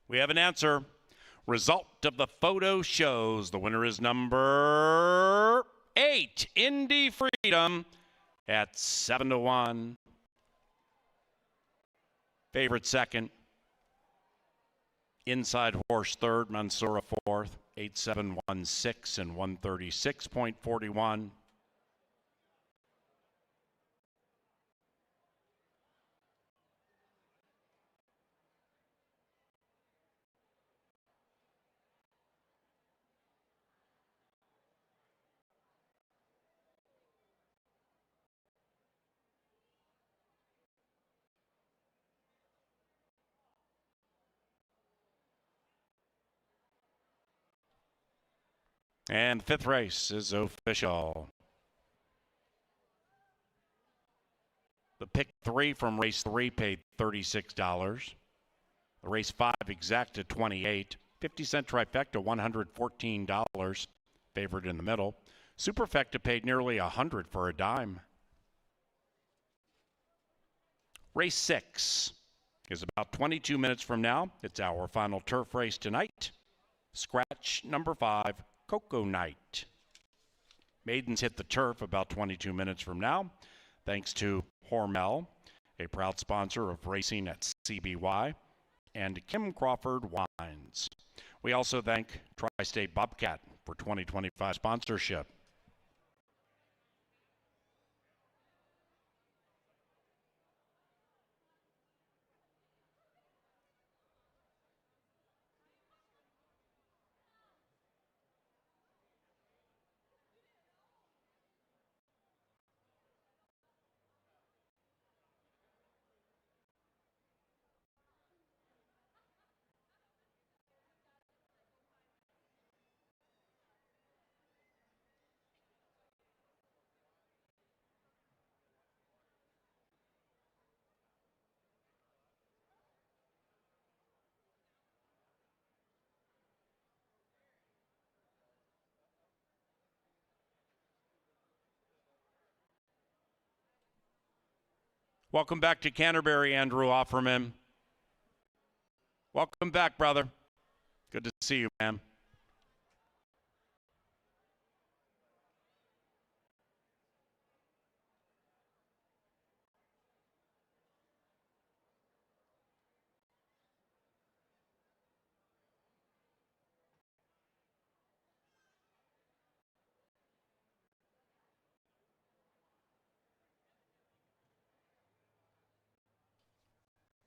We have an answer. Result of the photo shows the winner is number 8, Indy Freedom, at 7-1. Favorite second. Inside horse third, Mansoura fourth, 8-7-1-6 and 136.41. And the 5th race is official. The pick 3 from race 3 paid $36. The race 5 exact at $28. 50-cent trifecta, $114. Favored in the middle. Superfecta paid nearly $100 for a dime. Race 6 is about 22 minutes from now. It's our final turf race tonight. Scratch number 5. Cocoa Night. Maidens hit the turf about 22 minutes from now. Thanks to Hormel, a proud sponsor of racing at CBY, and Kim Crawford Wines. We also thank Tri-State Bobcat for 2025 sponsorship. Welcome back to Canterbury, Andrew Offerman. Welcome back, brother. Good to see you, man.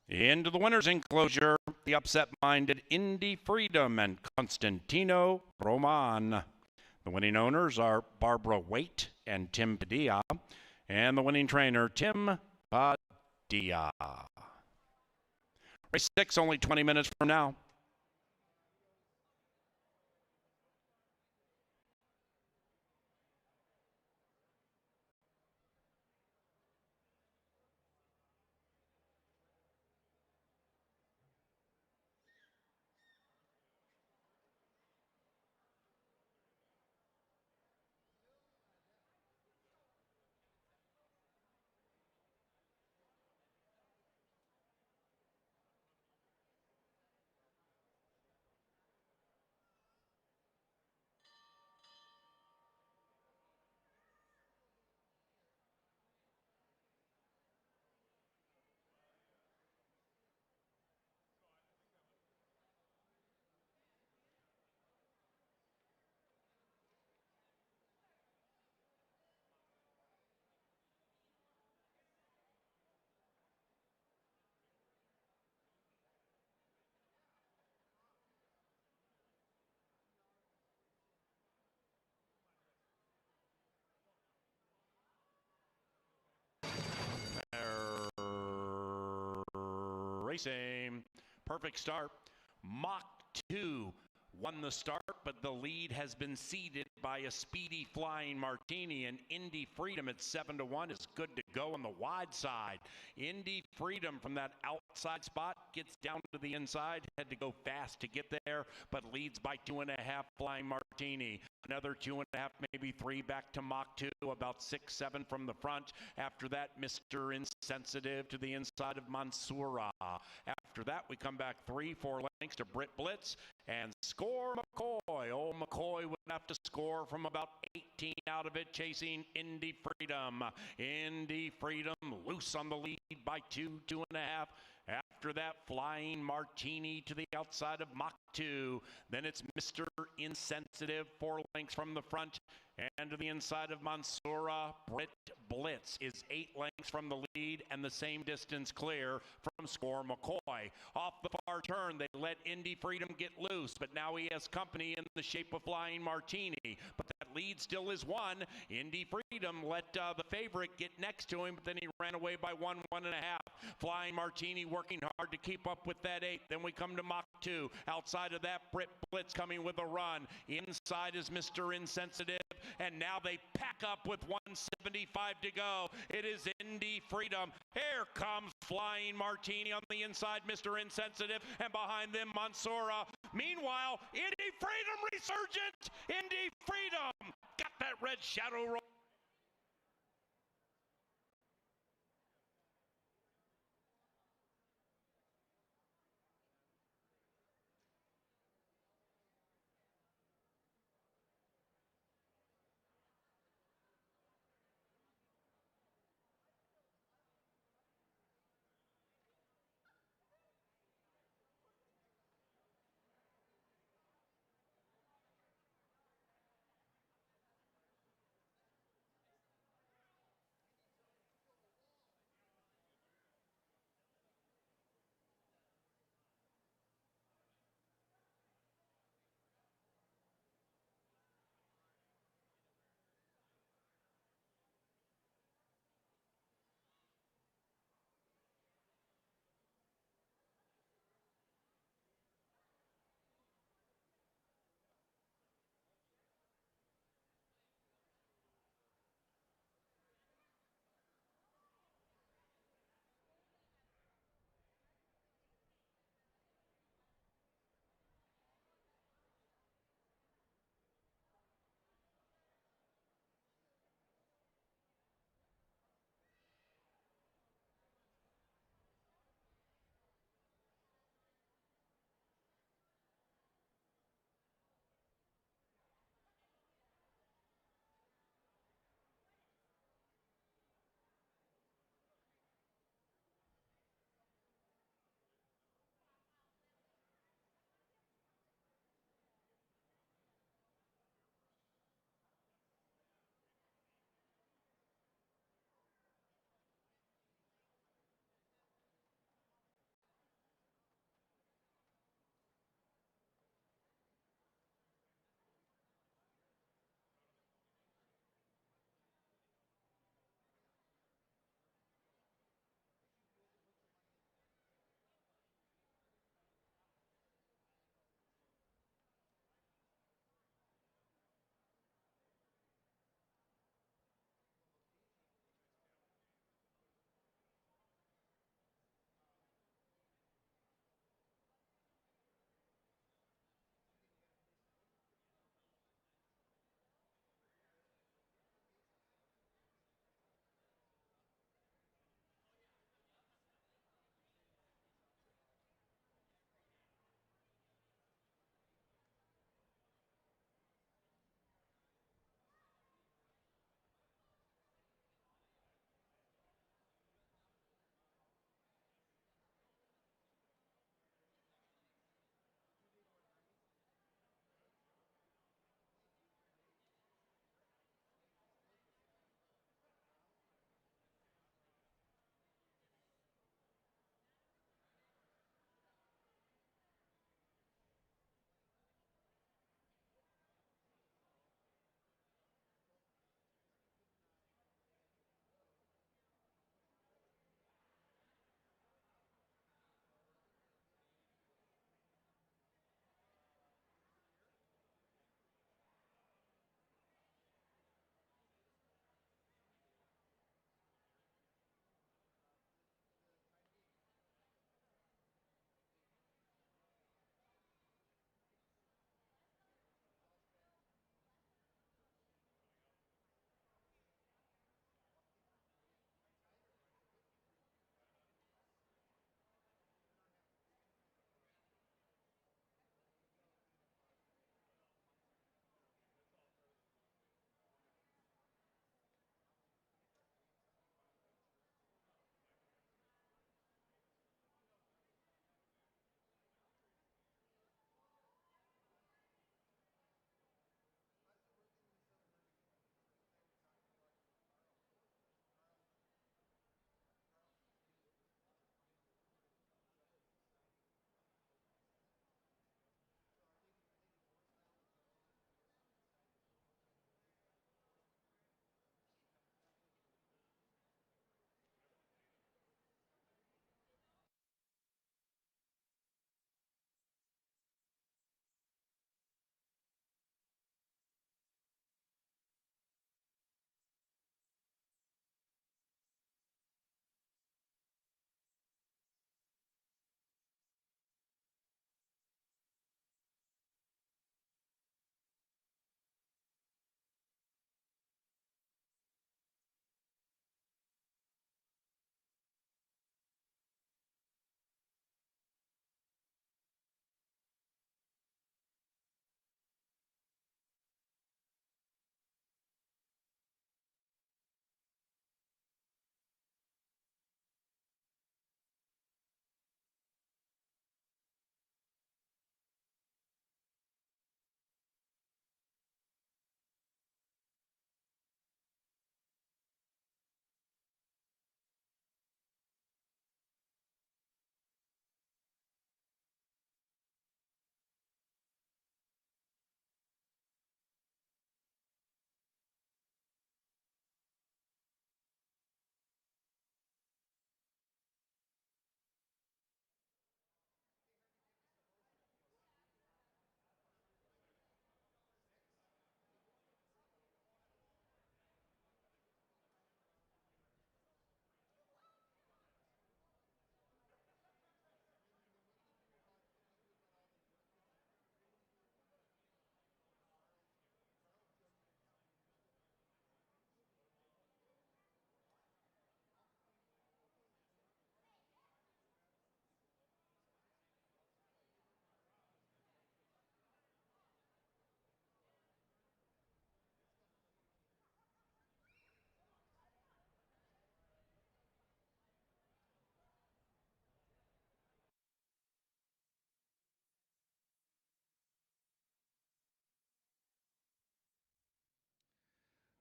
Into the winner's enclosure, the upset-minded Indy Freedom and Constantino Roman. The winning owners are Barbara Waite and Tim Padilla, and the winning trainer, Tim Padilla. Race 6, only 20 minutes from now. Racing. Perfect start. Mach 2 won the start, but the lead has been ceded by a speedy Flying Martini, and Indy Freedom at 7-1 is good to go on the wide side. Indy Freedom from that outside spot gets down to the inside, had to go fast to get there, but leads by 2.5 Flying Martini. Another 2.5, maybe 3 back to Mach 2, about 6-7 from the front. After that, Mr. Insensitive to the inside of Mansoura. After that, we come back 3-4 lengths to Britt Blitz and Score McCoy. Old McCoy would have to score from about 18 out of it, chasing Indy Freedom. Indy Freedom loose on the lead by 2.5. After that, Flying Martini to the outside of Mach 2. Then it's Mr. Insensitive, 4 lengths from the front. And to the inside of Mansoura, Britt Blitz is 8 lengths from the lead and the same distance clear from Score McCoy. Off the far turn, they let Indy Freedom get loose, but now he has company in the shape of Flying Martini. But that lead still is 1. Indy Freedom let the favorite get next to him, but then he ran away by 1.5. Flying Martini working hard to keep up with that 8. Then we come to Mach 2. Outside of that, Britt Blitz coming with a run. Inside is Mr. Insensitive. And now they pack up with 175 to go. It is Indy Freedom. Here comes Flying Martini on the inside, Mr. Insensitive, and behind them, Mansoura. Meanwhile, Indy Freedom resurgent. Indy Freedom got that red shadow roll.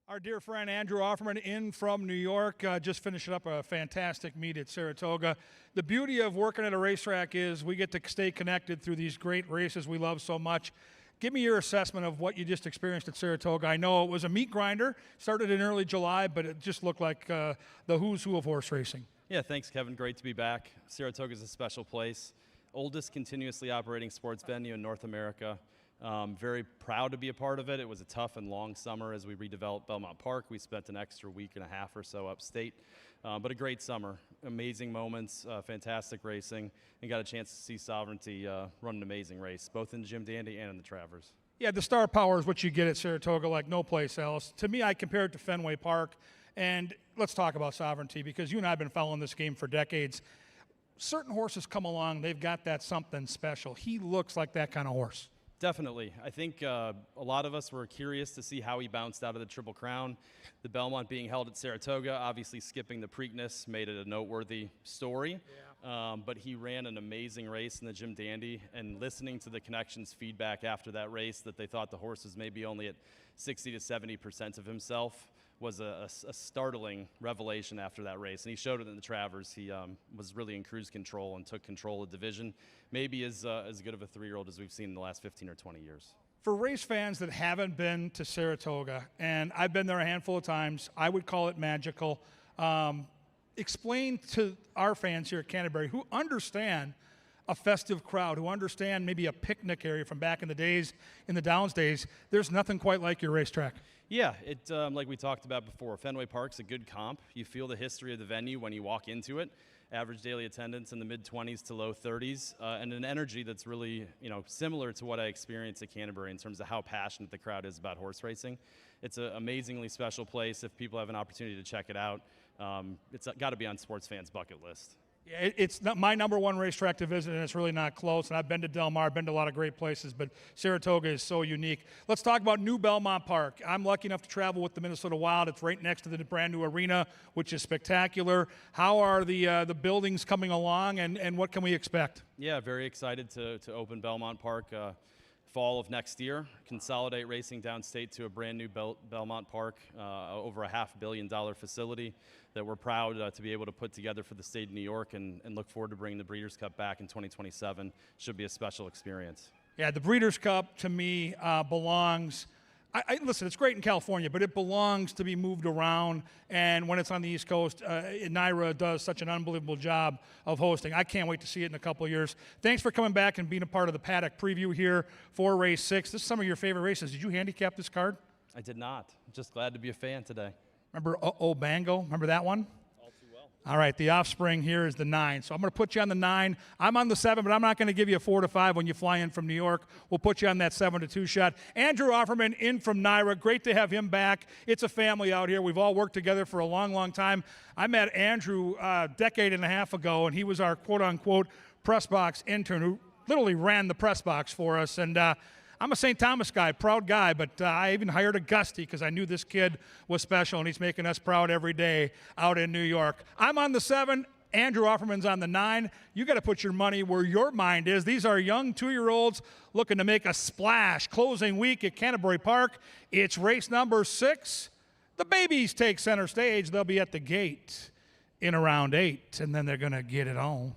Our dear friend Andrew Offerman in from New York, just finishing up a fantastic meet at Saratoga. The beauty of working at a racetrack is we get to stay connected through these great races we love so much. Give me your assessment of what you just experienced at Saratoga. I know it was a meat grinder, started in early July, but it just looked like the who's who of horse racing. Yeah, thanks, Kevin. Great to be back. Saratoga is a special place. Oldest continuously operating sports venue in North America. Very proud to be a part of it. It was a tough and long summer as we redeveloped Belmont Park. We spent an extra week and a half or so upstate, but a great summer. Amazing moments, fantastic racing, and got a chance to see Sovereignty run an amazing race, both in the Jim Dandy and in the Travers. Yeah, the star power is what you get at Saratoga like no place else. To me, I compare it to Fenway Park, and let's talk about Sovereignty because you and I have been following this game for decades. Certain horses come along, they've got that something special. He looks like that kind of horse. Definitely. I think a lot of us were curious to see how he bounced out of the Triple Crown. The Belmont being held at Saratoga, obviously skipping the Preakness made it a noteworthy story. Yeah. But he ran an amazing race in the Jim Dandy, and listening to the Connections feedback after that race that they thought the horse was maybe only at 60 to 70% of himself was a startling revelation after that race. And he showed it in the Travers. He was really in cruise control and took control of the division. Maybe as good of a 3-year-old as we've seen in the last 15 or 20 years. For race fans that haven't been to Saratoga, and I've been there a handful of times, I would call it magical. Explain to our fans here at Canterbury who understand a festive crowd, who understand maybe a picnic area from back in the days, in the Downs days, there's nothing quite like your racetrack. Yeah, it like we talked about before, Fenway Park's a good comp. You feel the history of the venue when you walk into it. Average daily attendance in the mid-20s to low 30s, and an energy that's really, similar to what I experienced at Canterbury in terms of how passionate the crowd is about horse racing. It's an amazingly special place. If people have an opportunity to check it out, it's got to be on sports fans' bucket list. Yeah, it's not my number one racetrack to visit, and it's really not close. And I've been to Del Mar, I've been to a lot of great places, but Saratoga is so unique. Let's talk about New Belmont Park. I'm lucky enough to travel with the Minnesota Wild. It's right next to the brand new arena, which is spectacular. How are the buildings coming along, and what can we expect? Yeah, very excited to open Belmont Park fall of next year, consolidate racing downstate to a brand new Belmont Park, over a $500 million facility that we're proud to be able to put together for the state of New York, and look forward to bringing the Breeders' Cup back in 2027. Should be a special experience. Yeah, the Breeders' Cup to me belongs. Listen, it's great in California, but it belongs to be moved around. And when it's on the East Coast, NYRA does such an unbelievable job of hosting. I can't wait to see it in a couple of years. Thanks for coming back and being a part of the paddock preview here for Race 6. This is some of your favorite races. Did you handicap this card? I did not. Just glad to be a fan today. Remember Bango? Remember that one? All too well. All right, the offspring here is the 9. So I'm going to put you on the 9. I'm on the 7, but I'm not going to give you a 4 to 5 when you fly in from New York. We'll put you on that 7 to 2 shot. Andrew Offerman in from NYRA. Great to have him back. It's a family out here. We've all worked together for a long, long time. I met Andrew a decade and a half ago, and he was our quote-unquote press box intern who literally ran the press box for us. And I'm a St. Thomas guy, proud guy, but I even hired a Gusty because I knew this kid was special, and he's making us proud every day out in New York. I'm on the 7. Andrew Offerman's on the 9. You got to put your money where your mind is. These are young 2-year-olds looking to make a splash. Closing week at Canterbury Park. It's race number 6. The babies take center stage. They'll be at the gate in around 8, and then they're going to get it on.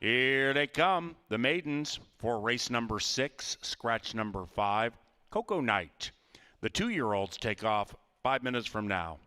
Here they come, the maidens for race number 6, scratch number 5, Cocoa Night. The 2-year-olds take off 5 minutes from now.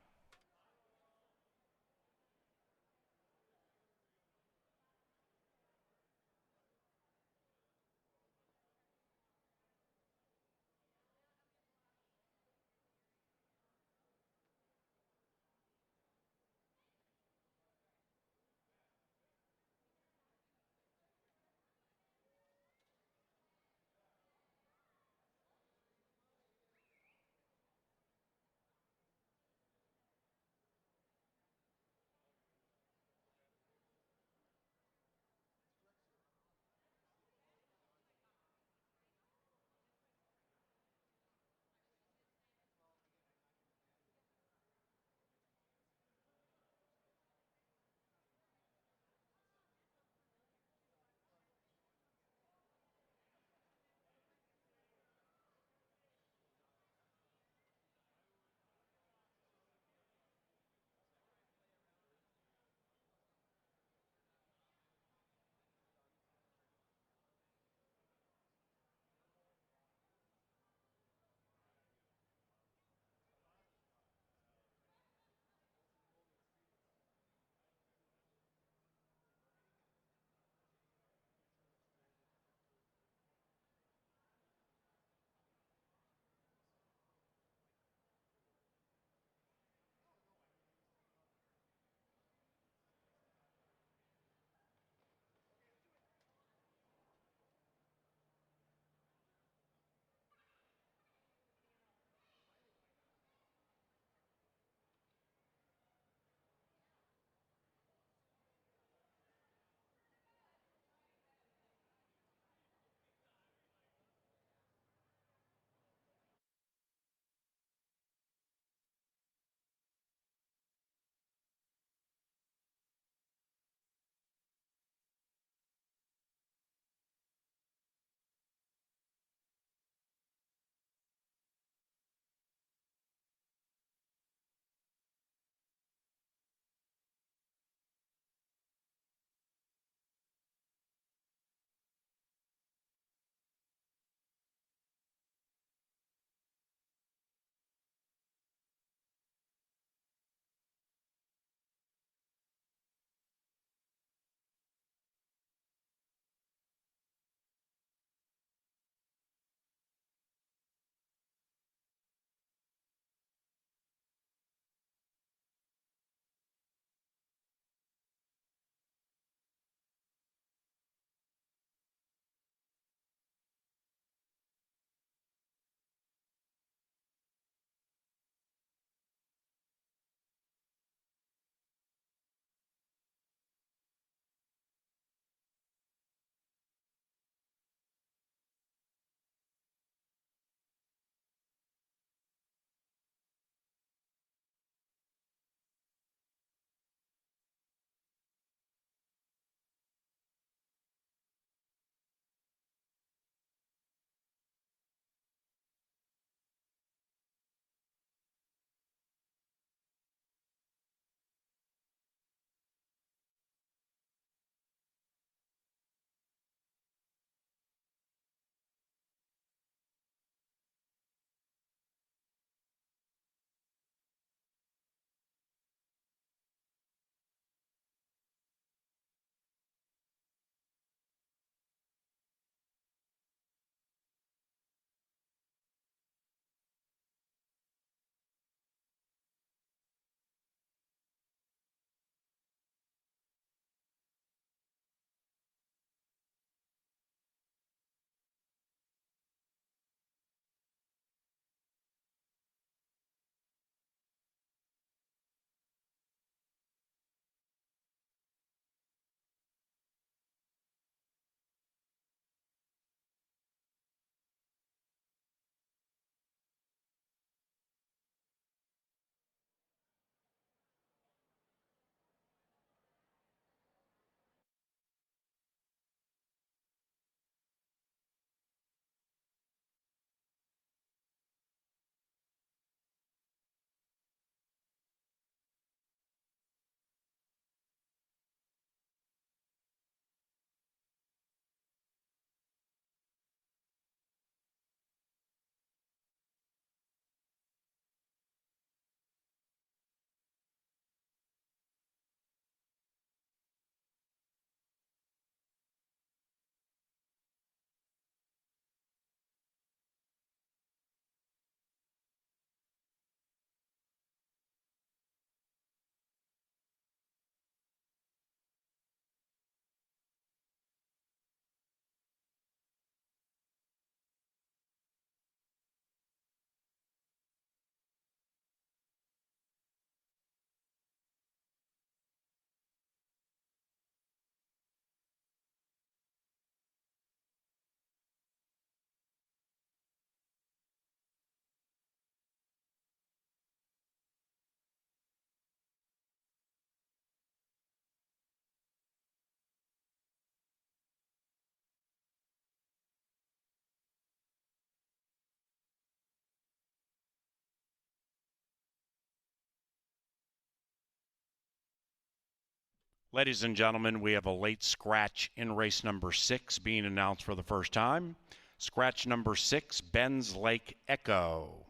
Ladies and gentlemen, we have a late scratch in race number 6 being announced for the first time. Scratch number 6, Ben's Lake Echo.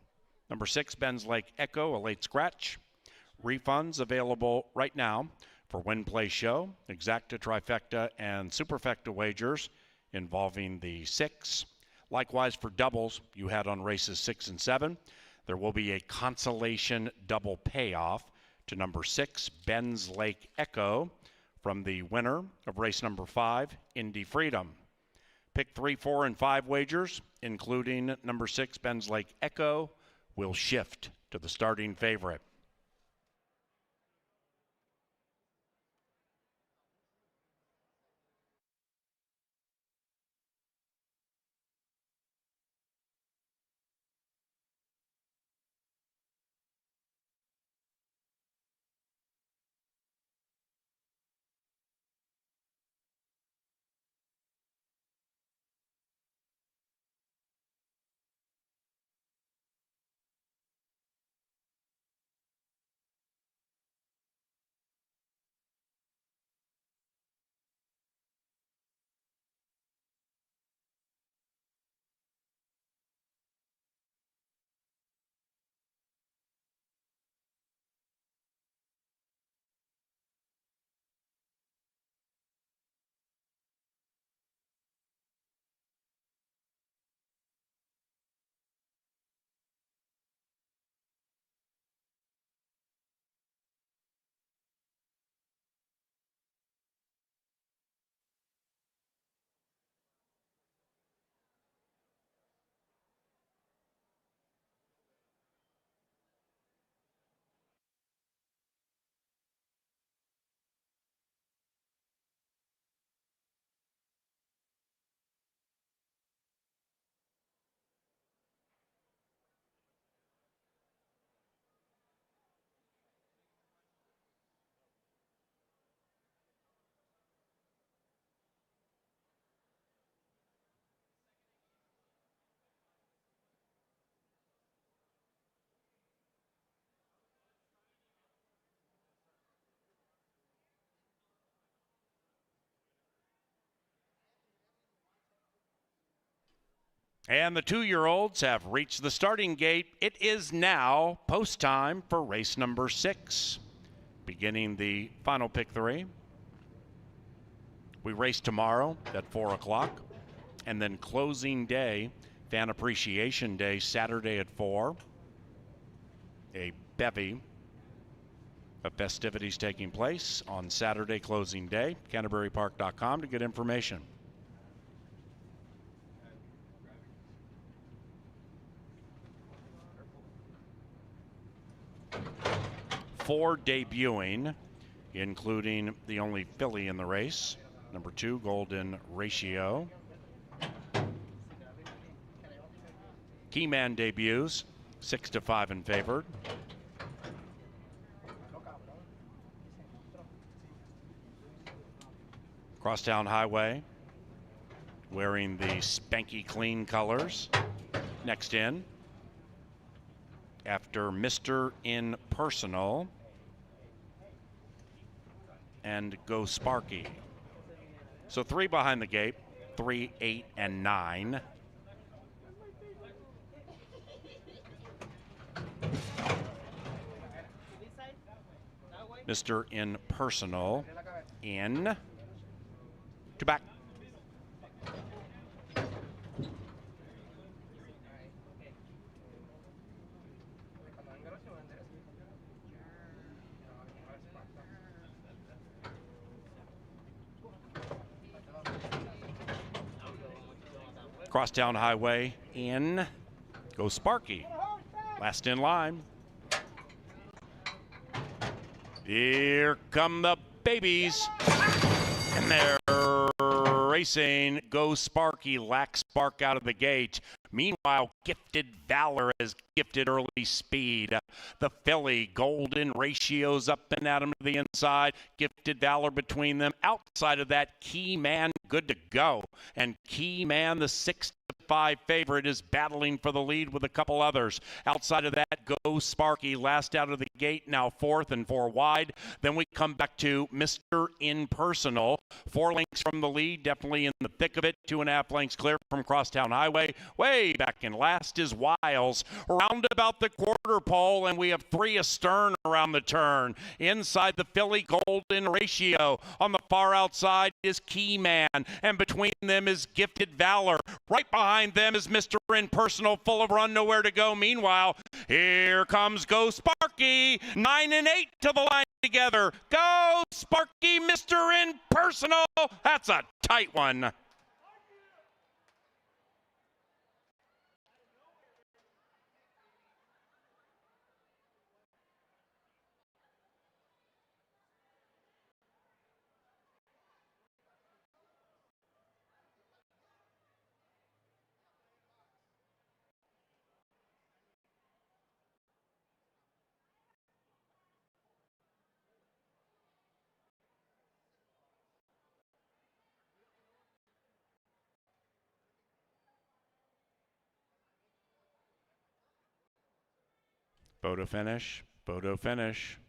Number 6, Ben's Lake Echo, a late scratch. Refunds available right now for Win Play Show, Exacta, Trifecta, and Superfecta wagers involving the 6. Likewise for doubles you had on races 6 and 7. There will be a consolation double payoff to number 6, Ben's Lake Echo, from the winner of race number 5, Indy Freedom. Pick 3, 4, and 5 wagers, including number 6, Ben's Lake Echo, will shift to the starting favorite. And the 2-year-olds have reached the starting gate. It is now post time for race number 6. Beginning the final pick 3. We race tomorrow at 4 o'clock. And then closing day, Fan Appreciation Day, Saturday at 4. A bevy of festivities taking place on Saturday closing day. CanterburyPark.com to get information. Four debuting, including the only filly in the race, number 2, Golden Ratio. Keyman debuts, 6-5 and favored. Crosstown Highway, wearing the spanky clean colors. Next in, after Mr. Impersonal and Go Sparky. So 3 behind the gate, 3, 8, and 9. Mr. Impersonal in to back. Crosstown Highway in. Go Sparky. Last in line. Here come the babies. And they're racing. Go Sparky. Lack Spark out of the gate. Meanwhile, Gifted Valor has gifted early speed. The filly, Golden Ratios up and at him to the inside. Gifted Valor between them. Outside of that, Key Man good to go. And Key Man, the 6-5 favorite, is battling for the lead with a couple others. Outside of that, Go Sparky, last out of the gate, now 4th and 4 wide. Then we come back to Mr. Impersonal. 4 lengths from the lead, definitely in the thick of it. 2.5 lengths clear from Crosstown Highway. Way back in last is Wiles. Round about the quarter pole, and we have 3 astern around the turn. Inside the filly Golden Ratio. On the far outside is Keyman, and between them is Gifted Valor. Right behind them is Mr. Impersonal, full of run, nowhere to go. Meanwhile, here comes Go Sparky. 9 and 8 to the line together. Go Sparky, Mr. Impersonal. That's a tight one. Photo finish, photo finish.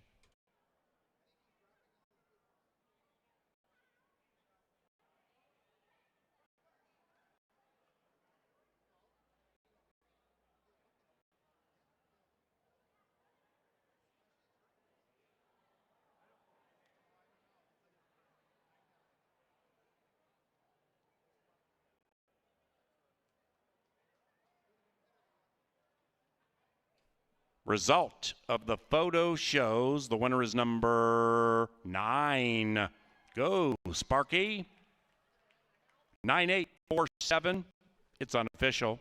Result of the photo shows the winner is number 9. Go Sparky. 9847. It's unofficial.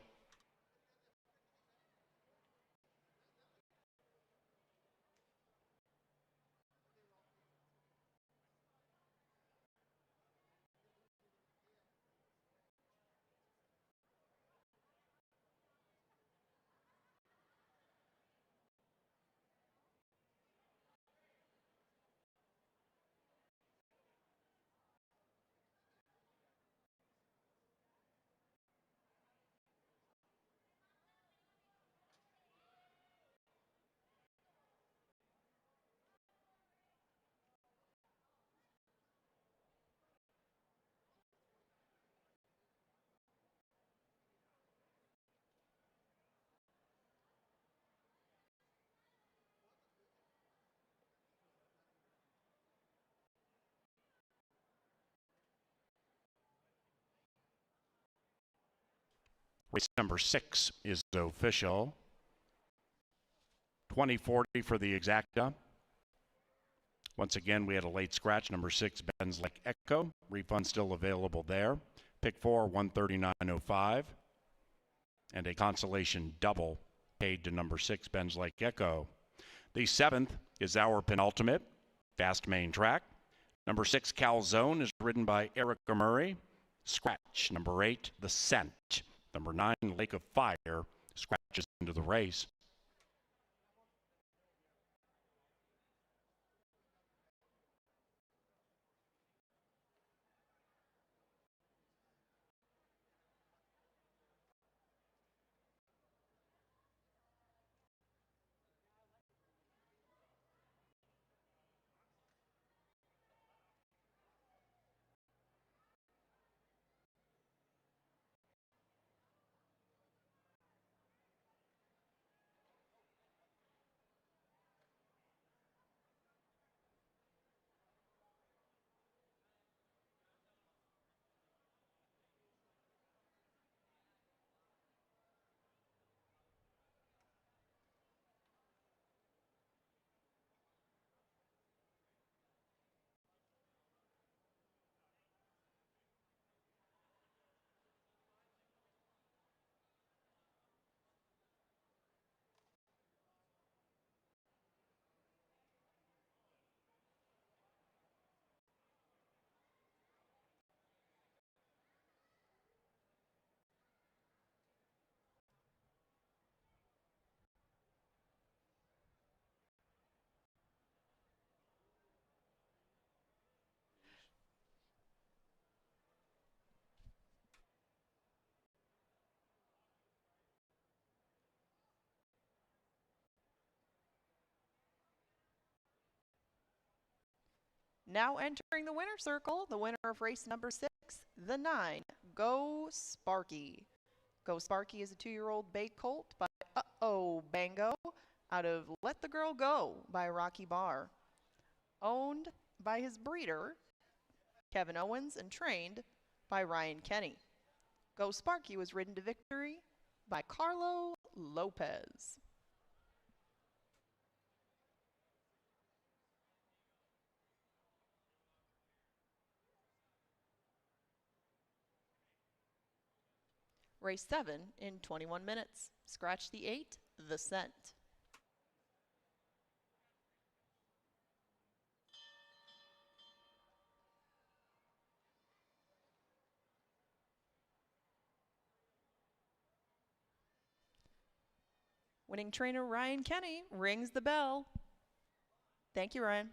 Race number 6 is official. 2040 for the exacta. Once again, we had a late scratch. Number 6, Ben's Like Echo. Refund still available there. Pick 4, 139.05. And a consolation double paid to number 6, Ben's Like Echo. The 7th is our penultimate, Fast Main Track. Number 6, Calzone, is ridden by Erica Murray. Scratch. Number 8, The Scent. Number 9, Lake of Fire, scratches into the race. Now entering the winner's circle, the winner of race number 6, the 9, Go Sparky. Go Sparky is a 2-year-old bay colt by Uh-Oh Bango out of Let the Girl Go by Rocky Barr. Owned by his breeder, Kevin Owens, and trained by Ryan Kenny. Go Sparky was ridden to victory by Carlo Lopez. Race 7 in 21 minutes. Scratch the 8, the scent. Winning trainer Ryan Kenny rings the bell. Thank you, Ryan.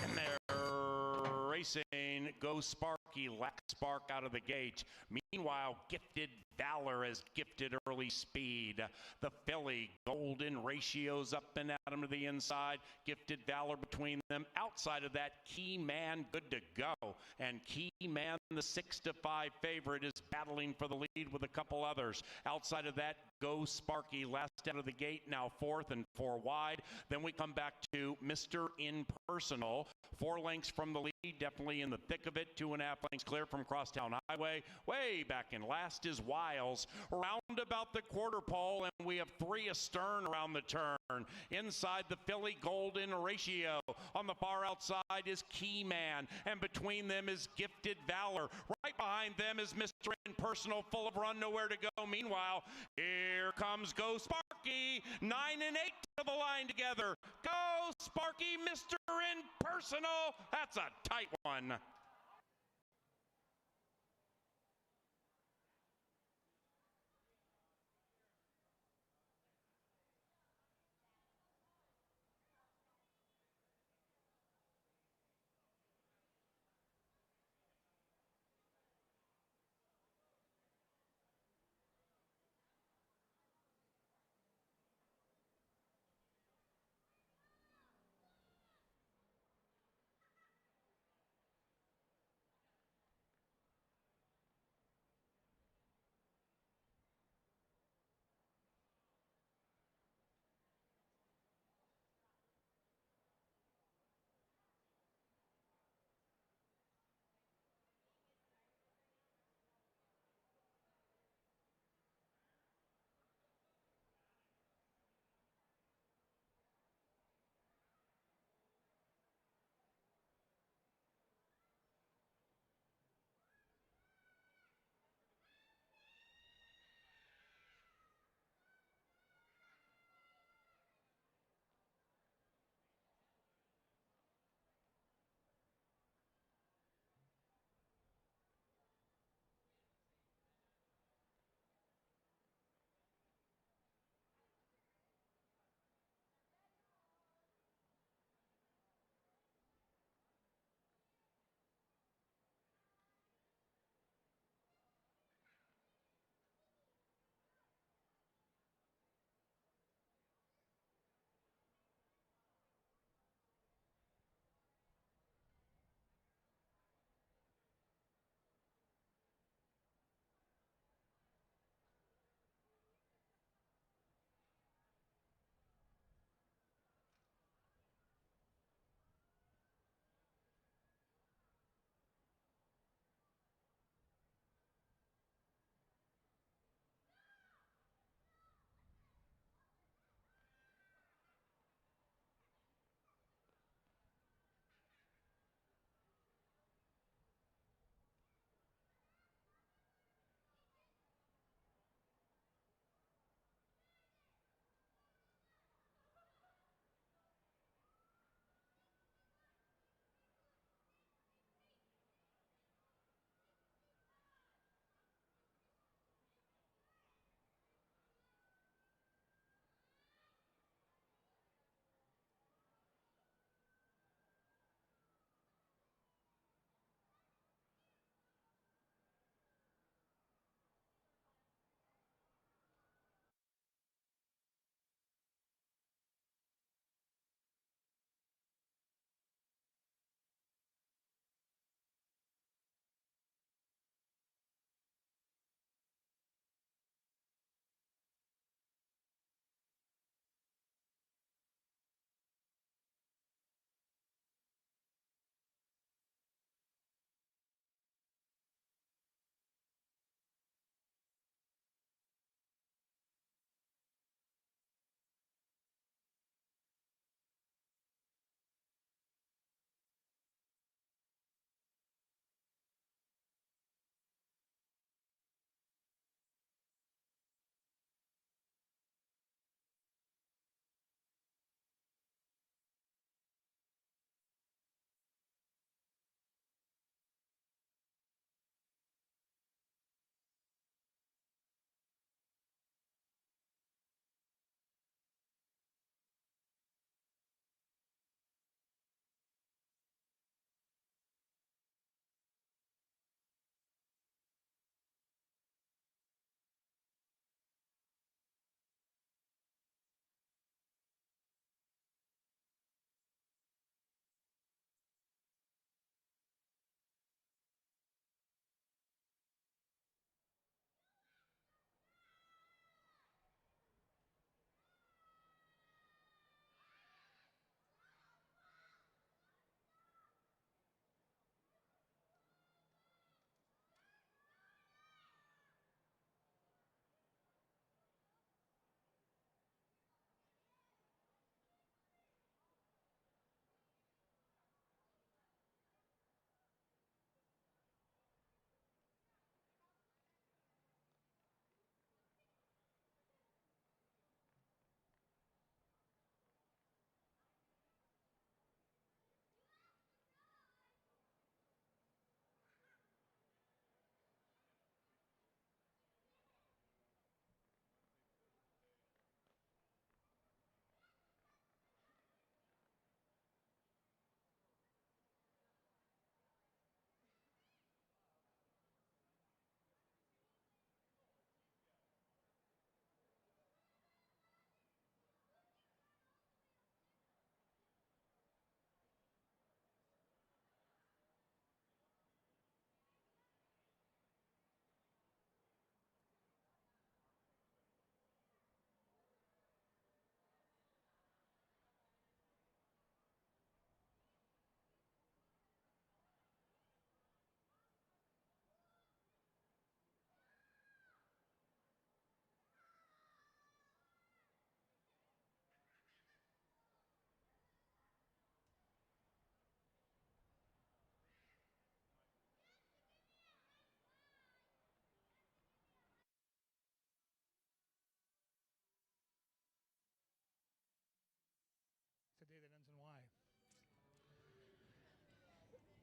And they're racing. Go Sparky, lack spark out of the gate. Meanwhile, Gifted Valor has gifted early speed. The filly, Golden Ratios up and at him to the inside. Gifted Valor between them. Outside of that, Key Man good to go. And Key Man, the 6-5 favorite, is battling for the lead with a couple others. Outside of that, Go Sparky, last out of the gate, now 4th and 4 wide. Then we come back to Mr. Impersonal, 4 lengths from the lead, definitely in the thick of it, 2.5 lengths clear from Crosstown Highway. Way back in last is Wiles, round about the quarter pole, and we have 3 astern around the turn. Inside the filly, Golden Ratio. On the far outside is Key Man, and between them is Gifted Valor. Right behind them is Mr. Impersonal, full of run, nowhere to go. Meanwhile, here comes Go Sparky, 9 and 8 to the line together. Go Sparky, Mr. Impersonal. That's a tight one.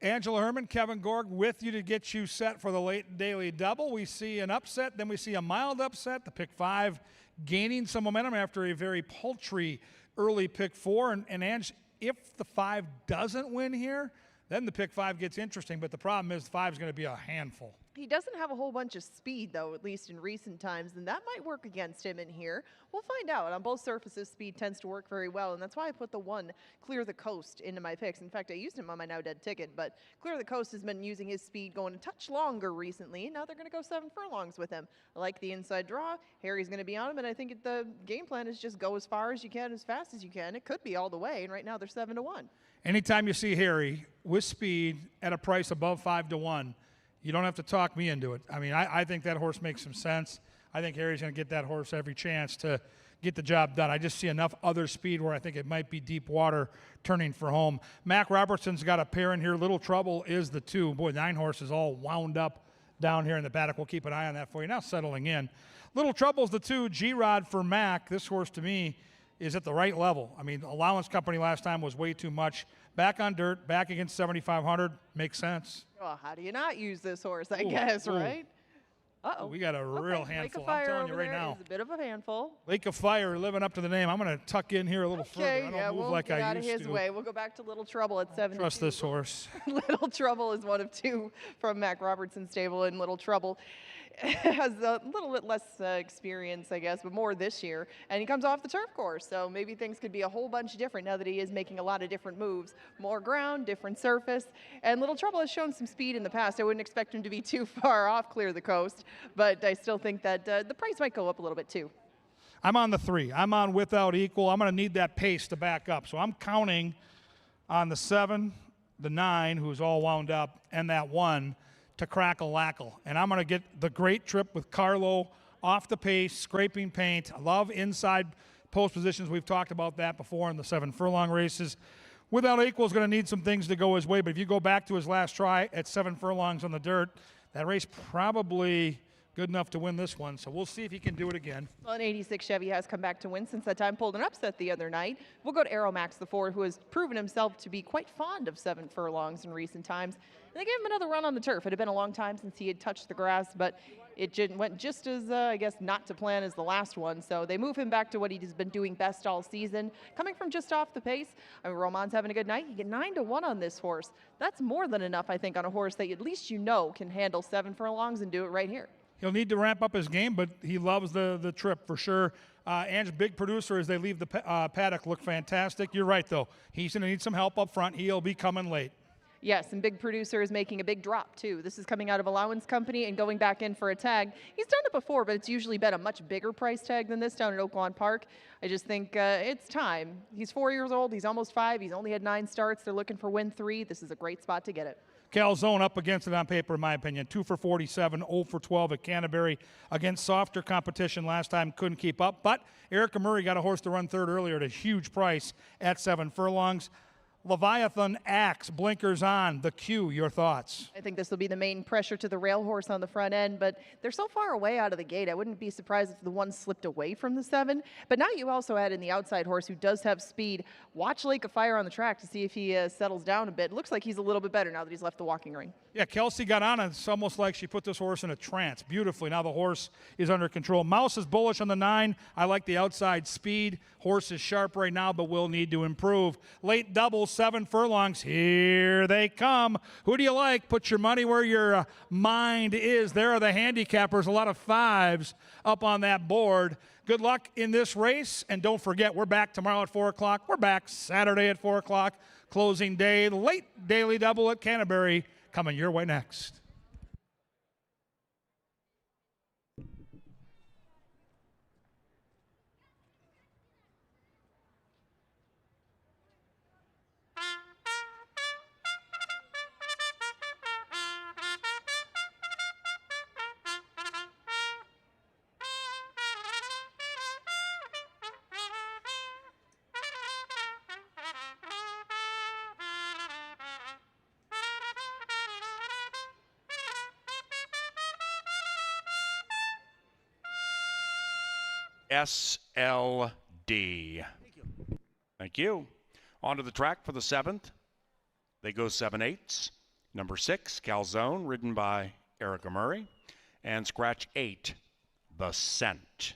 Angela Herman, Kevin Gorg with you to get you set for the late daily double. We see an upset, then we see a mild upset. The pick 5 gaining some momentum after a very paltry early pick 4. And Ange, if the 5 doesn't win here, then the pick 5 gets interesting. But the problem is the 5 is going to be a handful. He doesn't have a whole bunch of speed, though, at least in recent times, and that might work against him in here. We'll find out. On both surfaces, speed tends to work very well, and that's why I put the 1, Clear the Coast, into my picks. In fact, I used him on my Now Dead ticket, but Clear the Coast has been using his speed going a touch longer recently, and now they're going to go 7 furlongs with him. I like the inside draw. Harry's going to be on him, and I think the game plan is just go as far as you can, as fast as you can. It could be all the way, and right now they're 7-1. Anytime you see Harry with speed at a price above 5-1, you don't have to talk me into it. I mean, I think that horse makes some sense. I think Harry's going to get that horse every chance to get the job done. I just see enough other speed where I think it might be deep water turning for home. Mac Robertson's got a pair in here. Little Trouble is the 2. Boy, 9 horses all wound up down here in the paddock. We'll keep an eye on that for you. Now settling in. Little Trouble's the 2. G-Rod for Mac. This horse, to me, is at the right level. I mean, allowance company last time was way too much. Back on dirt, back against 7,500, makes sense. Well, how do you not use this horse, I guess, right? Uh-oh. We got a real handful. I'm telling you right now. Is a bit of a handful. Lake of Fire living up to the name. I'm going to tuck in here a little further. I don't move we'll like get I out of used his to. way. We'll go back to Little Trouble at 7. Trust this horse. Little Trouble is one of 2 from Mac Robertson's stable, and Little Trouble has a little bit less experience, I guess, but more this year. And he comes off the turf course, so maybe things could be a whole bunch different now that he is making a lot of different moves. More ground, different surface. And Little Trouble has shown some speed in the past. I wouldn't expect him to be too far off Clear the Coast, but I still think that the price might go up a little bit too. I'm on the 3. I'm on Without Equal. I'm going to need that pace to back up. So I'm counting on the 7, the 9, who's all wound up, and that 1 to crackle-lackle. And I'm going to get the great trip with Carlo off the pace, scraping paint. I love inside post positions. We've talked about that before in the 7 furlong races. Without Equal is going to need some things to go his way, but if you go back to his last try at 7 furlongs on the dirt, that race probably good enough to win this one, so we'll see if he can do it again. Well, an 86 Chevy has come back to win since that time, pulled an upset the other night. We'll go to Aeromax, the 4, who has proven himself to be quite fond of 7 furlongs in recent times. And they gave him another run on the turf. It had been a long time since he had touched the grass, but it went just as, I guess, not to plan as the last one. So they move him back to what he's been doing best all season. Coming from just off the pace, I mean, Roman's having a good night. You get 9-1 on this horse. That's more than enough, I think, on a horse that at least you know can handle 7 furlongs and do it right here. He'll need to ramp up his game, but he loves the trip for sure. Ange, big producer as they leave the paddock, look fantastic. You're right, though. He's going to need some help up front. He'll be coming late. Yes, and Big Producer is making a big drop, too. This is coming out of allowance company and going back in for a tag. He's done it before, but it's usually been a much bigger price tag than this down at Oaklawn Park. I just think it's time. He's 4 years old. He's almost 5. He's only had 9 starts. They're looking for win 3. This is a great spot to get it. Calzone up against it on paper, in my opinion. 2 for 47, 0 for 12 at Canterbury. Against softer competition last time, couldn't keep up. But Erica Murray got a horse to run third earlier at a huge price at 7 furlongs. Leviathan Axe, blinkers on, the Q, your thoughts? I think this will be the main pressure to the rail horse on the front end, but they're so far away out of the gate. I wouldn't be surprised if the 1 slipped away from the 7. But now you also add in the outside horse who does have speed. Watch Lake of Fire on the track to see if he settles down a bit. Looks like he's a little bit better now that he's left the walking ring. Yeah, Kelsey got on, and it's almost like she put this horse in a trance beautifully. Now the horse is under control. Mouse is bullish on the 9. I like the outside speed. Horse is sharp right now, but will need to improve. Late double, 7 furlongs. Here they come. Who do you like? Put your money where your mind is. There are the handicappers. A lot of 5s up on that board. Good luck in this race, and don't forget, we're back tomorrow at 4 o'clock. We're back Saturday at 4 o'clock. Closing day, late daily double at Canterbury. Coming your way next. SLD. Thank you. Onto the track for the 7th. They go 7/8. Number 6, Calzone, ridden by Erica Murray. And scratch 8, The Scent.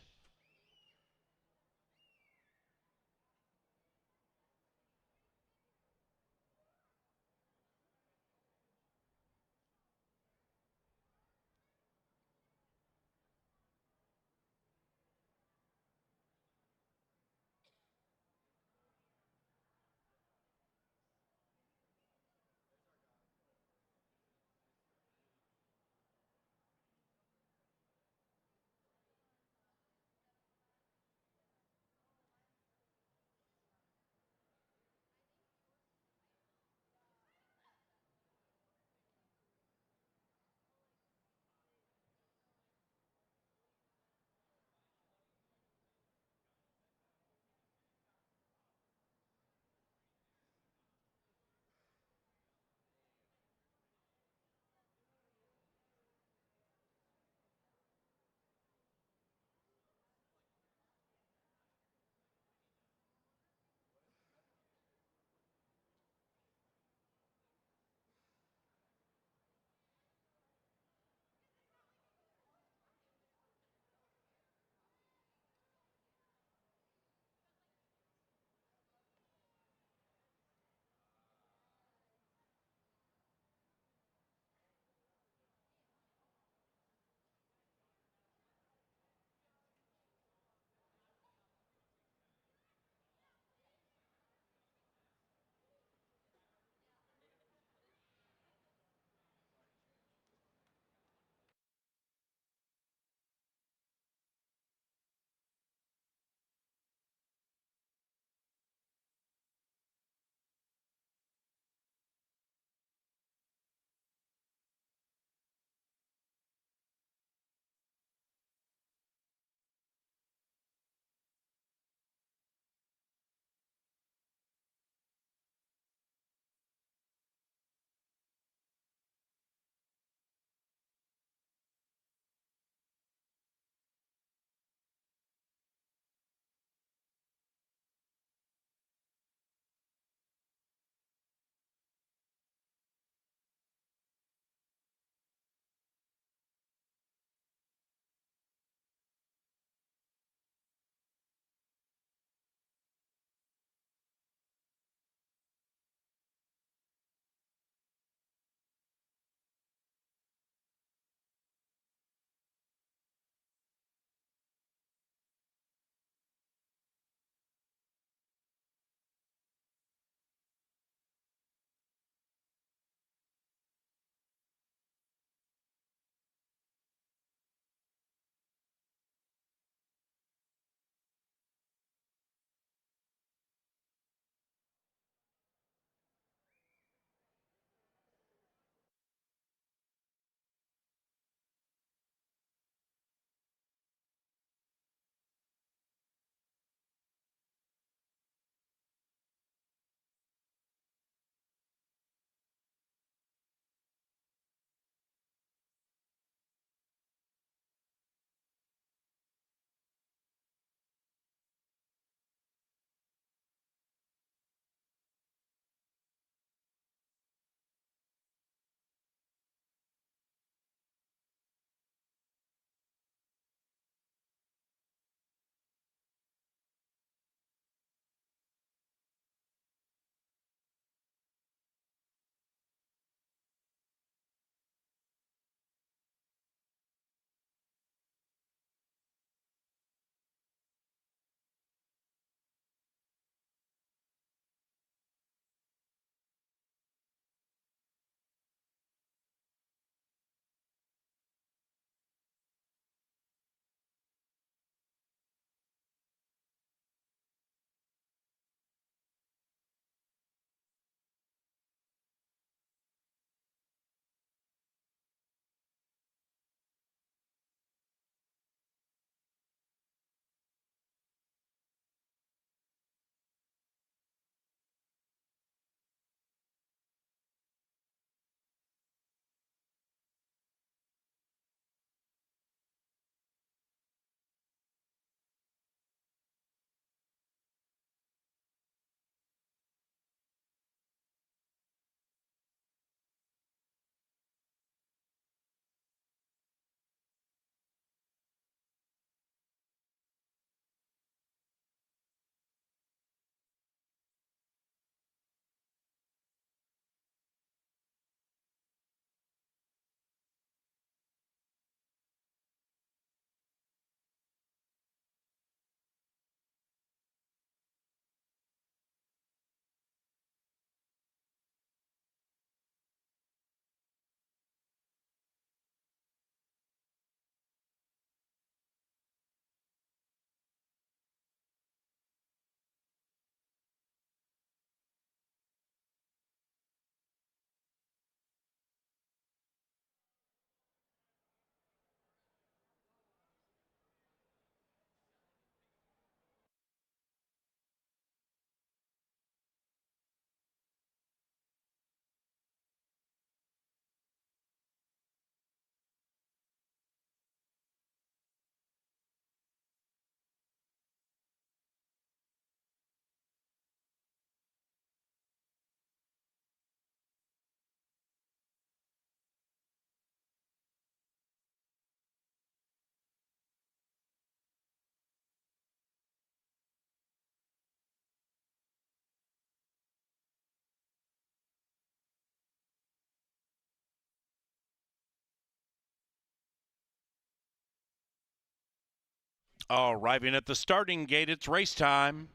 Arriving at the starting gate, it's race time.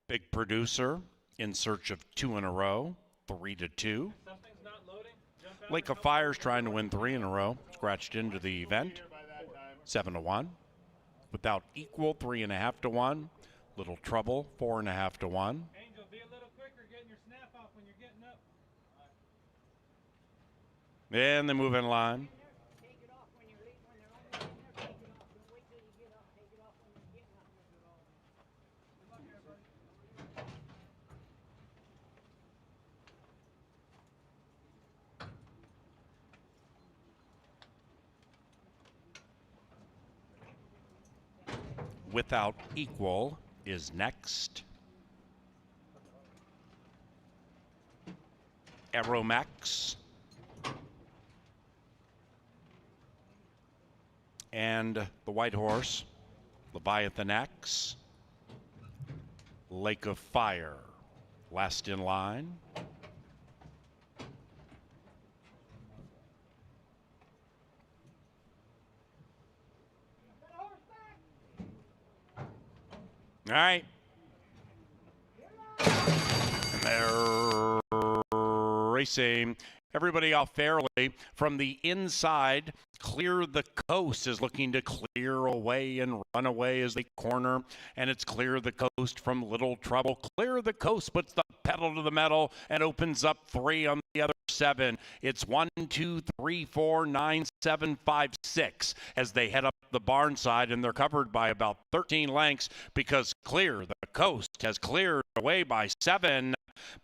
Big Producer in search of 2 in a row, 3-2. Lake of Fire's trying to win 3 in a row, scratched into the event, 7-1. Without Equal, 3.5 to 1. Little Trouble, 4.5 to 1. Angel, be a little quicker getting your snap off when you're getting up. And they move in line. Without Equal is next. Aeromax. And the White Horse, Leviathan X. Lake of Fire, last in line. All right. And they're racing. Everybody off fairly from the inside. Clear the Coast is looking to clear away and run away as they corner. And it's Clear the Coast from Little Trouble. Clear the Coast puts the pedal to the metal and opens up 3 on the other 7. It's 1, 2, 3, 4, 9, 7, 5, 6 as they head up the barn side, and they're covered by about 13 lengths because Clear the Coast has cleared away by 7.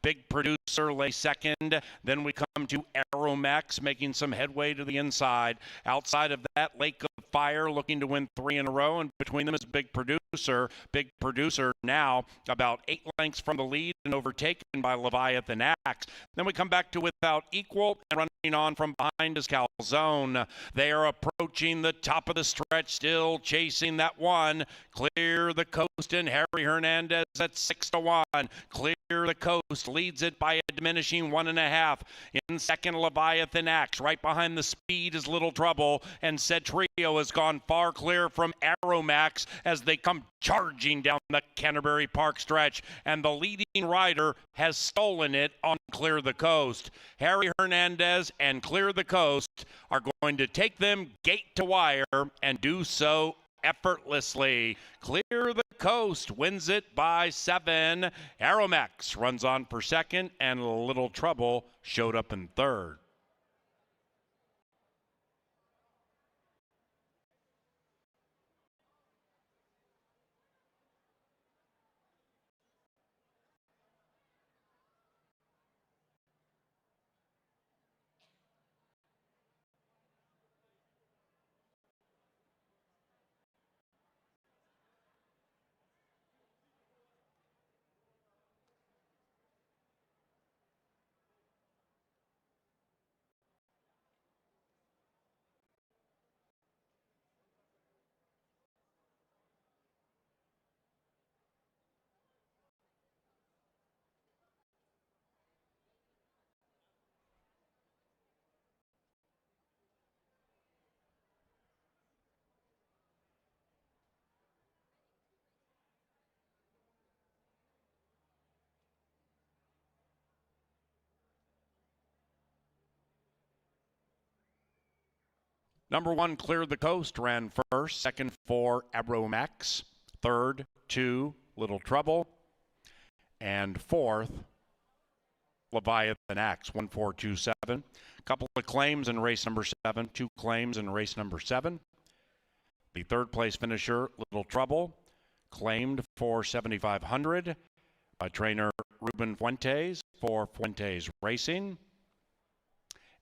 Big Producer lay second. Then we come to Aeromax making some headway to the inside. Outside of that, Lake of Fire looking to win 3 in a row, and between them is Big Producer. Big Producer now about 8 lengths from the lead and overtaken by Leviathan Axe. Then we come back to Without Equal, and running on from behind is Calzone. They are approaching the top of the stretch, still chasing that 1. Clear the Coast and Harry Hernandez at 6-1. Clear the Coast leads it by a diminishing 1.5. In second, Leviathan Axe. Right behind the speed is Little Trouble, and said trio has gone far clear from Aeromax as they come charging down the Canterbury Park stretch, and the leading rider has stolen it on Clear the Coast. Harry Hernandez and Clear the Coast are going to take them gate to wire and do so effortlessly. Clear the Coast wins it by 7. Aeromax runs on for second, and Little Trouble showed up in third. Number 1, Clear the Coast, ran first. Second, 4, Aeromax. Third, 2, Little Trouble. And fourth, Leviathan Axe, 1427. Couple of claims in race number 7, 2 claims in race number 7. The third place finisher, Little Trouble, claimed for $7,500 by trainer Ruben Fuentes for Fuentes Racing.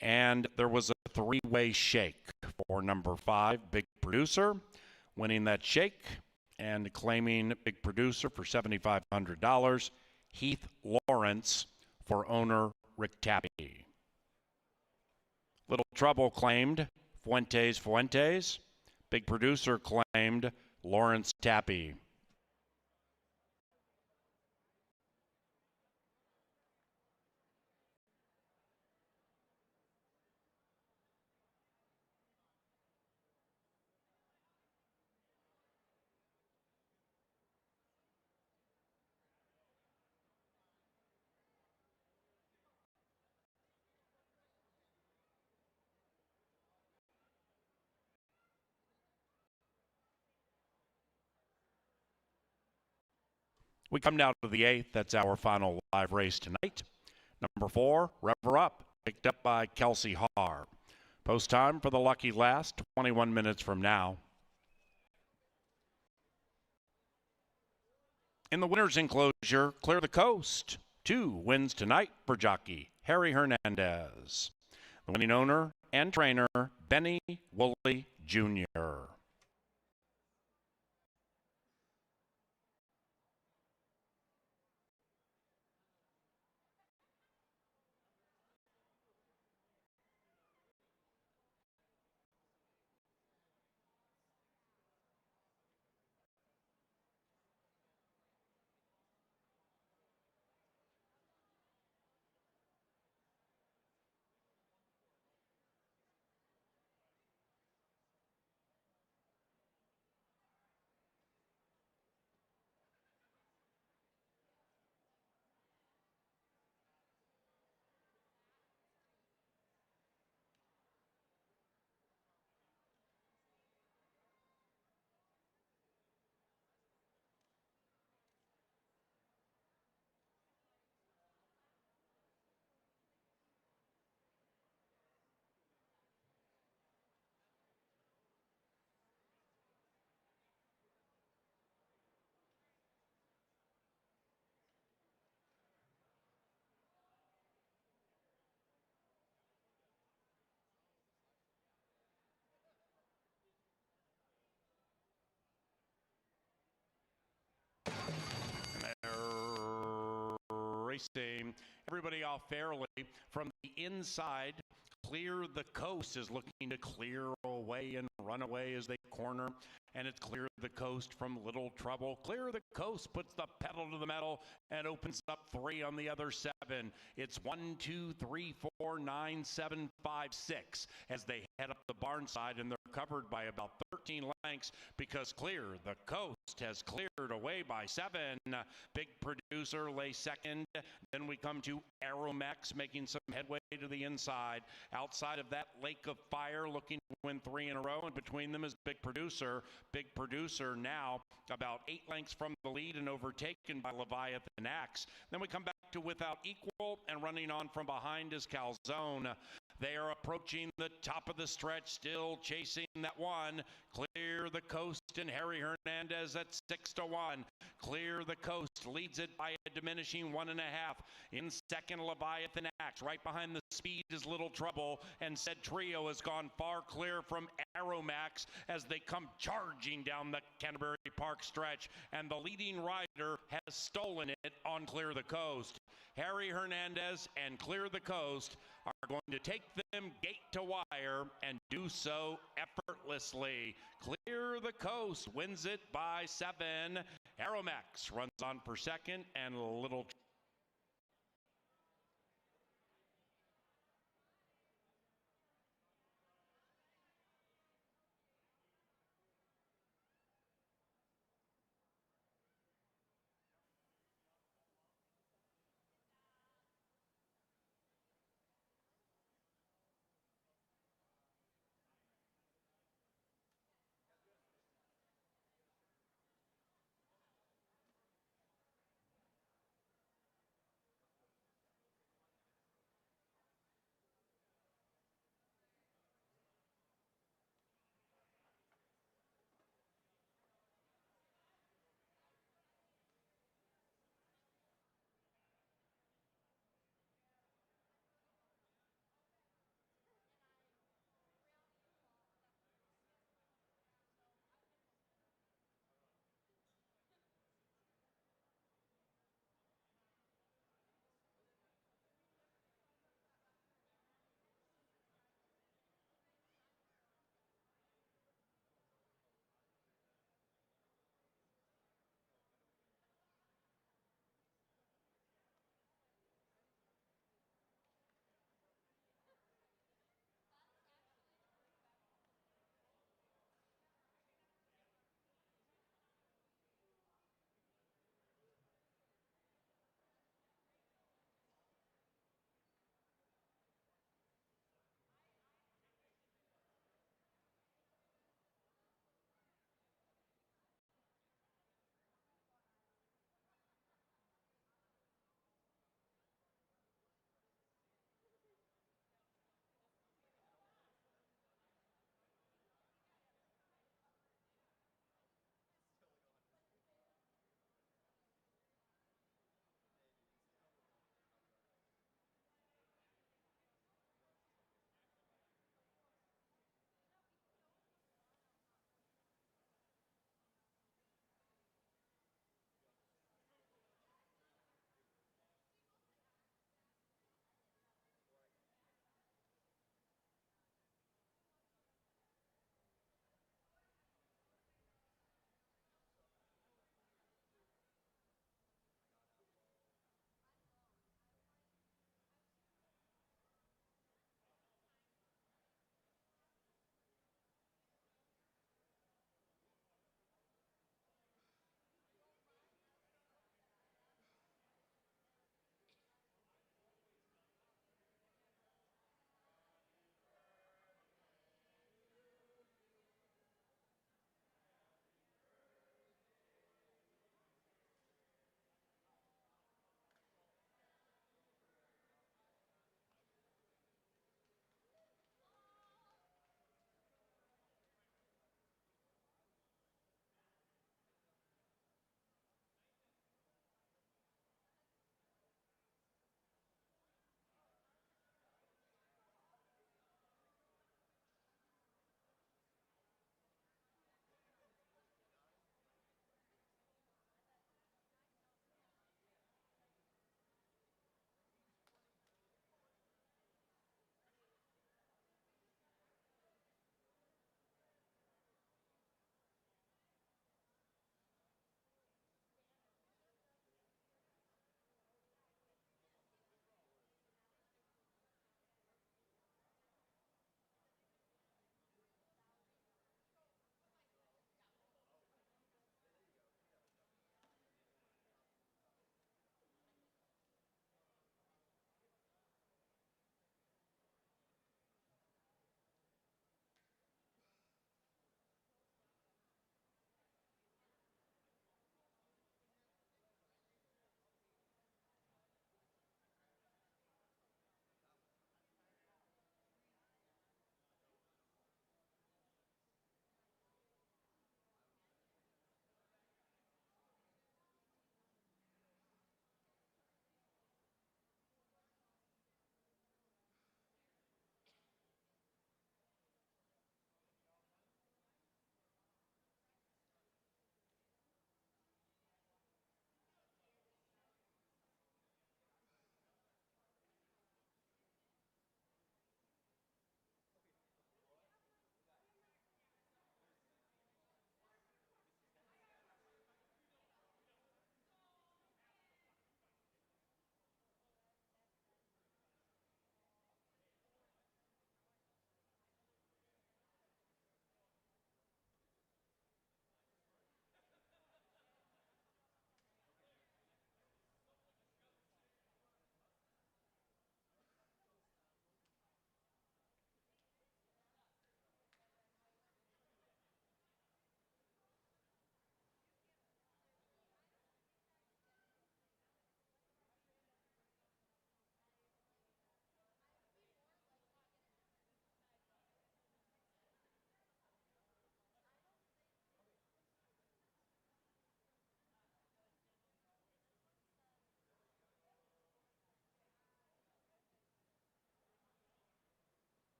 And there was a 3-way shake for number 5, Big Producer, winning that shake and claiming Big Producer for $7,500. Heath Lawrence for owner Rick Tappy. Little Trouble claimed Fuentes. Big Producer claimed Lawrence Tappy. We come now to the 8th. That's our final live race tonight. Number 4, Rev Her Up, picked up by Kelsey Haar. Post time for the lucky last, 21 minutes from now. In the winner's enclosure, Clear the Coast. 2 wins tonight for jockey Harry Hernandez. The winning owner and trainer, Benny Woolley Jr. Racing everybody off fairly from the inside. Clear the Coast is looking to clear away and run away as they corner, and it's Clear the Coast from Little Trouble. Clear the Coast puts the pedal to the metal and opens up 3 on the other 7. It's 1, 2, 3, 4, 9, 7, 5, 6 as they head up the barn side, and they're covered by about 13 lengths because Clear the Coast has cleared away by 7. Big Producer lays second. Then we come to Aeromax making some headway to the inside. Outside of that, Lake of Fire looking to win 3 in a row, and between them is Big Producer. Big Producer now about 8 lengths from the lead and overtaken by Leviathan Axe. Then we come back to Without Equal, and running on from behind is Calzone. They are approaching the top of the stretch, still chasing that 1. Clear the Coast and Harry Hernandez at 6-1. Clear the Coast leads it by a diminishing 1.5. In second, Leviathan Axe. Right behind the speed is Little Trouble, and said trio has gone far clear from Aeromax as they come charging down the Canterbury Park stretch, and the leading rider has stolen it on Clear the Coast. Harry Hernandez and Clear the Coast are going to take them gate to wire and do so effortlessly. Clear the Coast wins it by 7. Aeromax runs on for second, and Little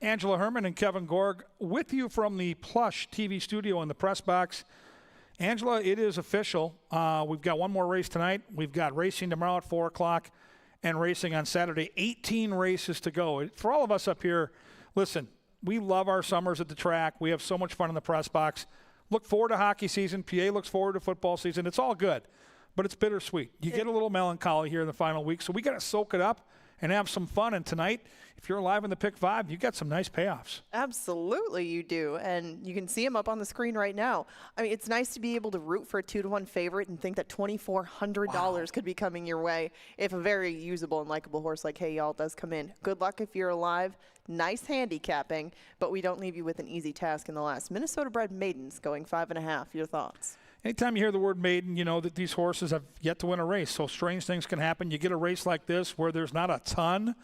Angela Herman and Kevin Gorg with you from the plush TV studio in the press box. Angela, it is official. We've got one more race tonight. We've got racing tomorrow at 4 o'clock and racing on Saturday. 18 races to go. For all of us up here, listen, we love our summers at the track. We have so much fun in the press box. Look forward to hockey season. PA looks forward to football season. It's all good, but it's bittersweet. You get a little melancholy here in the final week, so we got to soak it up and have some fun. And tonight, if you're alive in the Pick 5, you got some nice payoffs. Absolutely you do, and you can see them up on the screen right now. I mean, it's nice to be able to root for a 2-to-1 favorite and think that $2,400 could be coming your way if a very usable and likable horse like Hey Y'all does come in. Good luck if you're alive. Nice handicapping, but we don't leave you with an easy task in the last. Minnesota-bred maidens going 5.5. Your thoughts? Anytime you hear the word maiden, you know that these horses have yet to win a race. So strange things can happen. You get a race like this where there's not a ton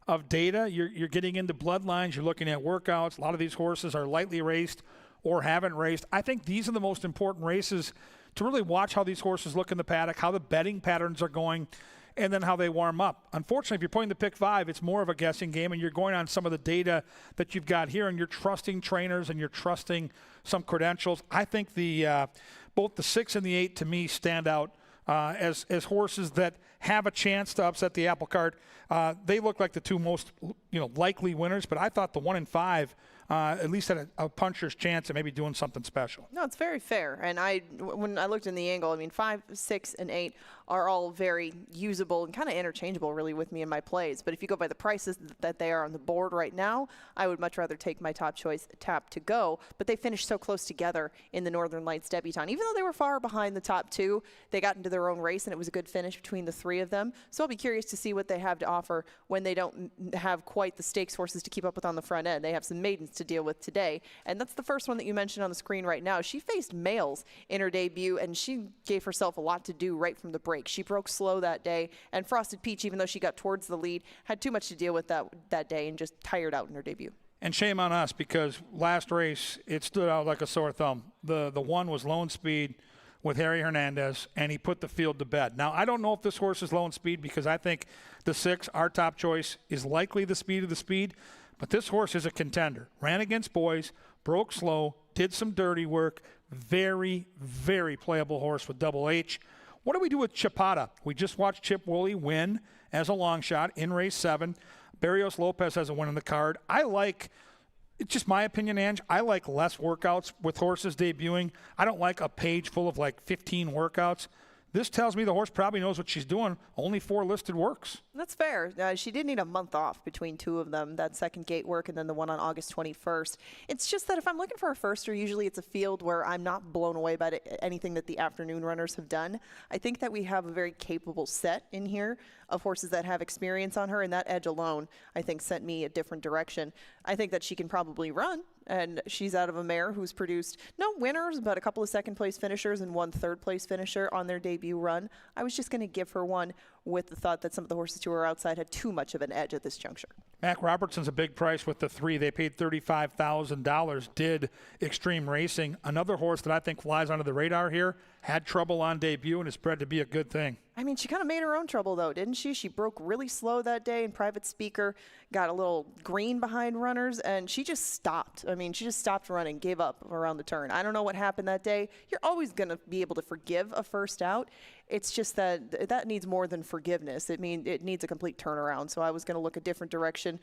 of data. You're getting into bloodlines. You're looking at workouts. A lot of these horses are lightly raced or haven't raced. I think these are the most important races to really watch how these horses look in the paddock, how the betting patterns are going, and then how they warm up. Unfortunately, if you're playing the Pick 5, it's more of a guessing game, and you're going on some of the data that you've got here, and you're trusting trainers and you're trusting some credentials. I think both the 6 and the 8 to me stand out as horses that have a chance to upset the apple cart. They look like the two most likely winners, but I thought the 1 and 5 at least had a puncher's chance of maybe doing something special. No, it's very fair. And when I looked in the angle, I mean, 5, 6, and 8 are all very usable and kind of interchangeable, really, with me in my plays. But if you go by the prices that they are on the board right now, I would much rather take my top choice, Tap to Go. But they finished so close together in the Northern Lights Debutante. Even though they were far behind the top 2, they got into their own race, and it was a good finish between the 3 of them. So I'll be curious to see what they have to offer when they don't have quite the stakes horses to keep up with on the front end. They have some maidens to deal with today. And that's the first one that you mentioned on the screen right now. She faced males in her debut, and she gave herself a lot to do right from the break. She broke slow that day, and Frosted Peach, even though she got towards the lead, had too much to deal with that day and just tired out in her debut. And shame on us, because last race, it stood out like a sore thumb. The one was Lone Speed with Harry Hernandez, and he put the field to bed. Now, I don't know if this horse is Lone Speed, because I think the 6, our top choice, is likely the speed of the speed. But this horse is a contender. Ran against boys, broke slow, did some dirty work. Very, very playable horse with Double H. What do we do with Chapada? We just watched Chip Woolley win as a long shot in race 7. Barrios Lopez has a win in the card. It's just my opinion, Ange, I like less workouts with horses debuting. I don't like a page full of like 15 workouts. This tells me the horse probably knows what she's doing. Only 4 listed works. That's fair. She did need a month off between 2 of them, that second gate work and then the one on August 21st. It's just that if I'm looking for a firster, usually it's a field where I'm not blown away by anything that the afternoon runners have done. I think that we have a very capable set in here of horses that have experience on her, and that edge alone, I think, sent me a different direction. I think that she can probably run, and she's out of a mare who's produced no winners, but a couple of second-place finishers and 1 third-place finisher on their debut run. I was just going to give her one with the thought that some of the horses who are outside had too much of an edge at this juncture. Mac Robertson's a big price with the 3. They paid $35,000, did Extreme Racing. Another horse that I think flies under the radar here, had trouble on debut and is bred to be a good thing. I mean, she kind of made her own trouble, though, didn't she? She broke really slow that day in Private Speaker, got a little green behind runners, and she just stopped. I mean, she just stopped running, gave up around the turn. I don't know what happened that day. You're always going to be able to forgive a first out. It's just that needs more than forgiveness. It needs a complete turnaround. So I was going to look a different direction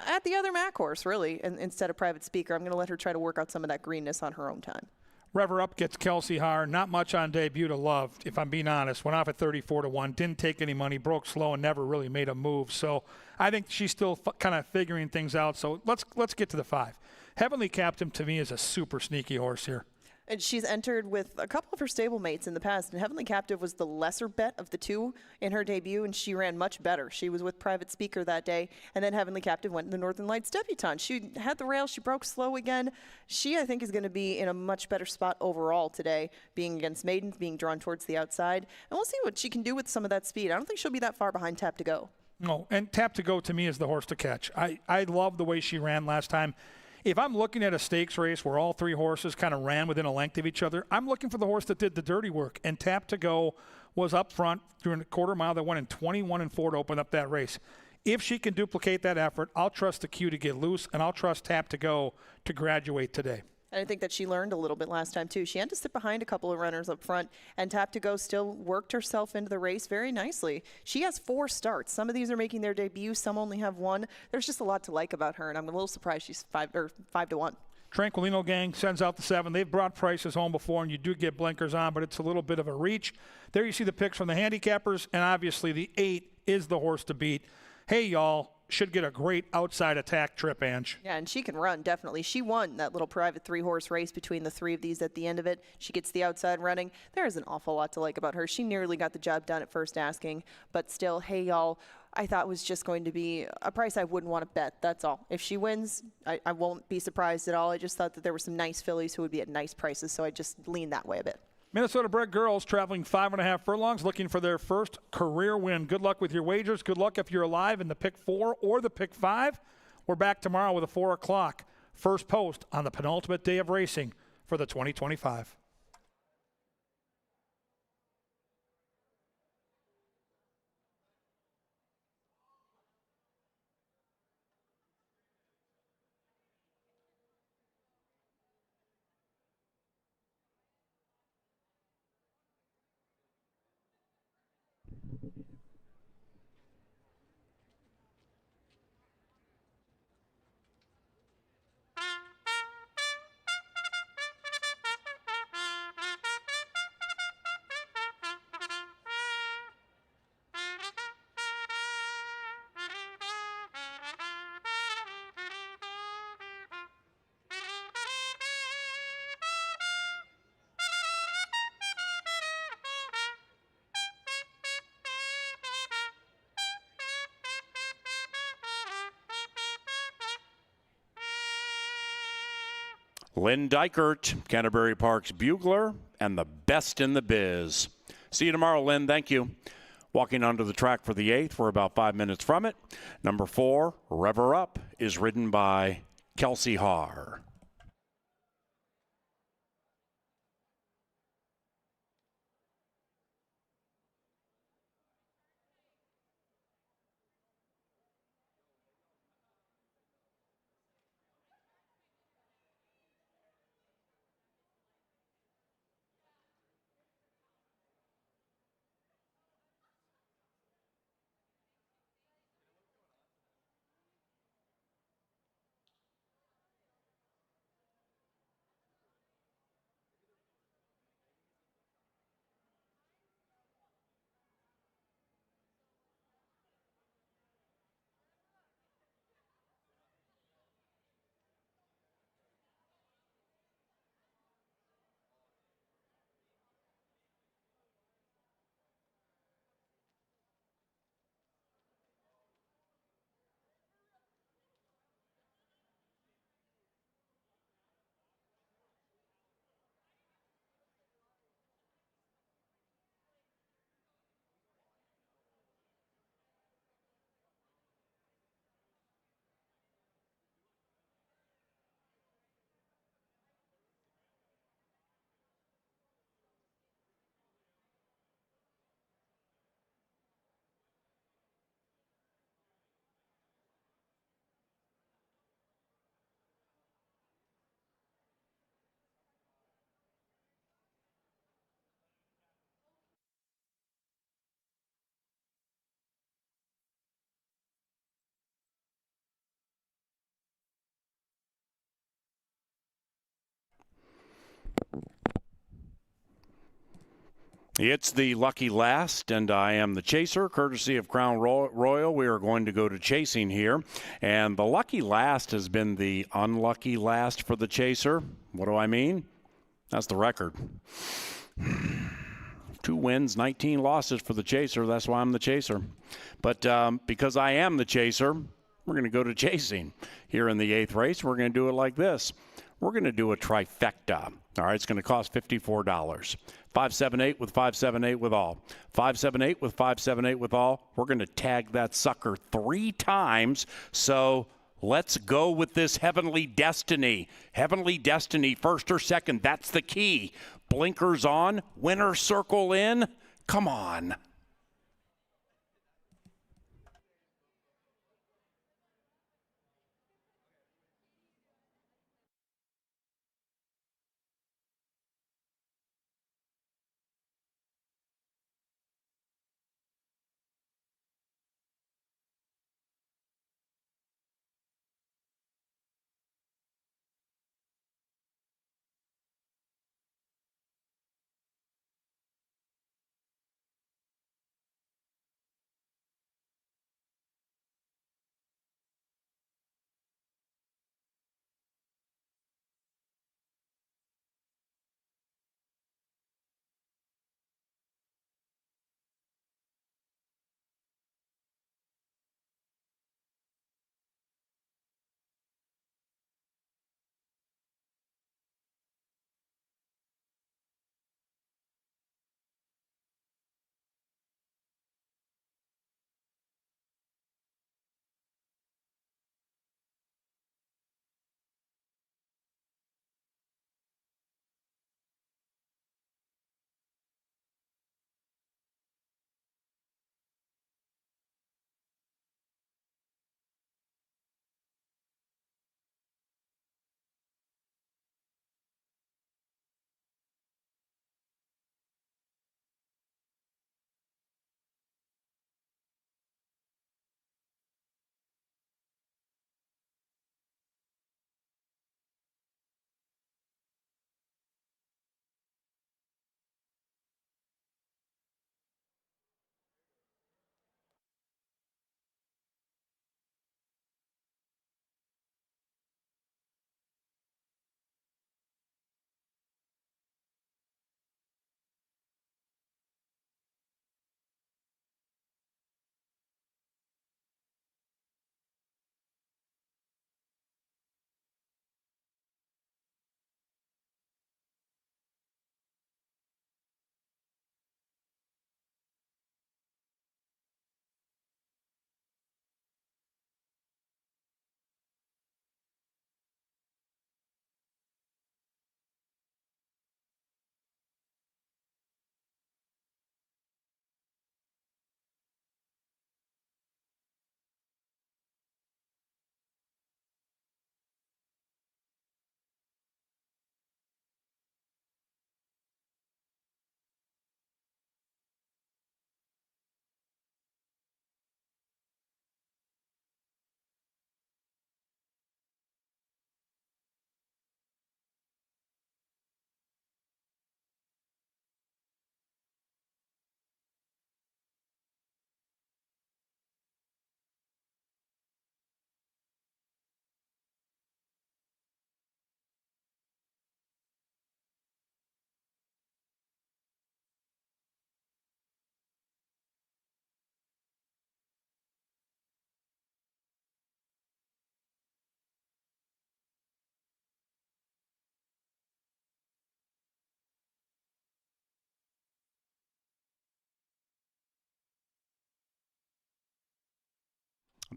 at the other Mac horse, really, instead of Private Speaker. I'm going to let her try to work out some of that greenness on her own time. Rever Up gets Kelsey Haar. Not much on debut to love, if I'm being honest. Went off at 34-1, didn't take any money, broke slow, and never really made a move. So I think she's still kind of figuring things out. So let's get to the 5. Heavenly Captain, to me, is a super sneaky horse here. And she's entered with a couple of her stablemates in the past, and Heavenly Captive was the lesser bet of the 2 in her debut, and she ran much better. She was with Private Speaker that day, and then Heavenly Captive went in the Northern Lights Debutante. She had the rail, she broke slow again. She, I think, is going to be in a much better spot overall today, being against maidens, being drawn towards the outside. And we'll see what she can do with some of that speed. I don't think she'll be that far behind Tap to Go. No, and Tap to Go to me is the horse to catch. I love the way she ran last time. If I'm looking at a stakes race where all 3 horses kind of ran within a length of each other, I'm looking for the horse that did the dirty work. And Tap to Go was up front during a quarter mile that went in 21-4 to open up that race. If she can duplicate that effort, I'll trust the Q to get loose, and I'll trust Tap to Go to graduate today. And I think that she learned a little bit last time, too. She had to sit behind a couple of runners up front, and Tap to Go still worked herself into the race very nicely. She has 4 starts. Some of these are making their debut. Some only have 1. There's just a lot to like about her, and I'm a little surprised she's 5-1. Tranquilino Gang sends out the 7. They've brought prices home before, and you do get blinkers on, but it's a little bit of a reach. There you see the picks from the handicappers, and obviously the 8 is the horse to beat. Hey, y'all. Should get a great outside attack trip, Ange. Yeah, and she can run, definitely. She won that little private 3-horse race between the 3 of these at the end of it. She gets the outside running. There is an awful lot to like about her. She nearly got the job done at first asking, but still, hey, y'all, I thought was just going to be a price I wouldn't want to bet. That's all. If she wins, I won't be surprised at all. I just thought that there were some nice fillies who would be at nice prices, so I just leaned that way a bit. Minnesota-bred girls traveling 5.5 furlongs looking for their first career win. Good luck with your wagers. Good luck if you're alive in the pick 4 or the pick 5. We're back tomorrow with a 4 o'clock first post on the penultimate day of racing for the 2025. Lynn Dykert, Canterbury Park's bugler, and the best in the biz. See you tomorrow, Lynn. Thank you. Walking onto the track for the 8th. We're about 5 minutes from it. Number 4, Rev Her Up, is ridden by Kelsey Haar. It's the lucky last, and I am the chaser, courtesy of Crown Royal. We are going to go to chasing here, and the lucky last has been the unlucky last for the chaser. What do I mean? That's the record. 2 wins, 19 losses for the chaser. That's why I'm the chaser. But because I am the chaser, we're going to go to chasing here in the 8th race. We're going to do it like this. We're going to do a trifecta. All right, it's going to cost $54. 578 with 578 with all. 578 with 578 with all. We're going to tag that sucker 3 times. So let's go with this Heavenly Destiny. Heavenly Destiny, first or second. That's the key. Blinkers on. Winner circle in. Come on.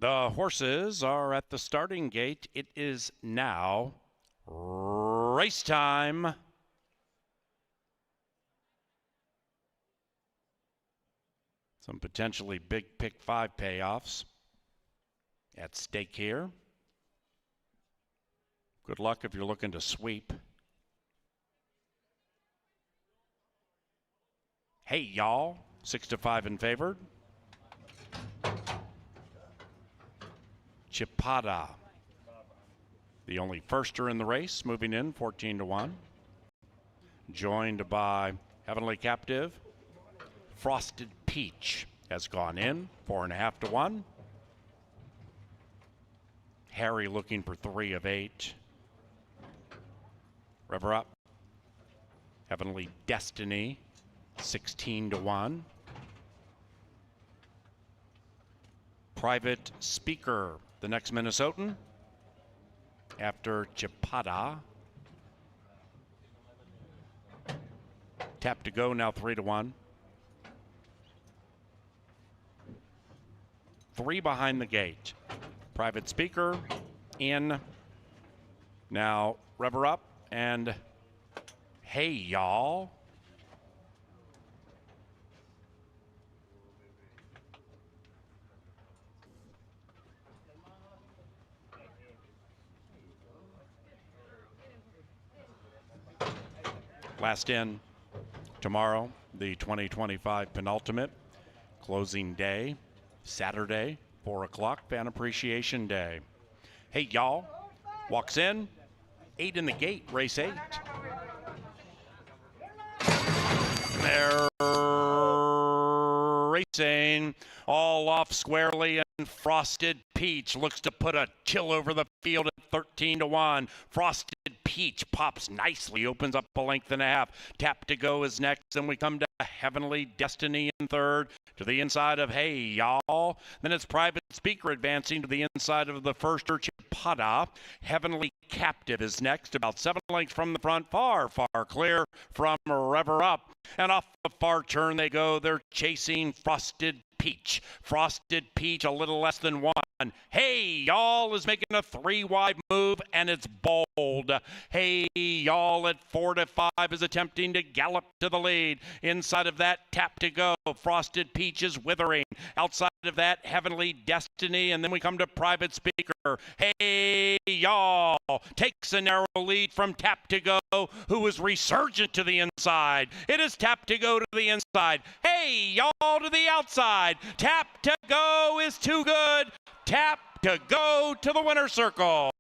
The horses are at the starting gate. It is now race time. Some potentially big pick 5 payoffs at stake here. Good luck if you're looking to sweep. Hey, y'all. 6-5 in favored. Chipada, the only firster in the race, moving in 14-1. Joined by Heavenly Captive. Frosted Peach has gone in 4.5-1. Harry looking for 3 of 8. River Up. Heavenly Destiny 16-1. Private Speaker, the next Minnesotan after Chipada. Tap to Go now 3-1. 3 behind the gate. Private Speaker in. Now Rever Up and Hey Y'all. Last in tomorrow, the 2025 penultimate. Closing day, Saturday, 4 o'clock, Fan Appreciation Day. Hey, y'all. Walks in, 8 in the gate, race 8. They're racing all off squarely, and Frosted Peach looks to put a chill over the field at 13-1. Frosted Peach pops nicely, opens up a length and a half. Tap to Go is next, and we come to Heavenly Destiny in third. To the inside of Hey Y'all. Then it's Private Speaker advancing to the inside of the firster, Chipada. Heavenly Captive is next, about 7 lengths from the front, far clear from Rever Up. And off the far turn they go. They're chasing Frosted Peach. Frosted Peach a little less than 1. Hey Y'all is making a 3-wide move, and it's bold. Hey Y'all at 4-5 is attempting to gallop to the lead. Inside of that, Tap to Go. Frosted Peach is withering. Outside of that, Heavenly Destiny, and then we come to Private Speaker. Hey Y'all takes a narrow lead from Tap to Go, who is resurgent to the inside. It is Tap to Go to the inside. Hey Y'all to the outside. Tap to Go is too good. Tap to Go to the winner's circle.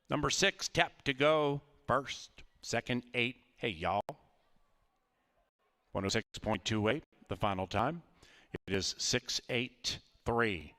Number 6, Tap to Go, first. Second, 8, Hey Y'all. 106.28, the final time. It is 6-8-3-5.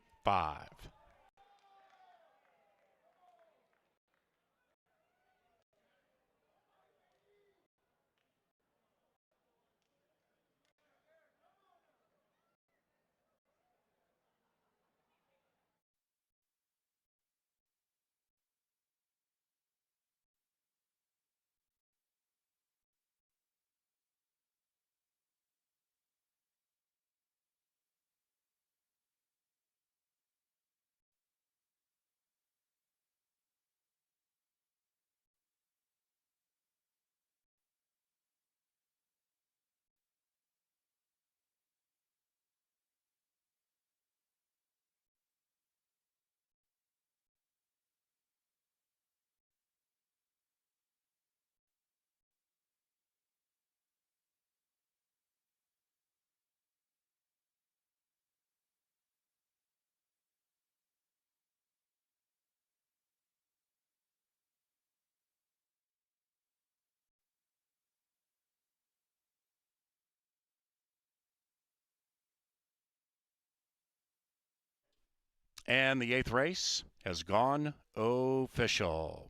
And the 8th race has gone official.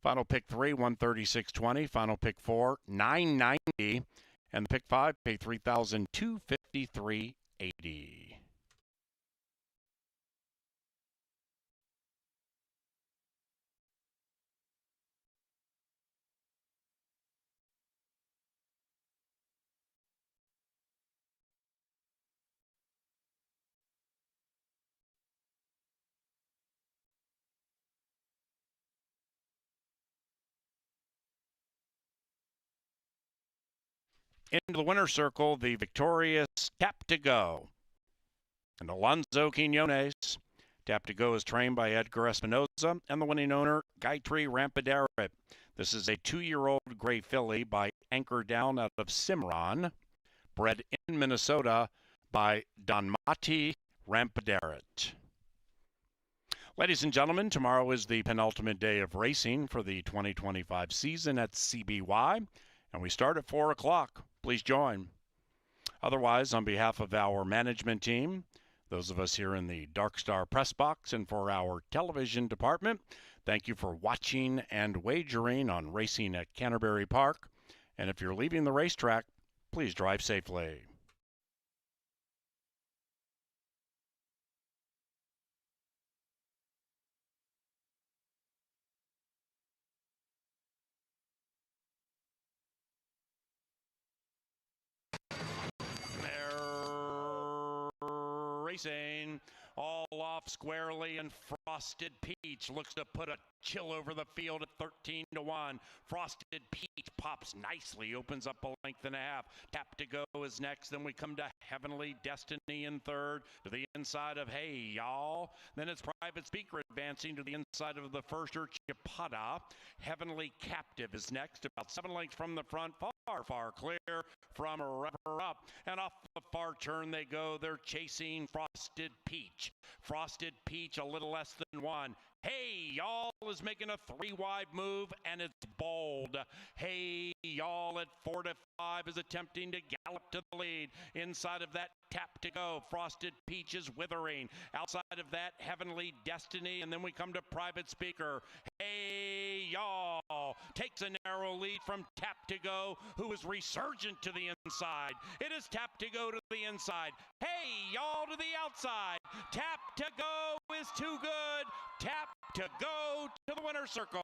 Final pick 3, 136.20. Final pick 4, 990. And the pick 5 paid $3,253.80. Into the winner's circle, the victorious Tap to Go. And Alonzo Quinones. Tap to Go is trained by Edgar Espinoza and the winning owner, Gayatri Rampadarath. This is a 2-year-old gray filly by Anchor Down out of Cimarron, bred in Minnesota by Donmati Rampadarath. Ladies and gentlemen, tomorrow is the penultimate day of racing for the 2025 season at CBY, and we start at 4 o'clock. Please join. Otherwise, on behalf of our management team, those of us here in the Dark Star press box and for our television department, thank you for watching and wagering on racing at Canterbury Park. And if you're leaving the racetrack, please drive safely. Racing all off squarely, and Frosted Peach looks to put a chill over the field at 13-1. Frosted Peach pops nicely, opens up a length and a half. Tap to Go is next. Then we come to Heavenly Destiny in third, to the inside of Hey Y'all. Then it's Private Speaker advancing to the inside of the first Chipada. Heavenly Captive is next, about 7 lengths from the front, far clear from Rever Up. And off the far turn they go. They're chasing Frosted Peach. Frosted Peach a little less than 1. Hey Y'all is making a 3-wide move, and it's bold. Hey Y'all at 4-5 is attempting to gallop to the lead. Inside of that, Tap to Go. Frosted Peach is withering. Outside of that, Heavenly Destiny, and then we come to Private Speaker. Hey Y'all takes a narrow lead from Tap to Go, who is resurgent to the inside. It is Tap to Go to the inside. Hey Y'all to the outside. Tap to Go is too good. Tap to Go to the winner's circle.